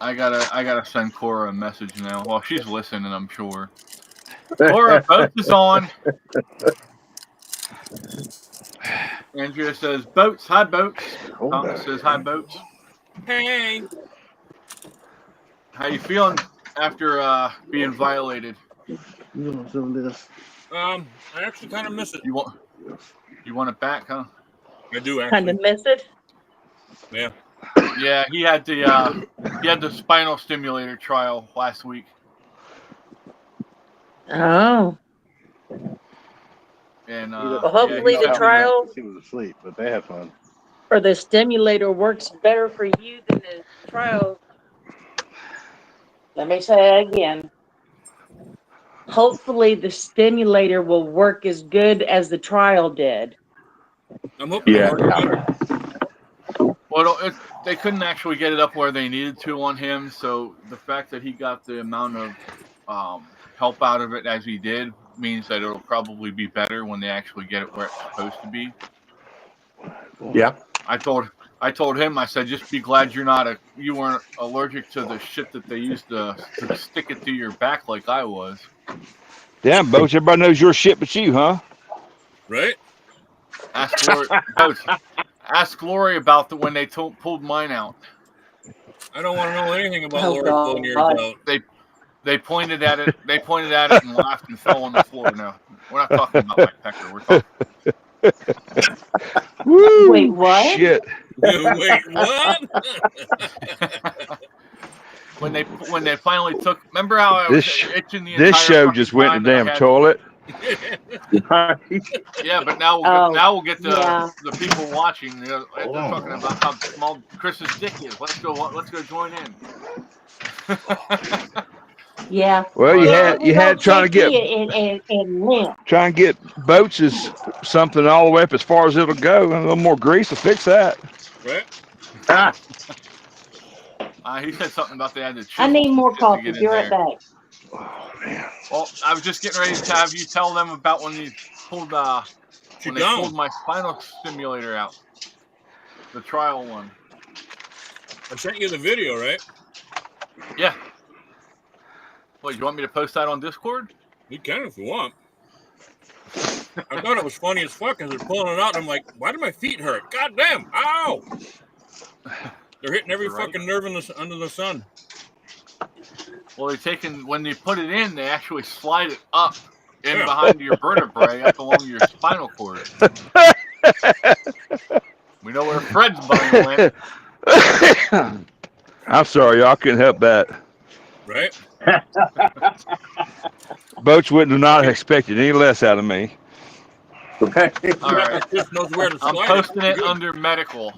I gotta send Cora a message now. Well, she's listening, I'm sure. Cora, Boats is on. Andrea says, Boats, hi, Boats. Hold Thomas on. says, hi, Boats. Hey, How you feeling after being violated? You want some of this? I actually kind of miss it. You want it back, huh? I do Kind actually. of miss it. Yeah. Yeah, he had the spinal stimulator trial last week. Oh. And Well, hopefully he the said- trial He was asleep, but they had fun. or the stimulator works better for you than the trial. Let me say it again. Hopefully the stimulator will work as good as the trial did. I'm hoping Yeah. it works better. Well, they couldn't actually get it up where they needed to on him, so the fact that he got the amount of help out of it as he did means that it'll probably be better when they actually get it where it's supposed to be. Yeah. I told him, I said, just be glad you weren't allergic to the shit that they used to stick it to your back like I was. Damn, Boats, everybody knows your shit but you, huh? Right? Ask Lori, ask Lori about when they pulled mine out. I don't want to know anything about Oh, Lori pulling yours God. out. They pointed at it. They pointed at it and laughed and fell on the floor. No, we're not talking about my pecker. We're talking. Woo, Wait, what? Shit. Wait, what? When they finally took. Remember how I was itching the entire This show fucking just went in time the that I damn had- toilet. Yeah, but now we'll get yeah. the people watching. You know, they're talking about how small Chris's dick is. Let's go join in. Yeah. Well, you had trying to get and limp. try and get Boats' something all the way up as far as it'll go, and a little more grease to fix that. Right? He said something about they had to. I need more chisel just to coffee. get in Be right there. back. Well, I was just getting ready to have you tell them about when you pulled She when they gone. pulled my spinal stimulator out, the trial one. I sent you the video, right? Yeah. Wait, you want me to post that on Discord? You can if you want. I thought it was funny as fuck as they're pulling it out, and I'm like, why do my feet hurt? God damn! Ow! They're hitting every Right. fucking nerve under the sun. Well, when they put it in, they actually slide it up in behind your vertebrae, up along your spinal cord. We know where Fred's money went. I'm sorry, y'all couldn't help that. Right? Boats would not have expected any less out of me. All right, Just knows where to I'm slide posting it Good. under medical.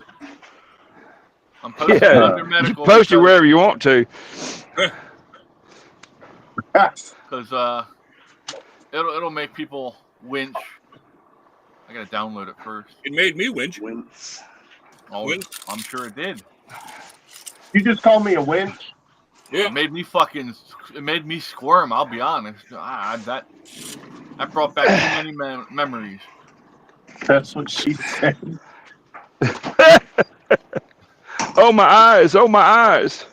I'm posting it Yeah, under medical. post it wherever you want to. Because it'll make people winch. I gotta download it first. It made me winch. Oh, Winch? I'm sure it did. You just called me a winch? Yeah. It made me squirm. I'll be honest. That brought back too many memories. That's what she said. Oh my eyes! Oh my eyes!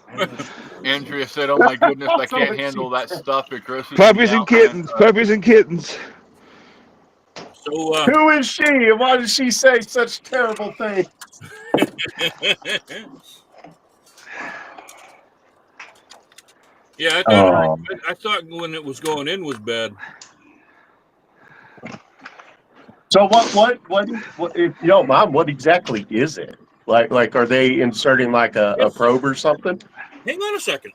Andrea said, "Oh my goodness, I can't handle that stuff. It grosses me Puppies and out." kittens! Puppies and kittens! So, Who is she, and why did she say such terrible things? yeah, I thought when it was going in was bad. So what, if you don't mind, what exactly is it? Like, are they inserting like a probe or something? Hang on a second.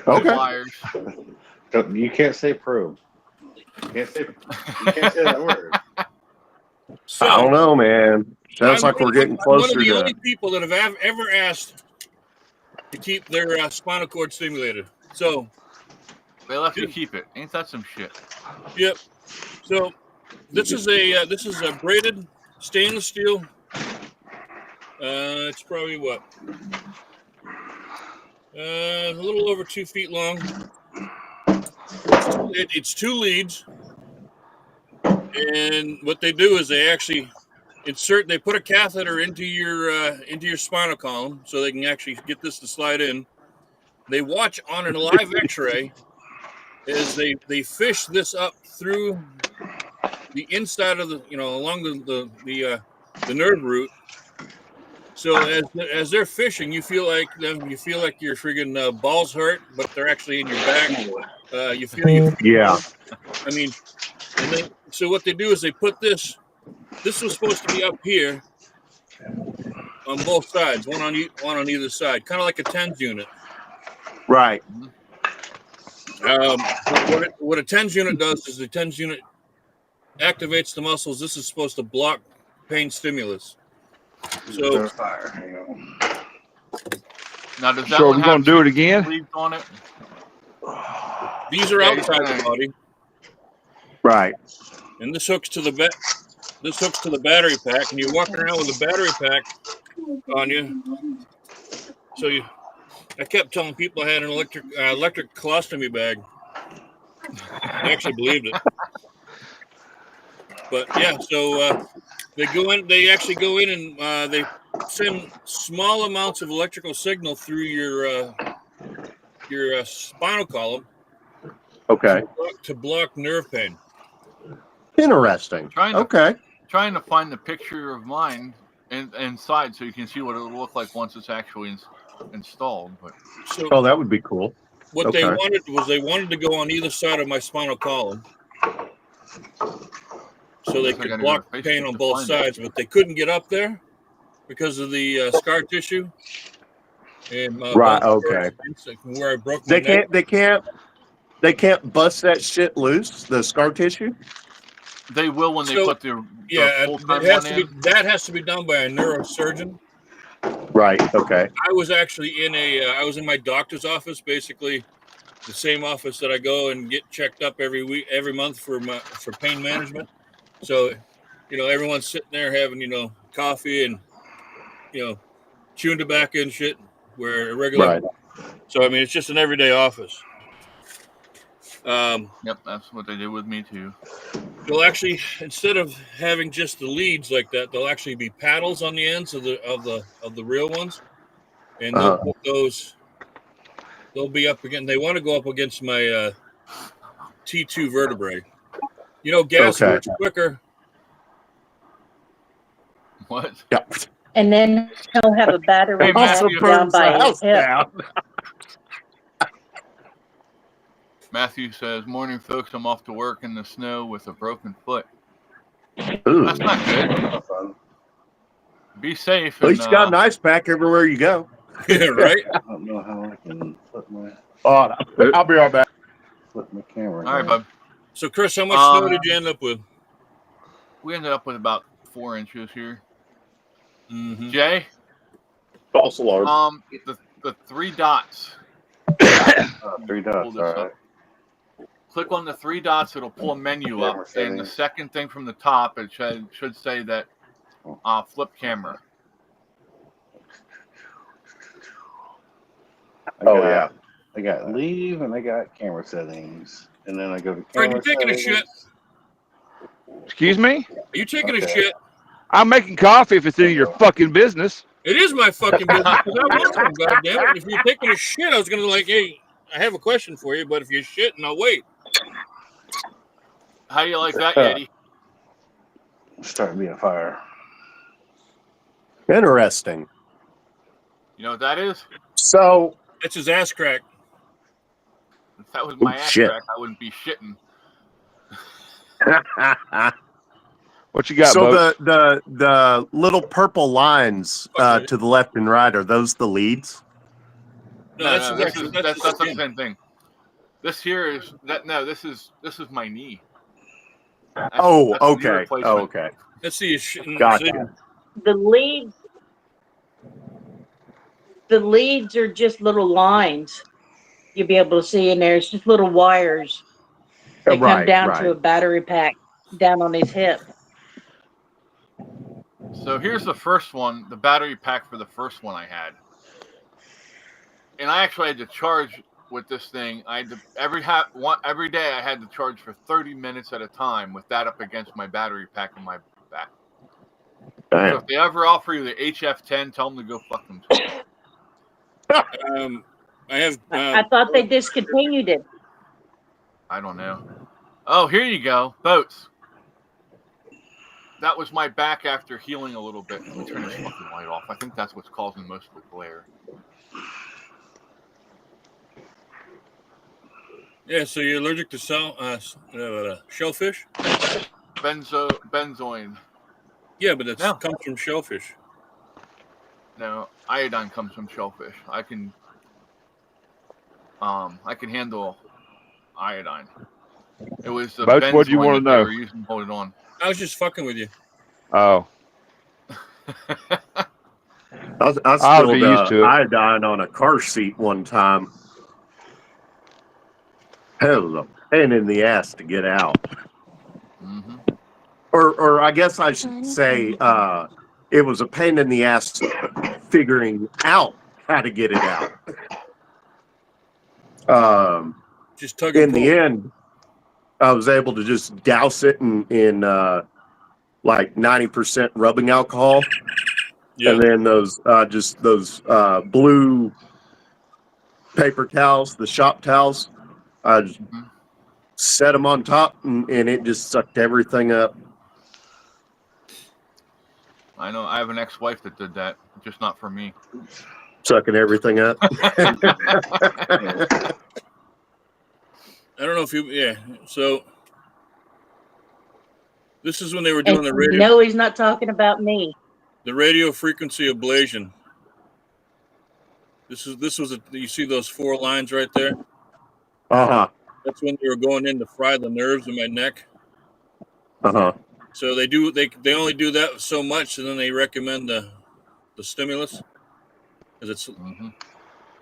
Okay. Wires. You can't say probe. You can't say that word. So, I don't know, man. Sounds like we're getting I'm one of closer the to. only people that have ever asked to keep their spinal cord stimulated. So, They let you keep it. Ain't that some shit? yep. So, this is a braided stainless steel. It's probably what? A little over 2 feet long. It's 2 leads, and what they do is they actually they put a catheter into your spinal column so they can actually get this to slide in. They watch on a live X-ray as they fish this up through the inside of along the nerve root. So as they're fishing, you feel like your friggin' balls hurt, but they're actually in your back. You feel Yeah. I mean, so what they do is they put this. This was supposed to be up here on both sides, one on either side, kind of like a TENS unit. Right. What a TENS unit does is the TENS unit activates the muscles. This is supposed to block pain stimulus. So Now, does that So are one we have gonna do it again? leads on it? these are outside the body, Right. and this hooks to the battery pack, and you're walking around with a battery pack on you. So I kept telling people I had an electric colostomy bag. I actually believed it. But yeah, so they actually go in and they send small amounts of electrical signal through your spinal column Okay. to block nerve pain. Interesting. Okay. Trying to find the picture of mine inside so you can see what it will look like once it's actually installed. But So Oh, that would be cool. what they Okay. wanted to go on either side of my spinal column, so they I could gotta block go to pain Facebook on to both find it. sides, but they couldn't get up there because of the scar tissue. And Right, okay. where I broke my They neck. can't bust that shit loose, the scar tissue? they will when they So, put the Yeah, full-time that one in. has to be done by a neurosurgeon. Right, okay. I was actually I was in my doctor's office, basically the same office that I go and get checked up every month for pain management. So, everyone's sitting there having, coffee and, chewing tobacco and shit, where a regular. Right. So, I mean, it's just an everyday office. Yep, that's what they did with me too. They'll actually, instead of having just the leads like that, they'll actually be paddles on the ends of the real ones, and they'll put those. They'll be up against. They want to go up against my T2 vertebrae. Gas Okay. works quicker. What? Yeah. And then he'll have a battery Hey, pack Matthew. down by his house hip. down. Matthew says, "Morning, folks. I'm off to work in the snow with a broken foot." Ooh. That's not good. Be safe. At least you got an ice pack everywhere you go. Right? I don't know how I can flip my I'll be right back. camera. All right, bud. So, Chris, how much snow did you end up with? We ended up with about 4 inches here. Mm-hmm. Jay, False alarm. the 3 dots. 3 dots. Pull this All up. right. Click on the 3 dots. It'll pull a menu Camera up, and the settings. second thing from the top, it should say that flip camera. I got leave and I got camera settings, and then I go to Fred, camera you taking a settings. shit? Excuse me? Are you taking a Okay. shit? I'm making coffee if it's any of your fucking business. It is my fucking business. 'Cause I want some, goddammit. If you're taking a shit, I was gonna hey, I have a question for you, but if you're shitting, I'll wait. How do you like that, Eddie? Starting to be a fire. Interesting. You know what that is? So, That's his ass crack. If that was my ass shit. crack, I wouldn't be shitting. What you got, So Bo? the little purple lines to the left and right, are those the leads? No, No, that's no, actually that's the the skin. same thing. This here is that. No, this is my knee. That's a knee Okay. replacement. Okay. Let's see. Gotcha. The leads are just little lines you'll be able to see in there. It's just little wires that come Right. down to a Right. battery pack down on his hip. So here's the first one, the battery pack for the first one I had. And I actually had to charge with this thing. I had to, every day I had to charge for 30 minutes at a time with that up against my battery pack in my back. So Damn. if they ever offer you the HF10, tell them to go fuck themselves. I have. I thought they discontinued it. I don't know. Oh, here you go. Boats. That was my back after healing a little bit. Let me turn this fucking light off. I think that's what's causing most of the glare. Yeah, so you're allergic to shellfish? Benzoin. Yeah, but it No. comes from shellfish. No, iodine comes from shellfish. I can handle iodine. It was the Boats, what do you benzoin wanna that they know? were using to hold it on. I was just fucking with you. Oh, I I'll spilled get used to it. iodine on a car seat one time. Hell, a pain in the ass to get out. Mm-hmm. Or I guess I should say it was a pain in the ass figuring out how to get it out. Just tug In and pull. the end, I was able to just douse it in like 90% rubbing alcohol, Yeah. and then those blue paper towels, the shop towels. I just set them on top, and it just sucked everything up. I know. I have an ex-wife that did that, just not for me. Sucking everything up. I don't know if you. Yeah. So this is when they were doing And the radio. no, he's not talking about me. The radio frequency ablation. This was you see those 4 lines right there? Uh-huh. That's when they were going in to fry the nerves in my neck. Uh-huh. So they only do that so much, and then they recommend the stimulus, because it's.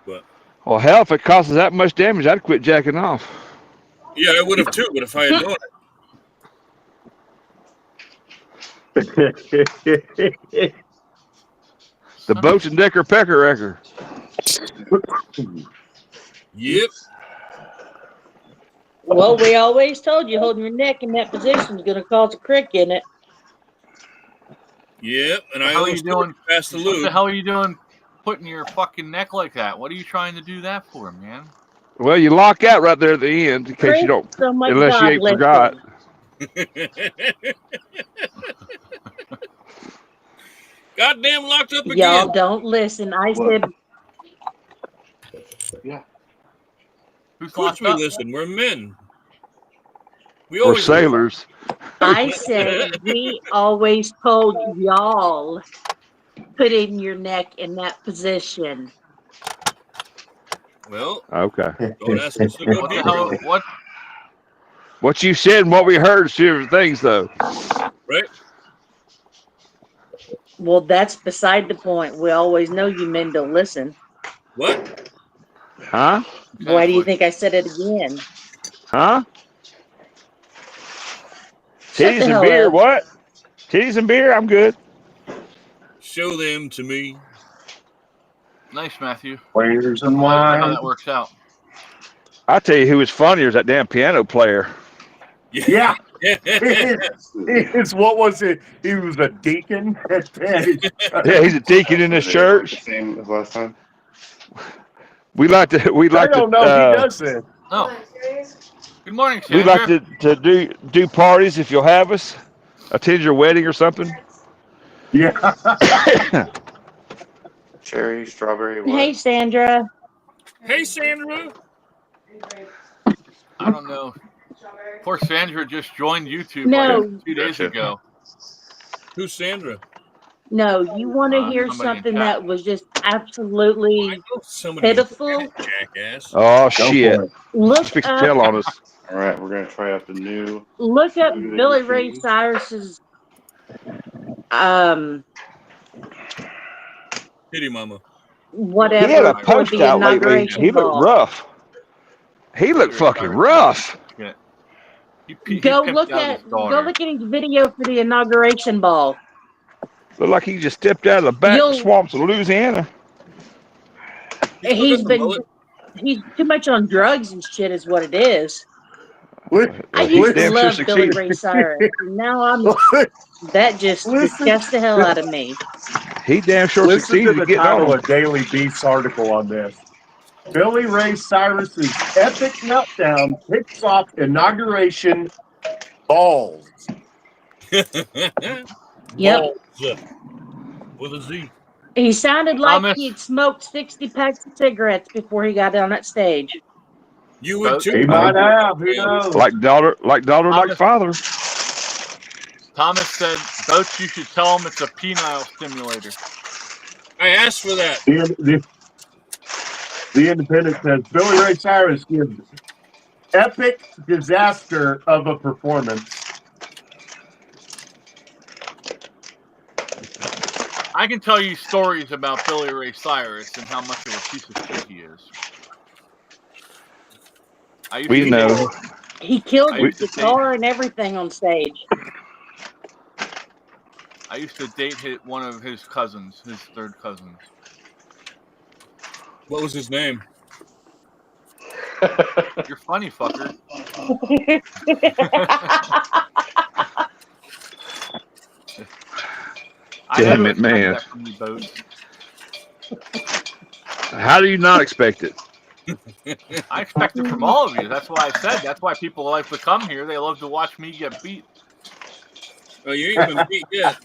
But well, hell, if it causes that much damage, I'd quit jacking off. yeah, I would have too. But if I had known it, The Boats and Decker Pecker Wrecker. yep. Well, we always told you holding your neck in that position is going to cause a crick in it. Yep, and I How are always you doing? past the What lube. the hell are you doing putting your fucking neck like that? What are you trying to do that for, man? Well, you lock out right there at the end in case Chris, you don't, oh my unless God, you ain't listen. forgot. Goddamn locked up Y'all again. don't listen. I said, Who's Of course locked we up? listen. We're men. We Or always sailors. I said, we always told y'all putting your neck in that position. Well, Okay. don't ask us to go What the deeper. hell? What? What you said and what we heard is 2 different things, though. Right? Well, that's beside the point. We always know you men don't listen. What? Huh? Why do you think I said it again? Huh? Shut Titties the and hell beer, up. what? Titties and beer, I'm good. Show them to me. Nice, Matthew. Players and I know how wine. that works out. I tell you who was funnier is that damn piano player. Yeah. It's what was it? He was a deacon at Yeah, he's a deacon in this church. Same as last time. We like to I don't know. He does that. No. Good morning, we Sandra. like to do parties if you'll have us. Attend your wedding or something. Yeah. Cherry, strawberry, what? Hey, Sandra. Hey, Sandra. I don't know. Poor Sandra just joined YouTube No. like 2 days ago. Who's Sandra? No, you want to hear somebody in something chat. that was just I absolutely know somebody. pitiful? Jackass. Oh Go shit! for it. Look Fix to up, tell on us. All right, we're gonna try out the new. look up smoothing Billy Ray machine. Cyrus's Kitty mama. He had whatever a for post the out lately. inauguration He looked ball. rough. He looked fucking rough. He Go pimped look out at his daughter. his video for the inauguration ball. Looked like he just stepped out of the back You'll- swamps of Louisiana. He's too much on drugs and shit is what it is. I He used to damn sure love Billy succeeded. Ray Cyrus. Now that just disgusts the hell out of me. He damn sure Listen to succeeded the to get title on. of Daily Beast's article on this. Billy Ray Cyrus's epic meltdown kicks off inauguration balls. Yep. Balls. With a Z. He sounded like Thomas. he'd smoked 60 packs of cigarettes before he got on that stage. You would He too. might have. Who knows? Like daughter, like father. Thomas said, Boats, you should tell him it's a penile stimulator. I asked for that. The Independent says Billy Ray Cyrus gives epic disaster of a performance. I can tell you stories about Billy Ray Cyrus and how much of a piece of shit he is. We know. He killed I his guitar and everything on stage. I used to date one of his cousins, his third cousins. What was his name? You're funny, fucker. Damn it, man. That from you, Boats. How do you not expect it? I expect it from all of you. That's why I said. That's why people like to come here. They love to watch me get beat. Oh, you ain't been beat yet.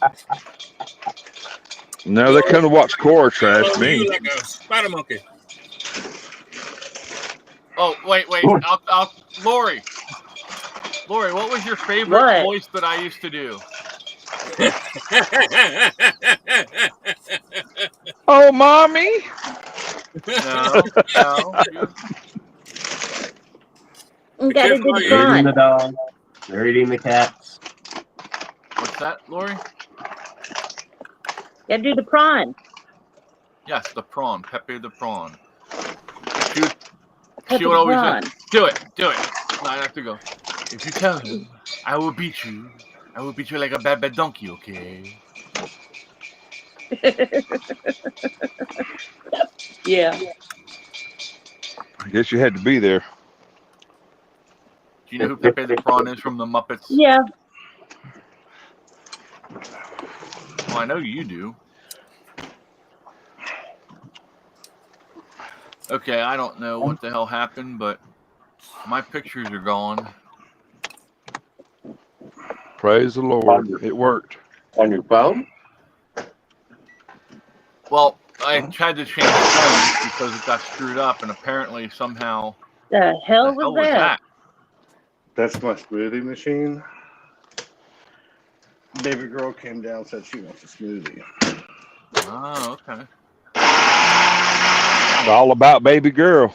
No, they come to watch Cora trash Oh, me. you like a spider monkey. Oh, wait. Lori, what was your favorite What? voice that I used to do? Oh, mommy. No. Got a good They're They're eating fun. the dog. They're eating the cats. What's that, Lori? Got to do the prawn. Yes, the prawn, Pepe the prawn. She Pepe would always prawn. say, do it. No, I have to go. If you tell him, I will beat you. I will beat you like a bad donkey, okay? Yeah. I guess you had to be there. Do you know who Pepe the prawn is from the Muppets? Yeah. Well, I know you do. Okay, I don't know what the hell happened, but my pictures are gone. Praise the Lord. It worked. On your phone? Well, I tried to change the phone because it got screwed up, and apparently somehow. The hell the hell was that? That's my smoothie machine. Baby girl came down and said she wants a smoothie. Oh, okay. It's all about baby girl.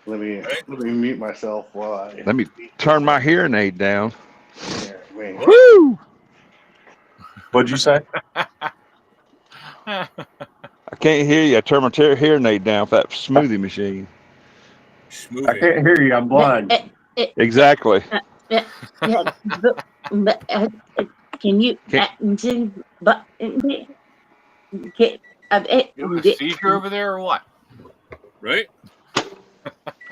Let me mute myself while I. Let me turn my hearing aid down. Here, wait. Woo! What'd you say? I can't hear you. I turned my hearing aid down for that smoothie machine. I Smoothie. can't hear you. I'm blind. Exactly. Yeah, can you? You have a seizure over there or what? Right?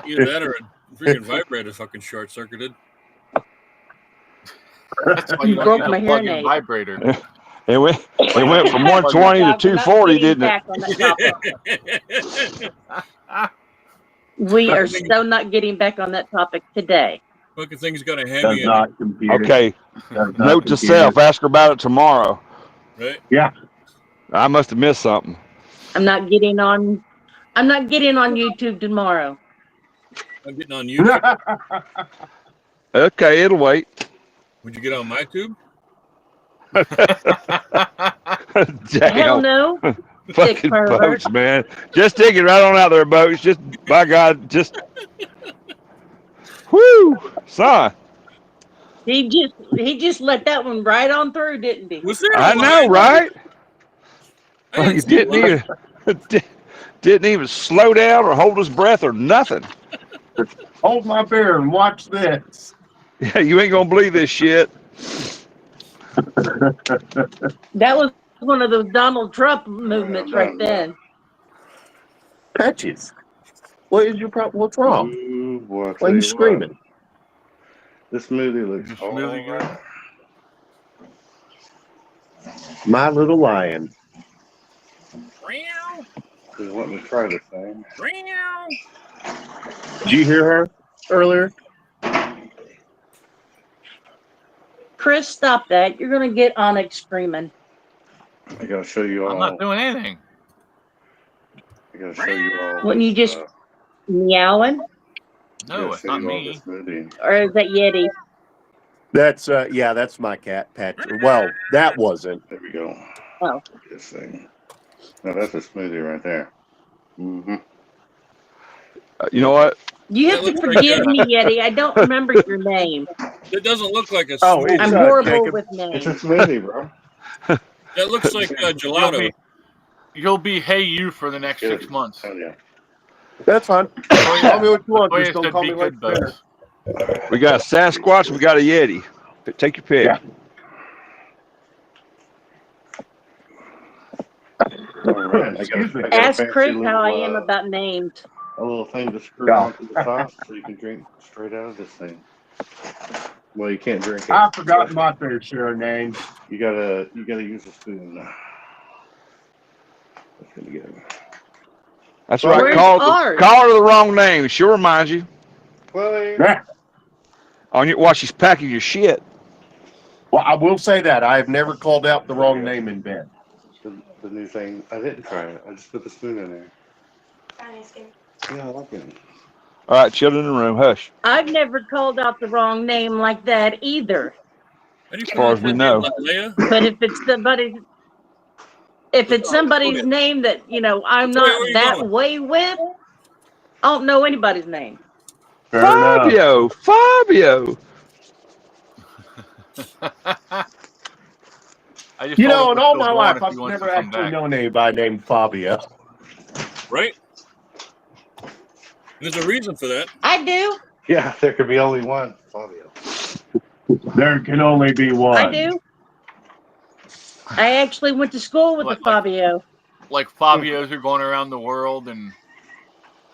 Either that or a freaking vibrator fucking short circuited. That's why you Broke don't my need a plug-in hearing aid. vibrator. It went from 120 to 240, didn't it? We are so not getting back on that topic today. Fucking thing's got a Does hammy in it, not compute. Okay. Does not Note to compute. self, ask her about it tomorrow. right? Yeah. I must have missed something. I'm not getting on YouTube tomorrow. I'm getting on YouTube. Okay, it'll wait. Would you get on my tube? Hell Damn. no. Fucking pervert. boats, man. Just take it right on out there, boats. Just, by God, just. Whoo, son. He just let that one right on through, didn't he? Was there a I know, line? right? I didn't He see a line. didn't even slow down or hold his breath or nothing. Hold my beer and watch this. Yeah, you ain't gonna believe this shit. That was one of those Donald Trump movements right then. Patches. What is your problem? What's wrong? Ooh, boy, I Why tell are you you screaming? what, this smoothie looks Is the smoothie all good? right. My little lion. Meow, Just let me try this thing. meow. Did you hear her earlier? Chris, stop that. You're going to get Onyx screaming. I gotta show you all. I'm not doing anything. I gotta show you all. Wouldn't you this, just meowing? No, gotta it's show not you all me. this smoothie. Or is that Yeti? That's yeah, that's my cat, Patrick. Well, that wasn't. There we go. Oh. This thing. Now that's a smoothie right there. Mm-hmm. You know what? You have That to looks like forgive me, Yeti. I don't remember your name. That doesn't look like a Oh, smoothie. it's, I'm horrible Jacob. with It's a names. smoothie, bro. That looks like gelato. You'll be Hey You for the next Good. 6 months. Hell yeah. That's fine. Call me what you want. Toya Just don't said call be me like good dinner. boats. We got a Sasquatch. We got a Yeti. Take your pick. Yeah. All right. I got a Ask fancy Chris little, how I am about names. a little thing to screw Yeah. onto the top so you can drink straight out of this thing. Well, you can't drink it. I've forgotten my fair share of names. You gotta use a spoon. That's gonna get it. That's Well, right. where's Call ours? her the wrong name. She'll remind you Well, Yeah. on your while she's packing your shit. Well, I will say that I have never called out the wrong name in bed. the new thing. I didn't try it. I just put the spoon in there. Yeah, I like it. All right, children in the room, hush. I've never called out the wrong name like that either. How do you As far as we know. Leia? But if it's somebody's name that, I'm Where not are you that going? way with, I don't know anybody's name. Fair enough. Fabio. I just You told know, him in we're all still my going life, if I've he wants never to come actually back. known anybody named Fabio. Right? There's a reason for that. I do. Yeah, there could be only one Fabio. There can only be one. I do. I actually went to school with a Fabio. Like Fabios are going around the world and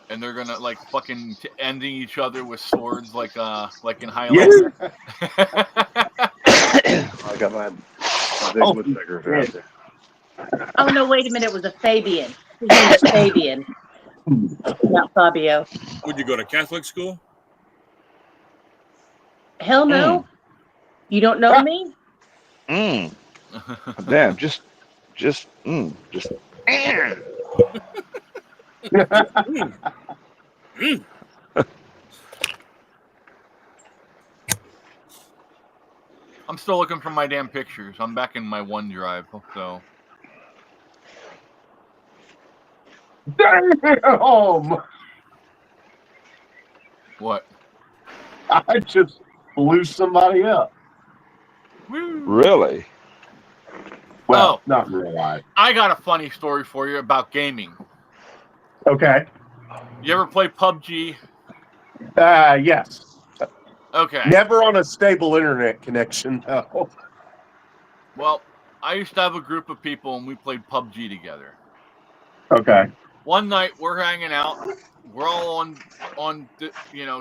they're gonna like fucking ending each other with swords like in Highlander. I got my big woodpeckers out there. Oh no, wait a minute, it was a Fabian. His name was Fabian, not Fabio. Would you go to Catholic school? Hell no. You don't know me? Damn, just. I'm still looking for my damn pictures. I'm back in my OneDrive, so. Damn! What? I just blew somebody up. Really? Well, not real life. I got a funny story for you about gaming. Okay. You ever play PUBG? Yes. Okay. Never on a stable internet connection, though. Well, I used to have a group of people and we played PUBG together. Okay. One night we're hanging out. We're all on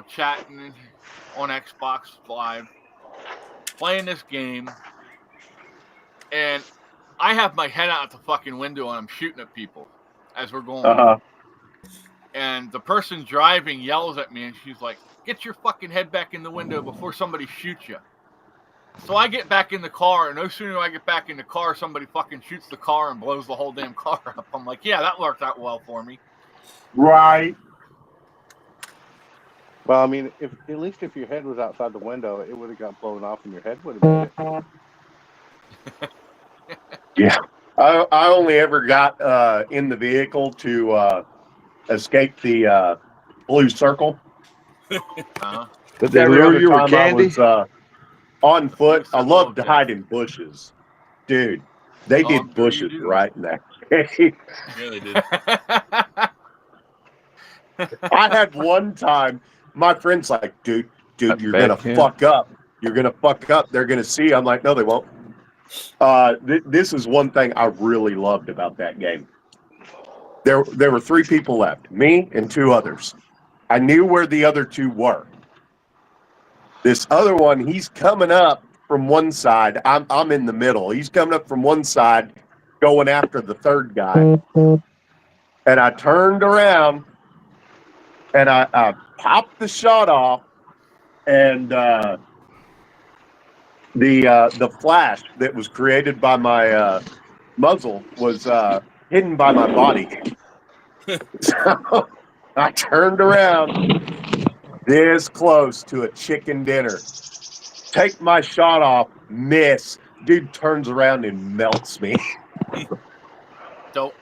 chatting on Xbox Live, playing this game, and I have my head out the fucking window and I'm shooting at people as we're going. Uh-huh. And the person driving yells at me and she's like, "Get your fucking head back in the window before somebody shoots you." So I get back in the car, and no sooner do I get back in the car, somebody fucking shoots the car and blows the whole damn car up. I'm like, yeah, that worked out well for me. Right. Well, I mean, at least if your head was outside the window, it would have got blown off and your head would have been hit. Yeah. I only ever got in the vehicle to escape the blue circle. Uh-huh. Did they Every lure other you with time I candy? was on foot, Yes, I I love love to that. hide in bushes. Dude, they Oh, I'm did sure you bushes do. right in there. Yeah, they did. I had one time, my friend's like, dude, That's you're bad gonna Ken. fuck up. You're gonna fuck up. They're gonna see. I'm like, no, they won't. This is one thing I really loved about that game. There were 3 people left, me and 2 others. I knew where the other 2 were. This other one, he's coming up from one side. I'm in the middle. He's coming up from one side, going after the third guy. And I turned around and I popped the shot off, and the flash that was created by my muzzle was hidden by my body. So I turned around this close to a chicken dinner. Take my shot off, miss. Dude turns around and melts me. Don't.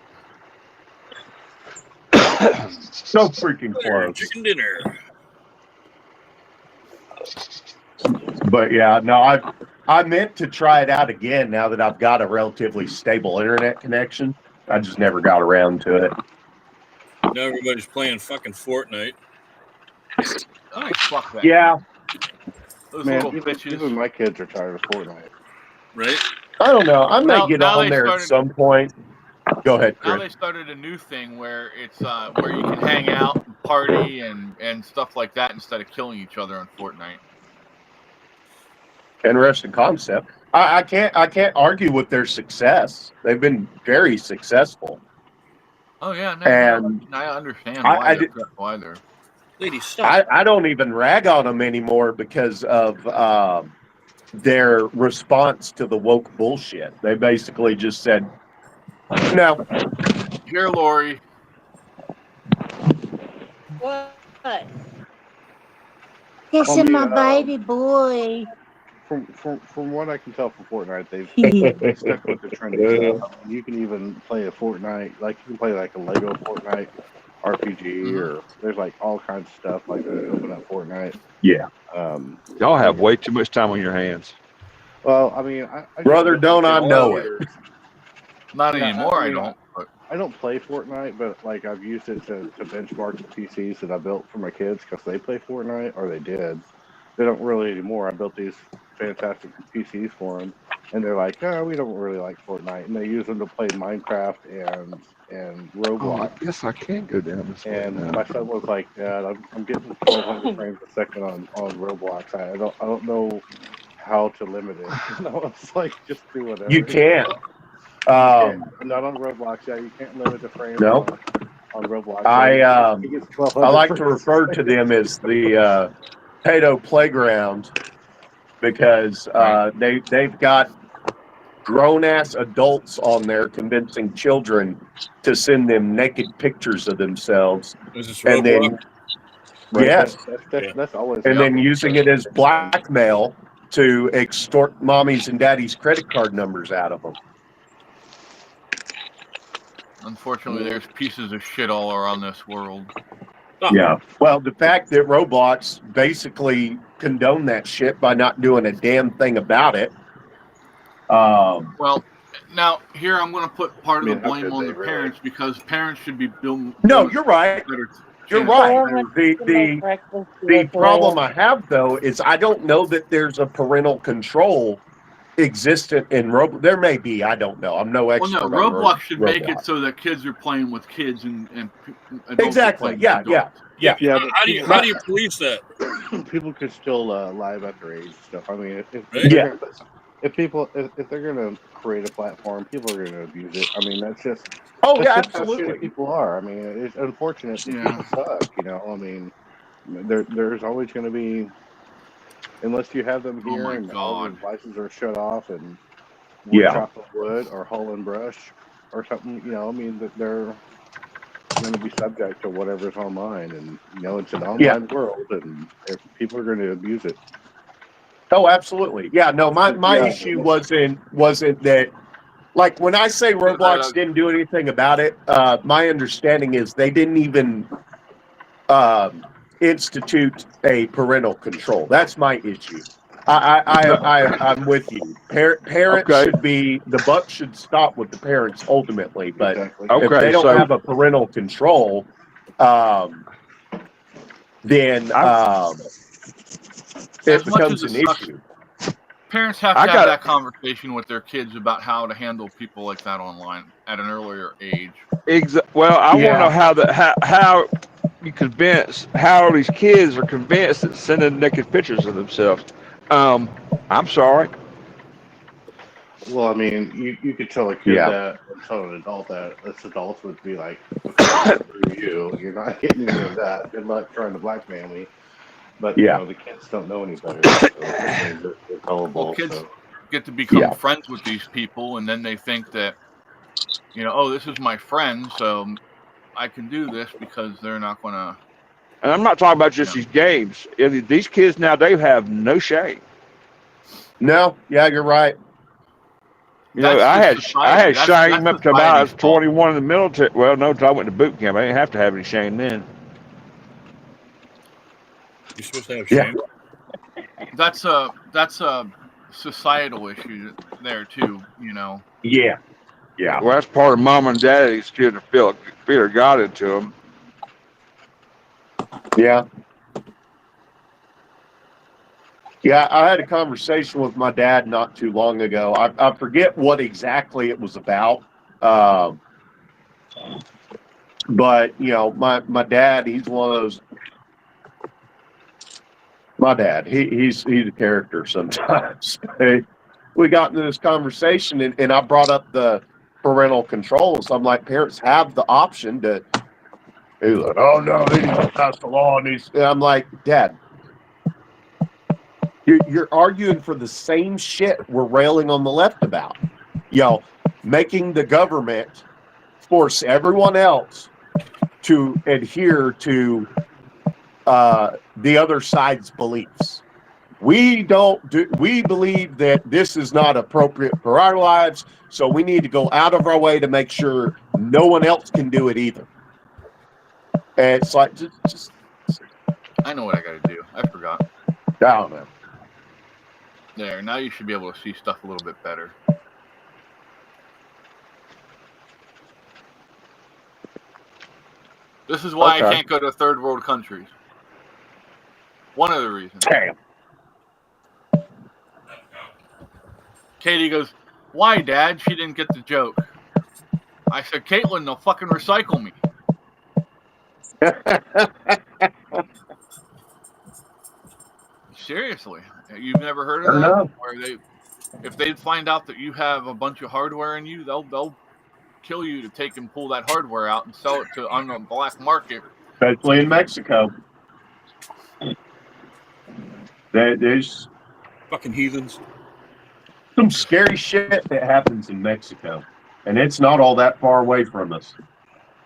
So freaking Dinner, close. chicken dinner. But yeah, no, I meant to try it out again now that I've got a relatively stable internet connection. I just never got around to it. Now everybody's playing fucking Fortnite. Oh, fuck that. Yeah, Those Man, little bitches. even my kids are tired of Fortnite. Right? I don't know. I may Now- get now on they there started- at some point. Go ahead, Now Chris. they started a new thing where it's where you can hang out, and party, and stuff like that instead of killing each other on Fortnite. Interesting concept. I can't argue with their success. They've been very successful. Oh yeah, no, And I understand I why they're. Lady, stop. I don't even rag on them anymore because of their response to the woke bullshit. They basically just said, no. Here, Lori. What? Kissing my baby boy. From what I can tell from Fortnite, they've stuck with the trendy stuff. You can even play a Fortnite, like you can play like a Lego Fortnite RPG, or there's like all kinds of stuff like when you open up Fortnite. Yeah. Y'all have way too much time on your hands. Well, I mean, I Brother, don't I know it? Not Yeah, anymore, I I mean, don't. But I don't play Fortnite, but like I've used it to benchmark the PCs that I built for my kids because they play Fortnite, or they did. They don't really anymore. I built these fantastic PCs for them, and they're like, "Oh, we don't really like Fortnite," and they use them to play Minecraft and Oh, Roblox. I guess I can go down this way And now. my son was like, "Dad, I'm getting 1,200 frames a second on Roblox. I don't know how to limit it." And I was like, "Just do whatever." You can't. Not on Roblox. Yeah, you can't limit the frames. Nope. On Roblox. He gets I 1,200 like to frames. refer to them as the Pato Playground because they've got grown-ass adults on there convincing children to send them naked pictures of themselves. Is this And then, Roblox? Right, yes, that's always. and then using it as blackmail to extort mommies and daddies' credit card numbers out of them. unfortunately, there's pieces of shit all around this world. Yeah. Well, the fact that Roblox basically condoned that shit by not doing a damn thing about it. Well, now here I'm going to put part of I mean, the how blame could on they the really? parents because parents should be doing. No, you're right. better You're chance. right. The problem I have though is I don't know that there's a parental control existent in Roblox. There may be. I don't know. I'm no Well, expert. no, on Roblox should make Roblox. it so that kids are playing with kids and adults are Exactly. playing Yeah. with Yeah. adults. Yeah. Yeah, but How do you police that? people could still lie about their age and stuff. I mean, Right? Yeah. if they're gonna create a platform, people are gonna abuse it. I mean, that's just Oh that's yeah, just how shitty absolutely. people are. I mean, it's unfortunate that Yeah. people suck. You know, I mean, there's always going to be, unless you have them Oh here my and all the God. devices are shut off and wood Yeah. chopping wood or hull and brush or something. You know, I mean, that they're going to be subject to whatever's online, and you know, it's an online world, and if people are going to abuse it. Oh, absolutely. Yeah, no, my Yeah. issue wasn't that, like, when I say Roblox didn't do anything about it, my understanding is they didn't even institute a parental control. That's my issue. I'm with you. Parents Okay. should be, the buck should stop with the parents ultimately, but Exactly. if Okay, they don't so have a parental control, then it As much becomes as an it sucks, issue. parents have I to have got that conversation with their kids about how to handle people like that online at an earlier age. well, I want to Yeah. know how you convince how these kids are convinced that sending naked pictures of themselves. I'm sorry. Well, I mean, you could tell a kid Yeah. that and tell an adult that. Us adults would be like, okay, screw you. You're not getting any of that. Good luck trying to blackmail me. But, Yeah. the kids don't know any better. So they're gullible. Well, kids So. get to become Yeah. friends with these people, and then they think that, oh, this is my friend, so I can do this because they're not going to. And I'm not talking about just Yeah. these games. These kids now, they have no shame. No, yeah, you're right. You know, I had shame up to about I was 21 in the military. Well, no, until I went to boot camp. I didn't have to have any shame then. You're supposed to have Yeah. shame. That's a societal issue there too. Yeah. Yeah. Well, that's part of mom and daddy's kid to feel God into them. Yeah. Yeah, I had a conversation with my dad not too long ago. I forget what exactly it was about. But, my dad, he's one of those. My dad, he's a character sometimes. We got into this conversation and I brought up the parental controls. I'm like, parents have the option to. He's like, oh no, they need to pass the law. And I'm like, Dad, you're arguing for the same shit we're railing on the left about. Making the government force everyone else to adhere to the other side's beliefs. We believe that this is not appropriate for our lives, so we need to go out of our way to make sure no one else can do it either. And it's like, just I know what I got to do. I forgot. I don't know. There, now you should be able to see stuff a little bit better. This is why I can't go to third world countries. One of the reasons. Damn. Katie goes, why, Dad? She didn't get the joke. I said, Caitlin, they'll fucking recycle me. Seriously. You've never heard of that? No. Where if they find out that you have a bunch of hardware in you, they'll kill you to take and pull that hardware out and sell it on the black market. Especially in Mexico. There's Fucking heathens. some scary shit that happens in Mexico. And it's not all that far away from us.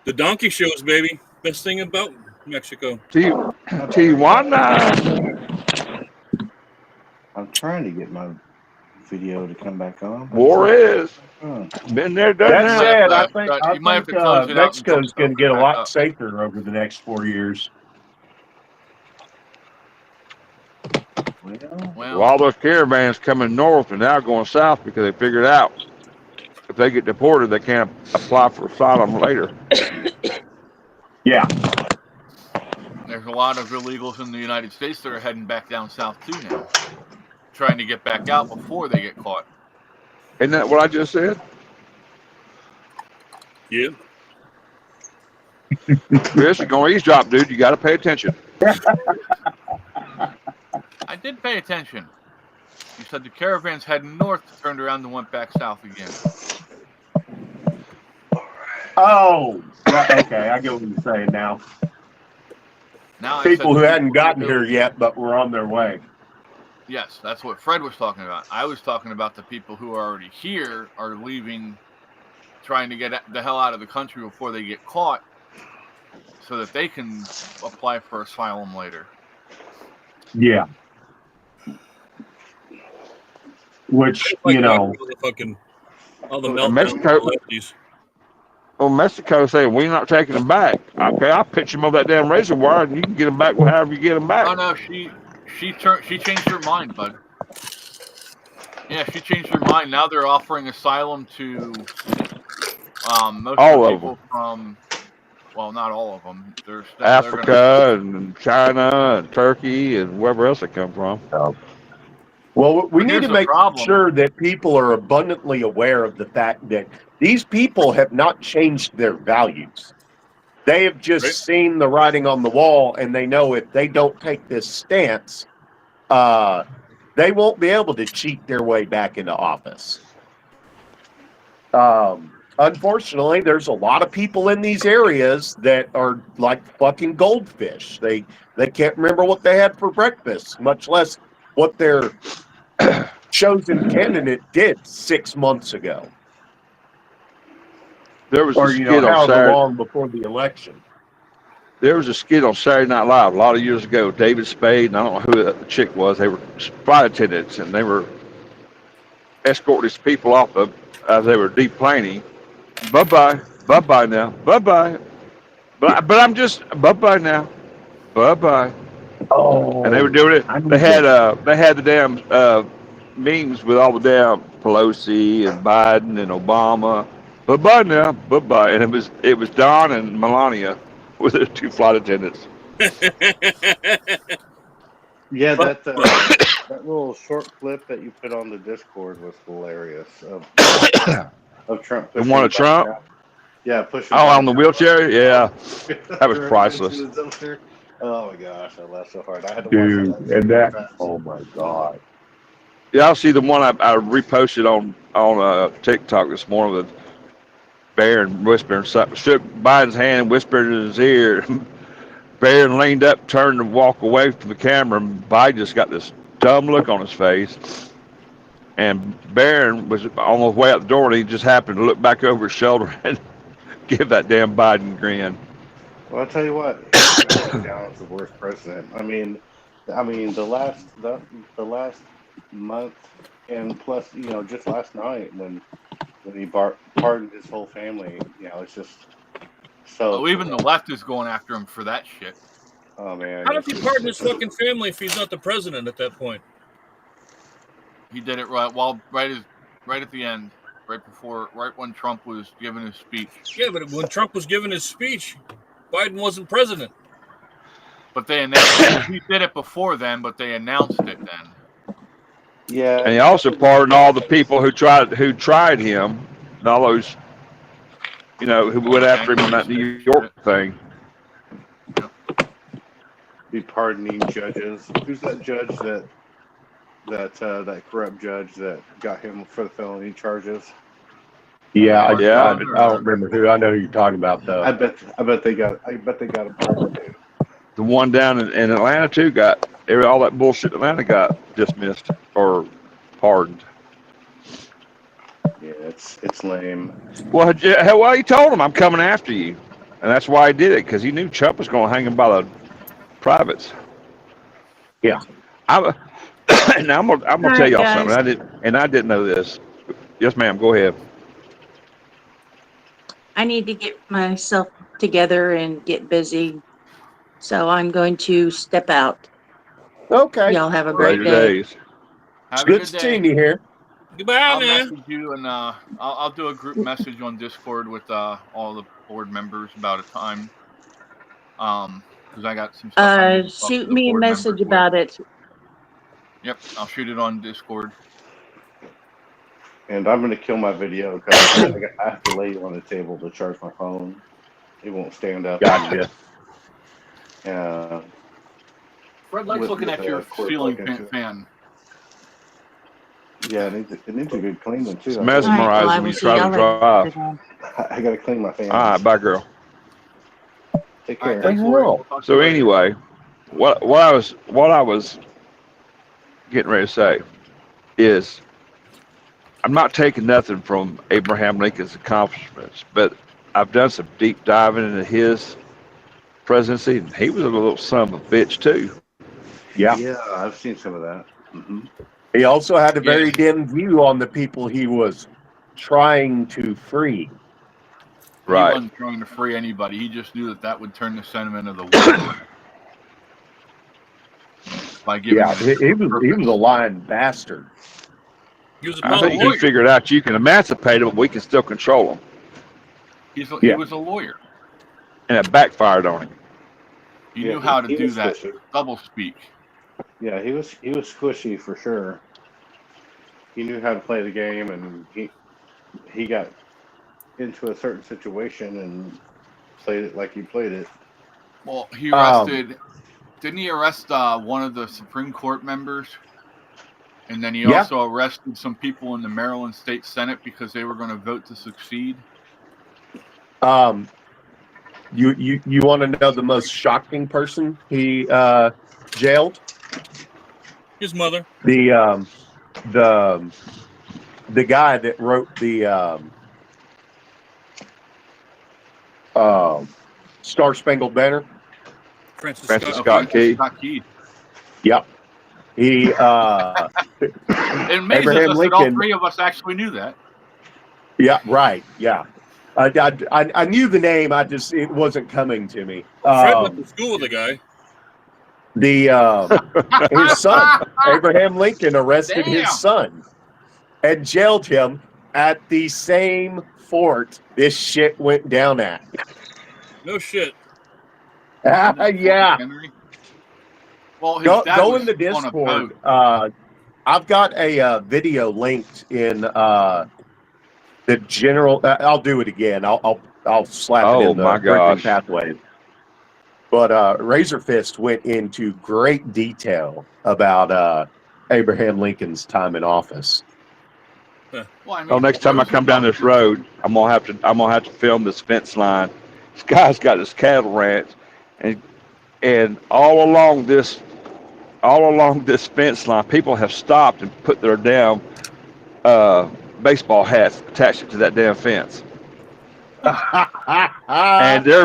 The donkey shows, baby. Best thing about Mexico. Tijuana. I'm trying to get my video to come back on. Juarez. Huh. Been there, done That that. said, I You might have think to close it out Mexico's and going to get a back lot up. safer over the next 4 years. Well, All those caravans coming north are now going south because they figured out if they get deported, they can't apply for asylum later. Yeah. there's a lot of illegals in the United States that are heading back down south too now, trying to get back out before they get caught. Isn't that what I just said? Yeah. Chris, you're going to eavesdrop, dude. You got to pay attention. I did pay attention. You said the caravans heading north turned around and went back south again. Oh, right, okay. I get what you're saying now. Now People I said who hadn't gotten here yet, but were on their way. Yes, that's what Fred was talking about. I was talking about the people who are already here are leaving, trying to get the hell out of the country before they get caught so that they can apply for asylum later. Yeah. which, Like you know, all the fucking all the Well, meltdown Mexico- with the lefties. Well, Mexico saying we're not taking them back. Okay, I'll pitch them over that damn razor wire, and you can get them back however you get them back. Oh no, she changed her mind, bud. Yeah, she changed her mind. Now they're offering asylum to most All of of the people from, well, not all of them. They're Africa and China and Turkey and wherever else they come from. well, we But need here's to the make problem. sure that people are abundantly aware of the fact that these people have not changed their values. They have just Right. seen the writing on the wall, and they know if they don't take this stance, they won't be able to cheat their way back into office. Unfortunately, there's a lot of people in these areas that are like fucking goldfish. They can't remember what they had for breakfast, much less what their chosen candidate did 6 months ago, There was a or skit on however Saturday. long before the election. There was a skit on Saturday Night Live a lot of years ago. David Spade, and I don't know who the chick was. They were flight attendants, and they were escorting these people off as they were deplaning. Bye-bye now, bye-bye. But I'm just, bye-bye now, bye-bye. Oh, And they were doing it. They had the damn meetings with all the damn Pelosi and Biden and Obama. Bye-bye now, bye-bye. And it was Don and Melania with the two flight attendants. Yeah, that little short clip that you put on the Discord was hilarious of Trump. The one of pushing back Trump? out. Yeah, pushing. Oh, back on the out. wheelchair? Yeah. That was priceless. Oh my gosh, I laughed so hard. I had to dude, watch that. and that, oh my God. Yeah, I'll see the one I reposted on TikTok this morning with Barron whispering something. Shook Biden's hand and whispered in his ear. Barron leaned up, turned to walk away from the camera, and Biden just got this dumb look on his face. And Barron was on the way out the door, and he just happened to look back over his shoulder and give that damn Biden grin. Well, I'll tell you what, Down is the worst president. I mean, the last month and plus, just last night when he pardoned his whole family, it's just so. Oh, even the left is going after him for that shit. Oh man! How does he pardon his fucking family if he's not the president at that point? He did it right at the end, right when Trump was giving his speech. Yeah, but when Trump was giving his speech, Biden wasn't president. But they announced he did it before then, but they announced it then. Yeah. And he also pardoned all the people who tried him, and all those, who went after him on that New York thing. Be pardoning judges. Who's that judge that corrupt judge that got him for the felony charges? Yeah, I Yeah. don't remember who. I know who you're talking about though. I bet they got a pardon too. The one down in Atlanta too all that bullshit in Atlanta got dismissed or pardoned. Yeah, it's lame. Well, he told him, I'm coming after you. And that's why he did it, because he knew Trump was going to hang him by the privates. Yeah. And I'm gonna tell y'all something. I didn't know this. Yes, ma'am. Go ahead. I need to get myself together and get busy. So I'm going to step out. Okay. Y'all have a great Later day. days. Have a Good good seeing day. you here. Goodbye, I'll man. message you and I'll do a group message on Discord with all the board members about a time. Because I got some stuff. I need to talk to Shoot the me a board message members about it. with. Yep, I'll shoot it on Discord. And I'm gonna kill my video because I have to lay it on the table to charge my phone. It won't stand up. Gotcha. Fred likes With- looking with at your a cord ceiling plug into it. fan. Yeah, it needs a good cleaning too. It's All right, well, mesmerizing I when will you see try y'all to drive. later. I gotta clean my fan. All right, bye, girl. Take All right, care. thanks, Lori. We'll talk to So you later. anyway, what I was getting ready to say is, I'm not taking nothing from Abraham Lincoln's accomplishments, but I've done some deep diving into his presidency, and he was a little son of a bitch too. Yeah. Yeah, I've seen some of that. He also had a Yeah. very dim view on the people he was trying to free. He Right. wasn't trying to free anybody. He just knew that would turn the sentiment of the world by giving. Yeah, he was a lying bastard. He was a I public think lawyer. he figured out you can emancipate him, but we can still control him, He Yeah. was a lawyer. and it backfired on him. He Yeah, knew how to he do was that squishy. double speak. Yeah, he was squishy for sure. He knew how to play the game, and he got into a certain situation and played it like he played it. Well, he arrested. Didn't he arrest one of the Supreme Court members? And then he Yeah. also arrested some people in the Maryland State Senate because they were going to vote to succeed. You want to know the most shocking person he jailed? His mother. The guy that wrote the Star Spangled Banner. Francis Francis Scott. Scott Key. Scott Key. Yep. He It amazes Abraham us that all Lincoln. three of us actually knew that. Yeah, right. Yeah. I knew the name. It wasn't coming to me. Fred went to school with the guy. His son, Abraham Lincoln, arrested Damn. his son and jailed him at the same fort this shit went down at. No shit. Yeah. Henry. Well, his Go dad in the was on a Discord. boat. I've got a video linked in the general. I'll do it again. I'll slap it Oh, in the my Bridging gosh. Pathways. But Razor Fist went into great detail about Abraham Lincoln's time in office. Well, I mean, Oh, next time I come down this road, I'm gonna have to film this fence line. This guy's got this cattle ranch, and all along this fence line, people have stopped and put their damn baseball hats attached to that damn fence. And they're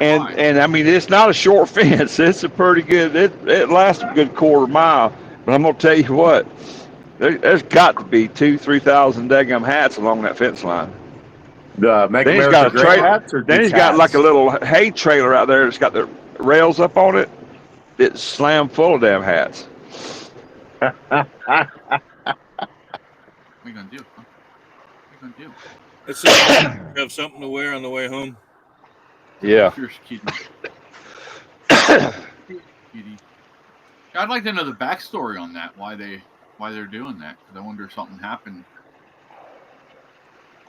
and I mean, it's not a short fence. It's a pretty good. It lasts a good quarter mile. But I'm gonna tell you what, there's got to be 2,000-3,000 daggum hats along that fence line. The Make Then he's America got a Great trailer. hats or Then just he's got like hats? a little hay trailer out there. It's got the rails up on it. It's slammed full of damn hats. What are you gonna do? Huh? What are you gonna do? Let's have something to wear on the way home. Yeah. Fierce kitty. Kitty. I'd like to know the backstory on that. Why they're doing that? Because I wonder if something happened.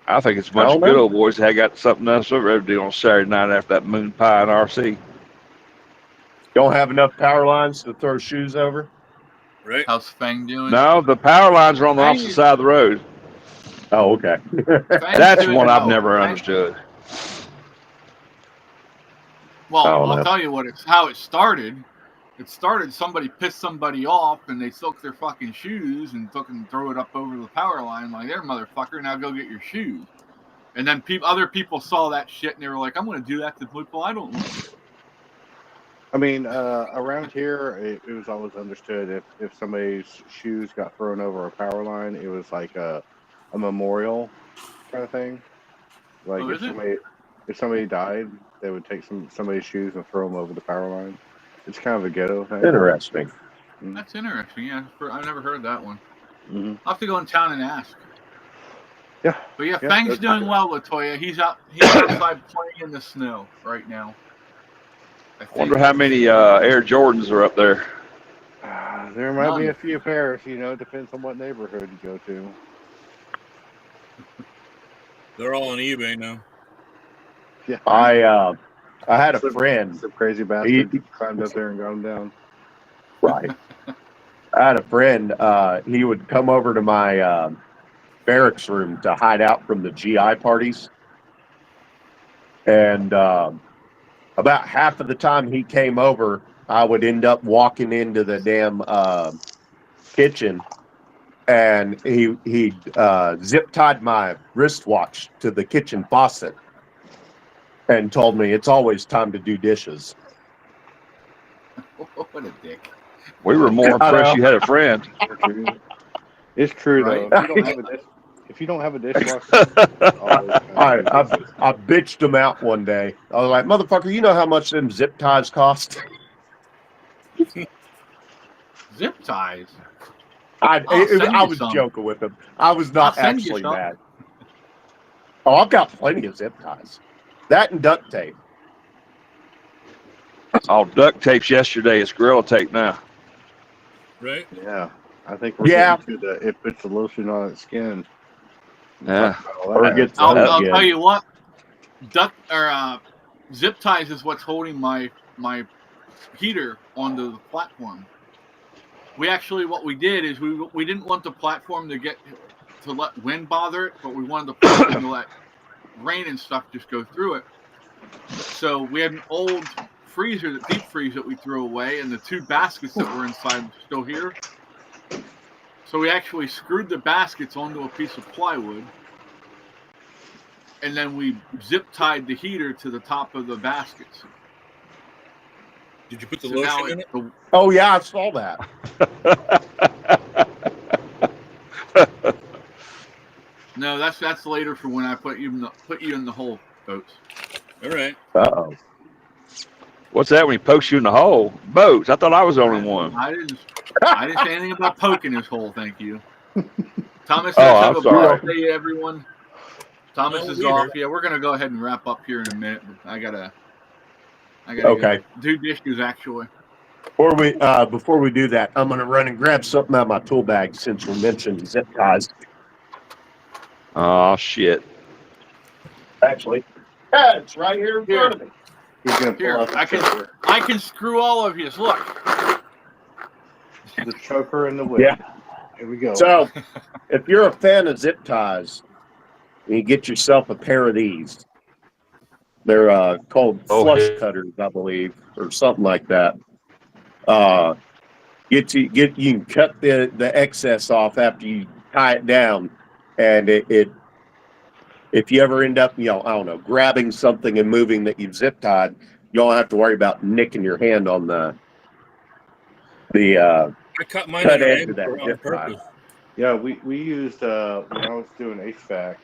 I think it's a bunch of good old boys that got something else to do on Saturday night after that moon pie and RC. Don't have enough power lines to throw shoes over. Right? How's Fang doing? No, the power lines are on the opposite side of the road. Oh, okay. Fang's That's doing one I've well. never Fang- understood. Well, I don't I'll know. tell you how it started. It started somebody pissed somebody off and they took their fucking shoes and took and threw it up over the power line like, there, motherfucker, now go get your shoes. And then other people saw that shit and they were like, I'm going to do that to people I don't like. I mean, around here, it was always understood if somebody's shoes got thrown over a power line, it was like a memorial kind of thing. Like Oh, is it? if somebody died, they would take somebody's shoes and throw them over the power line. It's kind of a ghetto thing. Interesting. That's interesting. Yeah, I've never heard that one. Mhm. I'll have to go in town and ask. Yeah. But yeah, Yeah, Fang's that's- doing well, Latoya. He's outside playing in the snow right now. I think. Wonder how many Air Jordans are up there. There might be None. a few pairs, depends on what neighborhood you go to. They're all on eBay now. Yeah. I had a friend. Some crazy bastard climbed up there and got them down. Right. I had a friend. He would come over to my barracks room to hide out from the GI parties. And about half of the time he came over, I would end up walking into the damn kitchen, and he zip tied my wristwatch to the kitchen faucet and told me it's always time to do dishes. What a dick. We were more I impressed know. you had a friend. It's true Right. though. If you don't have a dishwasher, always I bitched them out one day. I was like, motherfucker, you know how much them zip ties cost? Zip ties. I send you was some. joking with them. I was not I'll send you actually some. mad. Oh, I've got plenty of zip ties. That and duct tape. Oh, duct tape's yesterday. It's Gorilla Tape now. Right? Yeah, I think we're getting to the it puts the lotion on its skin. Yeah. Or it gets I'll again. tell you what. Zip ties is what's holding my heater onto the platform. What we did is we didn't want the platform to let wind bother it, but we wanted the platform to let rain and stuff just go through it. So we had an old freezer, the deep freeze that we threw away, and the 2 baskets that were inside were still here. So we actually screwed the baskets onto a piece of plywood, and then we zip tied the heater to the top of the baskets. Did you put the So now lotion in it? Oh yeah, I saw that. No, that's later for when I put you in the hole, folks. All right. Uh-oh. What's that when he pokes you in the hole? Boats. I thought I was the only one. I didn't say anything about poking his hole. Thank you. Thomas Oh, says I'm have a sorry. birthday, everyone. Thomas No, is we off. heard. Yeah, we're gonna go ahead and wrap up here in a minute. I gotta Okay. go do dishes actually. Before we do that, I'm gonna run and grab something out of my tool bag since we mentioned zip ties. Oh, shit. Actually, yeah, it's right here in front of me. He's gonna pull Here, out the I can screw all of you. Look. the choker and the whip. Yeah. Here we go. So, if you're a fan of zip ties, you get yourself a pair of these. They're called flush cutters, I believe, or something like that. You can cut the excess off after you tie it down, and if you ever end up, I don't know, grabbing something and moving that you've zip tied, you don't have to worry about nicking your hand on the I cut mine cut at an edge of that angle on zip tie. purpose. Yeah, we used when I was doing HVAC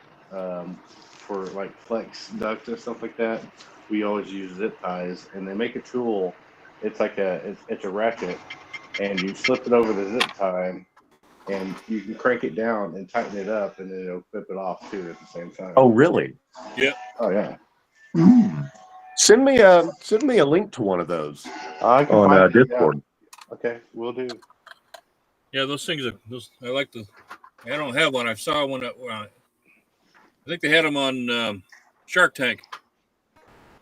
for like flex duct and stuff like that. We always use zip ties, and they make a tool. It's like it's a ratchet, and you slip it over the zip tie, and you can crank it down and tighten it up, and then it'll clip it off too at the same time. Oh, really? Oh yeah. Send me a link to one of those I can on find it, Discord. yeah. Okay, we'll do. Yeah, those things are those. I like the. I don't have one. I saw one. I think they had them on Shark Tank.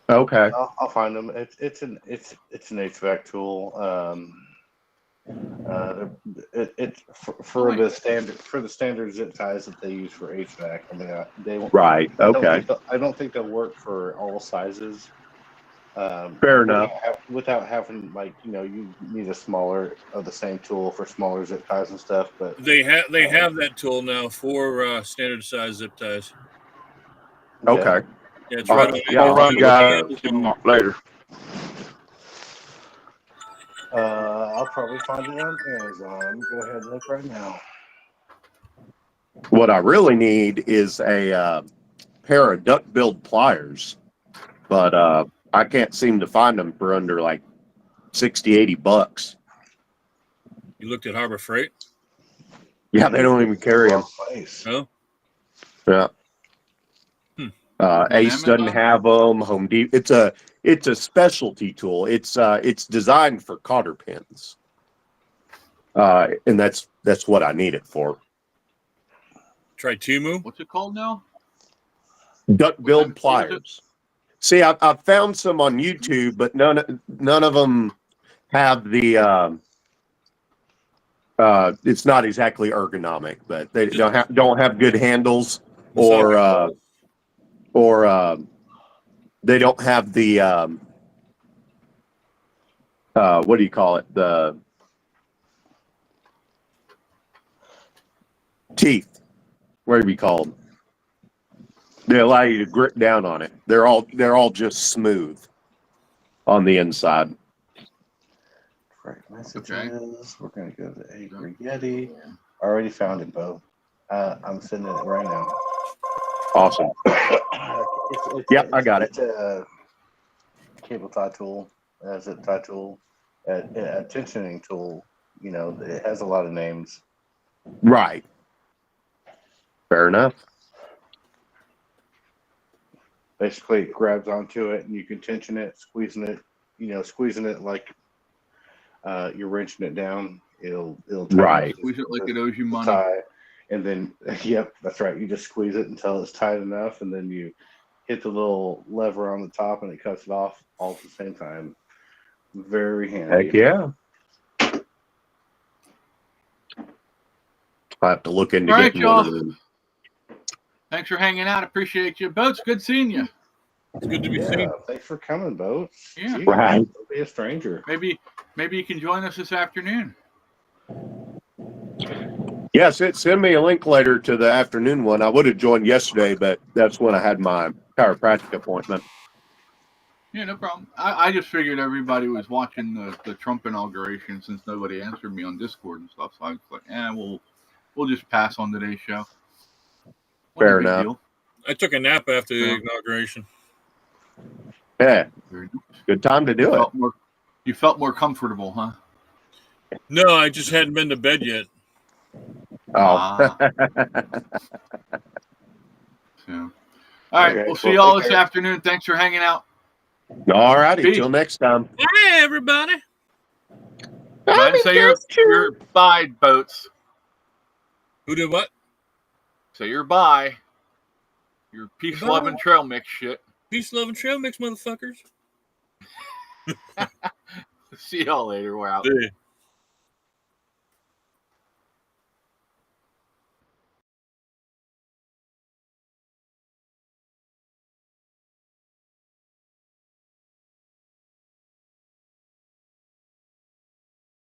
Okay. I'll find them. It's an HVAC tool. It's for the standard zip ties that they use for HVAC. I mean, they won't. Right. Okay. I don't think they'll work for all sizes. Fair enough. Without having you need a smaller of the same tool for smaller zip ties and stuff. But They have that tool now for standard size zip ties. Okay. Yeah, it's All right. right. on Yeah, I'll run guys the later. I'll probably find it on Amazon. Go ahead and look right now. What I really need is a pair of duck build pliers, but I can't seem to find them for under like $60-$80. You looked at Harbor Freight? Yeah, they don't even carry them. No. Yeah. Ace Amazon? doesn't have them. Home Depot. It's a specialty tool. It's designed for cotter pins, and that's what I need it for. Try Timu. What's it called now? Duck build pliers. See, I found some on YouTube, but none of them have the. It's not exactly ergonomic, but they don't have good handles, or they don't have the what do you call it? The teeth. What do we call them? They allow you to grip down on it. They're all just smooth on the inside. Right, messages. We're gonna go to Angry Yeti. I already found it, Bo. I'm sending it right now. Awesome. Yep, I got it. It's a cable tie tool. As a tie tool, a tensioning tool. You know, it has a lot of names. Right. Fair enough. Basically, it grabs onto it, and you can tension it, squeezing it. You know, squeezing it like you're wrenching it down. It'll tighten Right. up Squeeze it like it owes you the money. tie, and then yep, that's right. You just squeeze it until it's tight enough, and then you hit the little lever on the top, and it cuts it off all at the same time. Very handy. Heck yeah. I have to look into All right, getting one of y'all. them. Thanks for hanging out. Appreciate you. Boats, good seeing you. It's good to be Yeah, seen. thanks for coming, Bo. Yeah. Jeez, Right. Don't be a stranger. Maybe you can join us this afternoon. Yeah, send me a link later to the afternoon one. I would have joined yesterday, but that's when I had my chiropractic appointment. Yeah, no problem. I just figured everybody was watching the Trump inauguration since nobody answered me on Discord and stuff. So I was like, we'll just pass on today's show. Wasn't Fair a big enough. deal. I took a nap after the Yeah. inauguration. Yeah, Very nice. good time to do it. You felt more comfortable, huh? No, I just hadn't been to bed yet. Oh. So. All right, Okay, we'll well, see y'all take this care. afternoon. Thanks for hanging out. All righty. Peace. Till next time. Hey, everybody. Go ahead and say your bye, Boats. Who did what? Say your bye. Your peace, Bye. love, and trail mix shit. Peace, love, and trail mix, motherfuckers. See y'all later. We're out. Yeah.